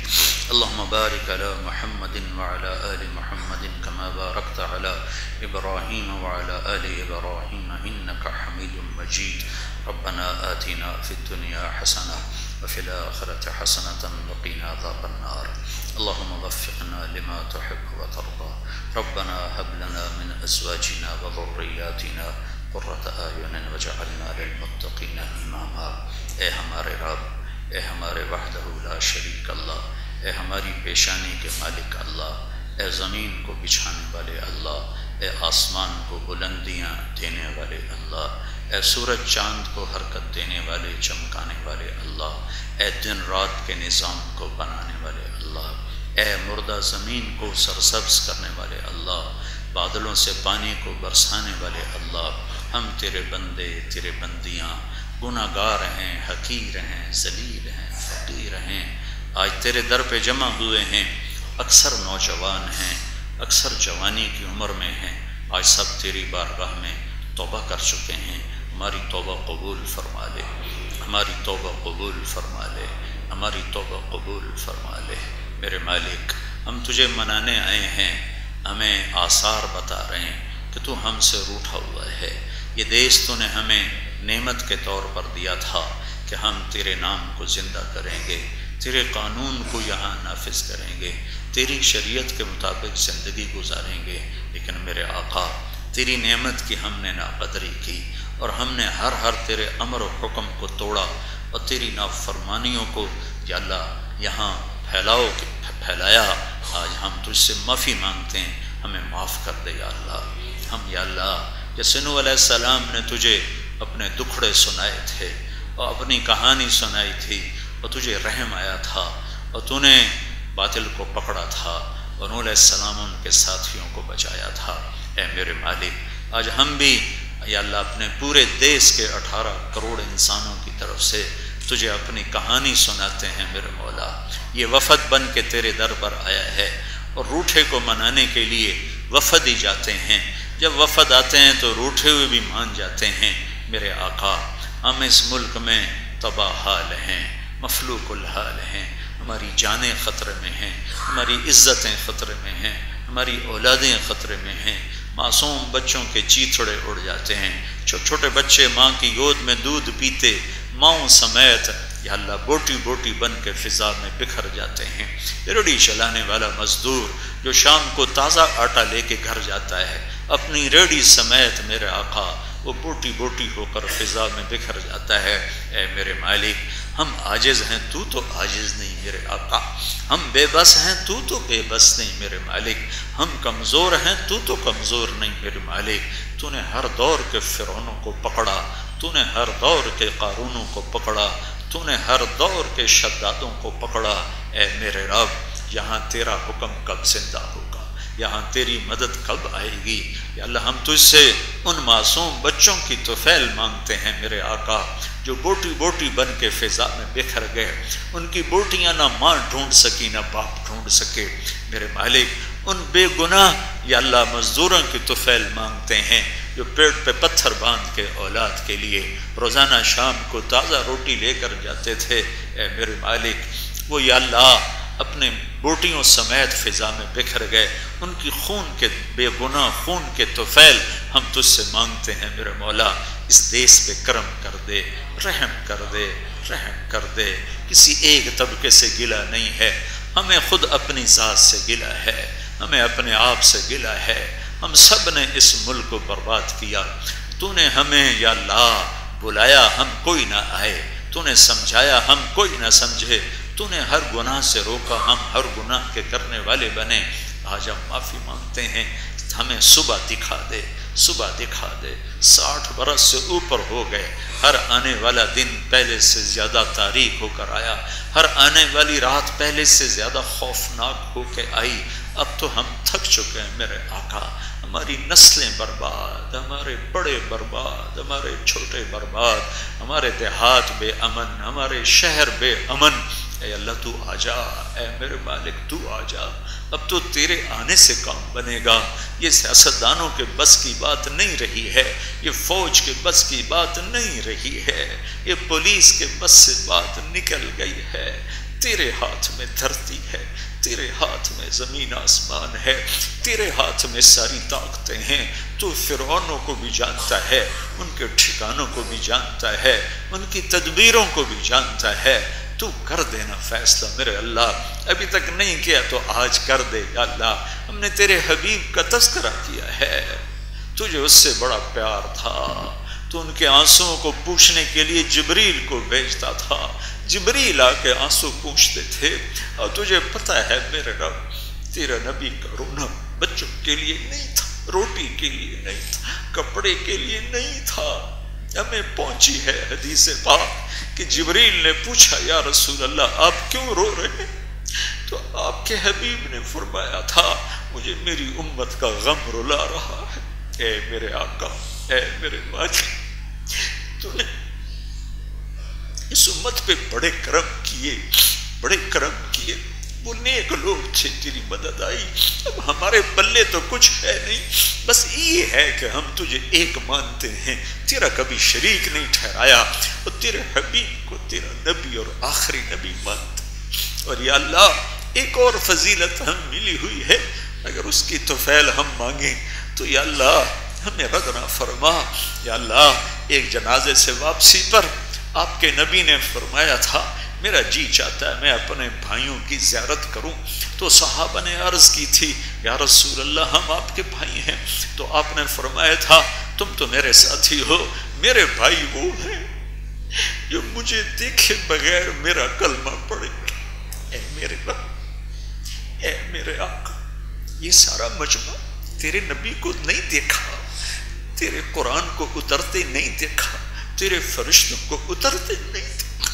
اللهم بارك على محمد وعلى آل محمد كما باركت على إبراهيم وعلى آل إبراهيم إنك حميد مجيد. ربنا آتنا في الدنيا حسنة وفي الآخرة حسنة وقنا عذاب النار. اللهم وفقنا لما تحب وترضى. ربنا هب لنا من أزواجنا وذرياتنا قرة أعين واجعلنا للمتقين إماما. اے ہمارے رب، اے ہمارے وحدہ لا شریک اللہ، اے ہماری پیشانی کے مالک اللہ، اے زمین کو بچھانے والے اللہ، اے آسمان کو بلندیاں دینے والے اللہ، اے سورج چاند کو حرکت دینے والے چمکانے والے اللہ، اے دن رات کے نظام کو بنانے والے اللہ، اے مردہ زمین کو سرسبز کرنے والے اللہ، بادلوں سے پانی کو برسانے والے اللہ. ہم تیرے بندے، تیرے بندیاں، گناہ گار ہیں، حقیر ہیں، ذلیل ہیں، فقیر ہیں. آج تیرے در پہ جمع ہوئے ہیں. اکثر نوجوان ہیں، اکثر جوانی کی عمر میں ہیں. آج سب تیری بارگاہ میں توبہ کر چکے ہیں. ہماری توبہ قبول فرما لے، ہماری توبہ قبول فرما لے، ہماری توبہ قبول فرما لے. میرے مالک، ہم تجھے منانے آئے ہیں، ہمیں آثار بتا رہے ہیں کہ تو ہم سے روٹھا ہوا ہے. یہ دیش تو نے ہمیں نعمت کے طور پر دیا تھا کہ ہم تیرے نام کو زندہ کریں گے، تیرے قانون کو یہاں نافذ کریں گے، تیری شریعت کے مطابق زندگی گزاریں گے. لیکن میرے آقا، تیری نعمت کی ہم نے ناقدری کی اور ہم نے ہر تیرے امر و حکم کو توڑا اور تیری نافرمانیوں کو یا اللہ یہاں پھیلایا، آج ہم تجھ سے معافی مانگتے ہیں، ہمیں معاف کر دے یا اللہ۔ ہم یا اللہ جیسے نوح علیہ السلام نے تجھے اپنے دکھڑے سنائے تھے اور اپنی کہانی سنائی تھی اور تجھے رحم آیا تھا اور تو نے باطل کو پکڑا تھا اور نوح علیہ السلام ان کے ساتھیوں کو بچایا تھا، اے میرے مالک آج ہم بھی یا اللہ اپنے پورے دیش کے 18 کروڑ انسانوں کی طرف سے تجھے اپنی کہانی سناتے ہیں میرے مولا۔ یہ وفد بن کے تیرے در پر آیا ہے اور روٹھے کو منانے کے لیے وفد ہی جاتے ہیں، جب وفد آتے ہیں تو روٹھے ہوئے بھی مان جاتے ہیں میرے آقا۔ ہم اس ملک میں تباہ حال ہیں، مفلوق الحال ہیں، ہماری جانیں خطرے میں ہیں، ہماری عزتیں خطرے میں ہیں، ہماری اولادیں خطرے میں ہیں، معصوم بچوں کے چیتھڑے اڑ جاتے ہیں، چھوٹے چھوٹے بچے ماں کی گود میں دودھ پیتے ماؤں سمیت یا اللہ بوٹی بوٹی بن کے فضا میں بکھر جاتے ہیں۔ ریڑھی چلانے والا مزدور جو شام کو تازہ آٹا لے کے گھر جاتا ہے اپنی ریڑھی سمیت میرے آقا وہ بوٹی بوٹی ہو کر فضا میں بکھر جاتا ہے۔ اے میرے مالک ہم عاجز ہیں تو عاجز نہیں میرے آقا، ہم بے بس ہیں تو بے بس نہیں میرے مالک، ہم کمزور ہیں تو کمزور نہیں میرے مالک۔ تو نے ہر دور کے فرعونوں کو پکڑا، تو نے ہر دور کے قارونوں کو پکڑا، تو نے ہر دور کے شدادوں کو پکڑا۔ اے میرے رب یہاں تیرا حکم کب زندہ ہوگا، یہاں تیری مدد کب آئے گی یا اللہ۔ ہم تجھ سے ان معصوم بچوں کی طفیل مانگتے ہیں میرے آقا جو بوٹی بوٹی بن کے فضا میں بکھر گئے، ان کی بوٹیاں نہ ماں ڈھونڈ سکی نہ باپ ڈھونڈ سکے میرے مالک۔ ان بے گناہ یا اللہ مزدوروں کی طفیل مانگتے ہیں جو پیٹ پہ پتھر باندھ کے اولاد کے لیے روزانہ شام کو تازہ روٹی لے کر جاتے تھے۔ اے میرے مالک وہ یا اللہ اپنے بوٹیوں سمیت فضا میں بکھر گئے، ان کی خون کے بے گناہ خون کے طفیل ہم تجھ سے مانگتے ہیں میرے مولا۔ اس دیس پہ کرم کر دے، رحم کر دے، رحم کر دے۔ کسی ایک طبقے سے گلہ نہیں ہے، ہمیں خود اپنی ذات سے گلہ ہے، ہمیں اپنے آپ سے گلہ ہے۔ ہم سب نے اس ملک کو برباد کیا، تو نے ہمیں یا اللہ بلایا ہم کوئی نہ آئے، تو نے سمجھایا ہم کوئی نہ سمجھے، تو نے ہر گناہ سے روکا ہم ہر گناہ کے کرنے والے بنے۔ آج ہم معافی مانگتے ہیں، ہمیں صبح دکھا دے، صبح دکھا دے۔ 60 برس سے اوپر ہو گئے، ہر آنے والا دن پہلے سے زیادہ تاریک ہو کر آیا، ہر آنے والی رات پہلے سے زیادہ خوفناک ہو کے آئی۔ اب تو ہم تھک چکے ہیں میرے آقا، ہماری نسلیں برباد، ہمارے بڑے برباد، ہمارے چھوٹے برباد، ہمارے دیہات بے امن، ہمارے شہر بے امن۔ اے اللہ تو آ جا، اے میرے مالک تو آ جا۔ اب تو تیرے آنے سے کام بنے گا۔ یہ سیاستدانوں کے بس کی بات نہیں رہی ہے، یہ فوج کے بس کی بات نہیں رہی ہے، یہ پولیس کے بس سے بات نکل گئی ہے۔ تیرے ہاتھ میں دھرتی ہے، تیرے ہاتھ میں زمین آسمان ہے، تیرے ہاتھ میں ساری طاقتیں ہیں۔ تو فرعونوں کو بھی جانتا ہے، ان کے ٹھکانوں کو بھی جانتا ہے، ان کی تدبیروں کو بھی جانتا ہے۔ تو کر دینا فیصلہ میرے اللہ، ابھی تک نہیں کیا تو آج کر دے یا اللہ۔ ہم نے تیرے حبیب کا تذکرہ کیا ہے، تجھے اس سے بڑا پیار تھا، تو ان کے آنسوؤں کو پوچھنے کے لیے جبریل کو بھیجتا تھا، جبریل آ کے آنسو پوچھتے تھے۔ اور تجھے پتہ ہے میرے رب تیرا نبی کا رونا بچوں کے لیے نہیں تھا، روٹی کے لیے نہیں تھا، کپڑے کے لیے نہیں تھا۔ ہمیں پہنچی ہے حدیث پاک کہ جبریل نے پوچھا یا رسول اللہ آپ کیوں رو رہے ہیں؟ تو آپ کے حبیب نے فرمایا تھا مجھے میری امت کا غم رلا رہا ہے۔ اے میرے آقا، اے میرے مالک، تو نے اس امت پہ بڑے کرم کیے، بڑے کرم کیے، وہ نیک لوگ تھے، تیری مدد آئی۔ اب ہمارے پلے تو کچھ ہے نہیں، بس یہ ہے کہ ہم تجھے ایک مانتے ہیں، تیرا کبھی شریک نہیں ٹھہرایا، اور تیرے حبیب کو تیرا نبی اور آخری نبی مانتے۔ اور یا اللہ ایک اور فضیلت ہم ملی ہوئی ہے، اگر اس کی طفیل ہم مانگیں تو یا اللہ ہمیں رد نہ فرما۔ یا اللہ ایک جنازے سے واپسی پر آپ کے نبی نے فرمایا تھا میرا جی چاہتا ہے میں اپنے بھائیوں کی زیارت کروں، تو صحابہ نے عرض کی تھی یا رسول اللہ ہم آپ کے بھائی ہیں، تو آپ نے فرمایا تھا تم تو میرے ساتھی ہو، میرے بھائی وہ ہیں جو مجھے دیکھے بغیر میرا کلمہ پڑھیں گے۔ اے میرے رب، اے میرے آقا، یہ سارا مجمع تیرے نبی کو نہیں دیکھا، تیرے قرآن کو اترتے نہیں دیکھا، تیرے فرشتوں کو اترتے نہیں دیکھا۔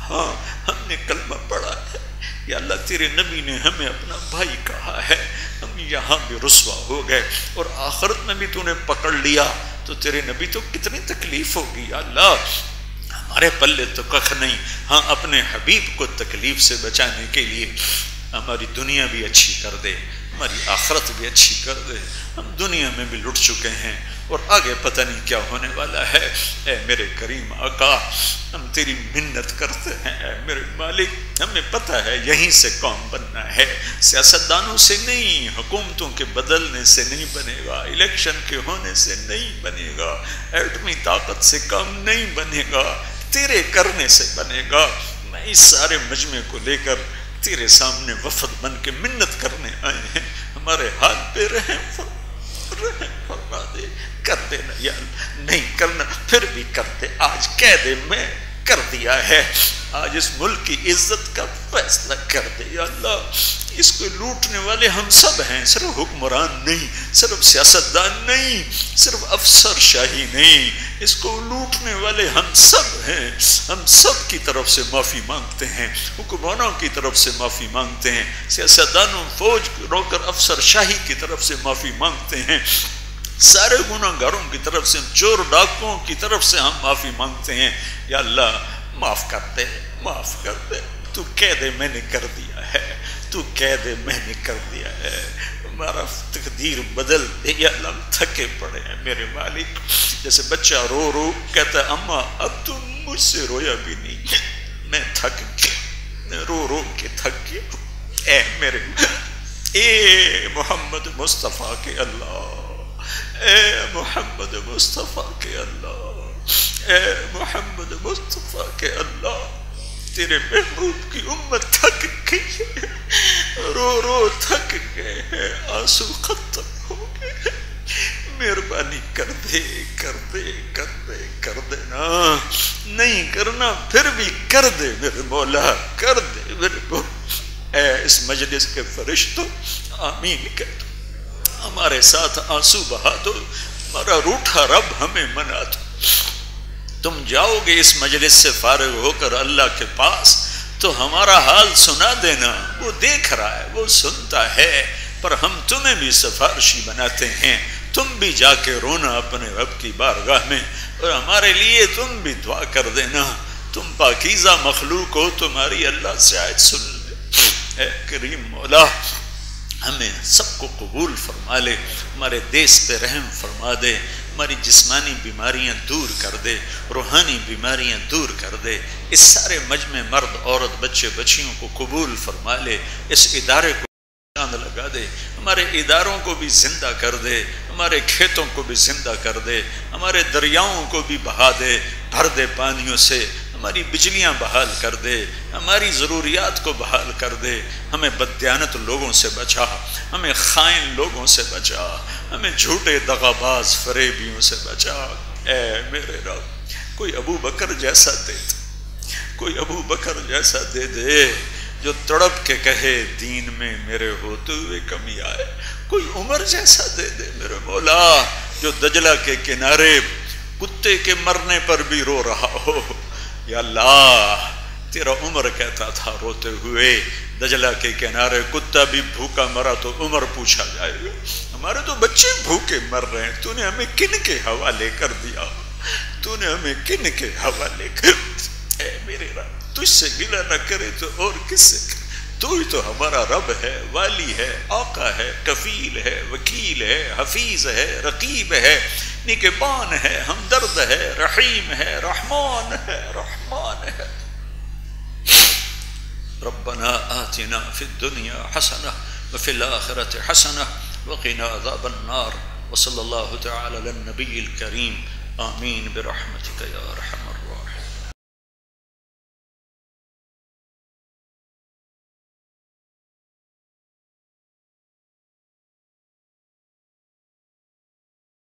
ہاں ہم نے کلمہ پڑھا ہے، یا اللہ تیرے نبی نے ہمیں اپنا بھائی کہا ہے، ہم یہاں بھی رسوا ہو گئے اور آخرت میں بھی تو نے پکڑ لیا تو تیرے نبی تو کتنی تکلیف ہوگی یا اللہ، ہمارے پلے تو کخ نہیں۔ ہاں اپنے حبیب کو تکلیف سے بچانے کے لیے ہماری دنیا بھی اچھی کر دے، ہماری آخرت بھی اچھی کر دے۔ ہم دنیا میں بھی لٹ چکے ہیں اور آگے پتہ نہیں کیا ہونے والا ہے۔ اے میرے کریم آقا، ہم تیری منت کرتے ہیں، اے میرے مالک، ہمیں پتہ ہے یہیں سے قوم بننا ہے، سیاستدانوں سے نہیں، حکومتوں کے بدلنے سے نہیں بنے گا، الیکشن کے ہونے سے نہیں بنے گا، ایٹمی طاقت سے کام نہیں بنے گا، تیرے کرنے سے بنے گا۔ میں اس سارے مجمع کو لے کر تیرے سامنے وفد بن کے منت کرنے آئے ہیں، ہمارے حال پہ رحم فرما دے، کر دینا یا نہیں کرنا پھر بھی کر دے، آج کہہ دے میں کر دیا ہے، آج اس ملک کی عزت کا فیصلہ کر دے یا اللہ۔ اس کو لوٹنے والے ہم سب ہیں، صرف حکمران نہیں، صرف سیاستدان نہیں، صرف افسر شاہی نہیں، اس کو لوٹنے والے ہم سب ہیں۔ ہم سب کی طرف سے معافی مانگتے ہیں، حکمرانوں کی طرف سے معافی مانگتے ہیں، سیاستدانوں، فوج رو کر افسر شاہی کی طرف سے معافی مانگتے ہیں، سارے گناہ گاروں کی طرف سے، چور ڈاکوں کی طرف سے ہم معافی مانگتے ہیں یا اللہ معاف کر دے، معاف کر دے، تو کہہ دے میں نے کر دیا ہے، تو کہہ دے میں نے کر دیا ہے، ہمارا تقدیر بدل دے یا اللہ۔ ہم تھکے پڑے ہیں میرے مالک، جیسے بچہ رو رو کہتا ہے اماں اب تم مجھ سے رویا بھی نہیں، میں تھک گیا، رو رو کے تھک گیا۔ اے میرے اے محمد مصطفیٰ کے اللہ، اے محمد مصطفیٰ کے اللہ، اے محمد مصطفیٰ کے اللہ، تیرے محبوب کی امت تھک گئی ہے، رو رو تھک گئے ہیں، آنسو ختم ہو گئے ہیں، مہربانی کر دے، کر دے، کر دے، کر دے نا، نہیں کرنا پھر بھی کر دے میرے مولا، کر دے میرے مولا۔ اے اس مجلس کے فرشتوں آمین کہہ دو، ہمارے ساتھ آنسو بہا دو، ہمارا روٹھا رب ہمیں منا دو۔ تم جاؤ گے اس مجلس سے فارغ ہو کر اللہ کے پاس تو ہمارا حال سنا دینا، وہ دیکھ رہا ہے، وہ سنتا ہے، پر ہم تمہیں بھی سفارشی بناتے ہیں، تم بھی جا کے رونا اپنے رب کی بارگاہ میں اور ہمارے لیے تم بھی دعا کر دینا، تم پاکیزہ مخلوق ہو، تمہاری اللہ سے آیت سن لے۔ اے کریم مولا ہمیں سب کو قبول فرما لے، ہمارے دیس پہ رحم فرما دے، ہماری جسمانی بیماریاں دور کر دے، روحانی بیماریاں دور کر دے، اس سارے مجمع مرد عورت بچے بچیوں کو قبول فرما لے، اس ادارے کو چاند لگا دے، ہمارے اداروں کو بھی زندہ کر دے، ہمارے کھیتوں کو بھی زندہ کر دے، ہمارے دریاؤں کو بھی بہا دے، بھر دے پانیوں سے، ہماری بجلیاں بحال کر دے، ہماری ضروریات کو بحال کر دے، ہمیں بددیانت لوگوں سے بچا، ہمیں خائن لوگوں سے بچا، ہمیں جھوٹے دغاباز فریبیوں سے بچا۔ اے میرے رب کوئی ابو بکر جیسا دے دے، کوئی ابو بکر جیسا دے دے جو تڑپ کے کہے دین میں میرے ہوتے ہوئے کمی آئے، کوئی عمر جیسا دے دے میرے مولا جو دجلہ کے کنارے کتے کے مرنے پر بھی رو رہا ہو۔ یا اللہ تیرا عمر کہتا تھا روتے ہوئے دجلہ کے کنارے کتا بھی بھوکا مرا تو عمر پوچھا جائے گا، ہمارے تو بچے بھوکے مر رہے ہیں، تو نے ہمیں کن کے حوالے کر دیا، تو نے ہمیں کن کے حوالے کر دیا۔ اے میرے رب تجھ سے گلہ نہ کرے تو اور کس سے کرے، تو ہی تو ہمارا رب ہے، والی ہے، آقا ہے، کفیل ہے، وکیل ہے، حفیظ ہے، رقیب ہے، نگہبان ہے، ہمدرد ہے، رحیم ہے، رحمان ہے، رحمان ہے۔ ربنا آتنا فی الدنیا حسنہ وفی الآخرۃ حسنہ وقنا عذاب النار وصلی اللہ تعالی علی النبی الکریم آمین برحمتک یا ارحم الراحمین۔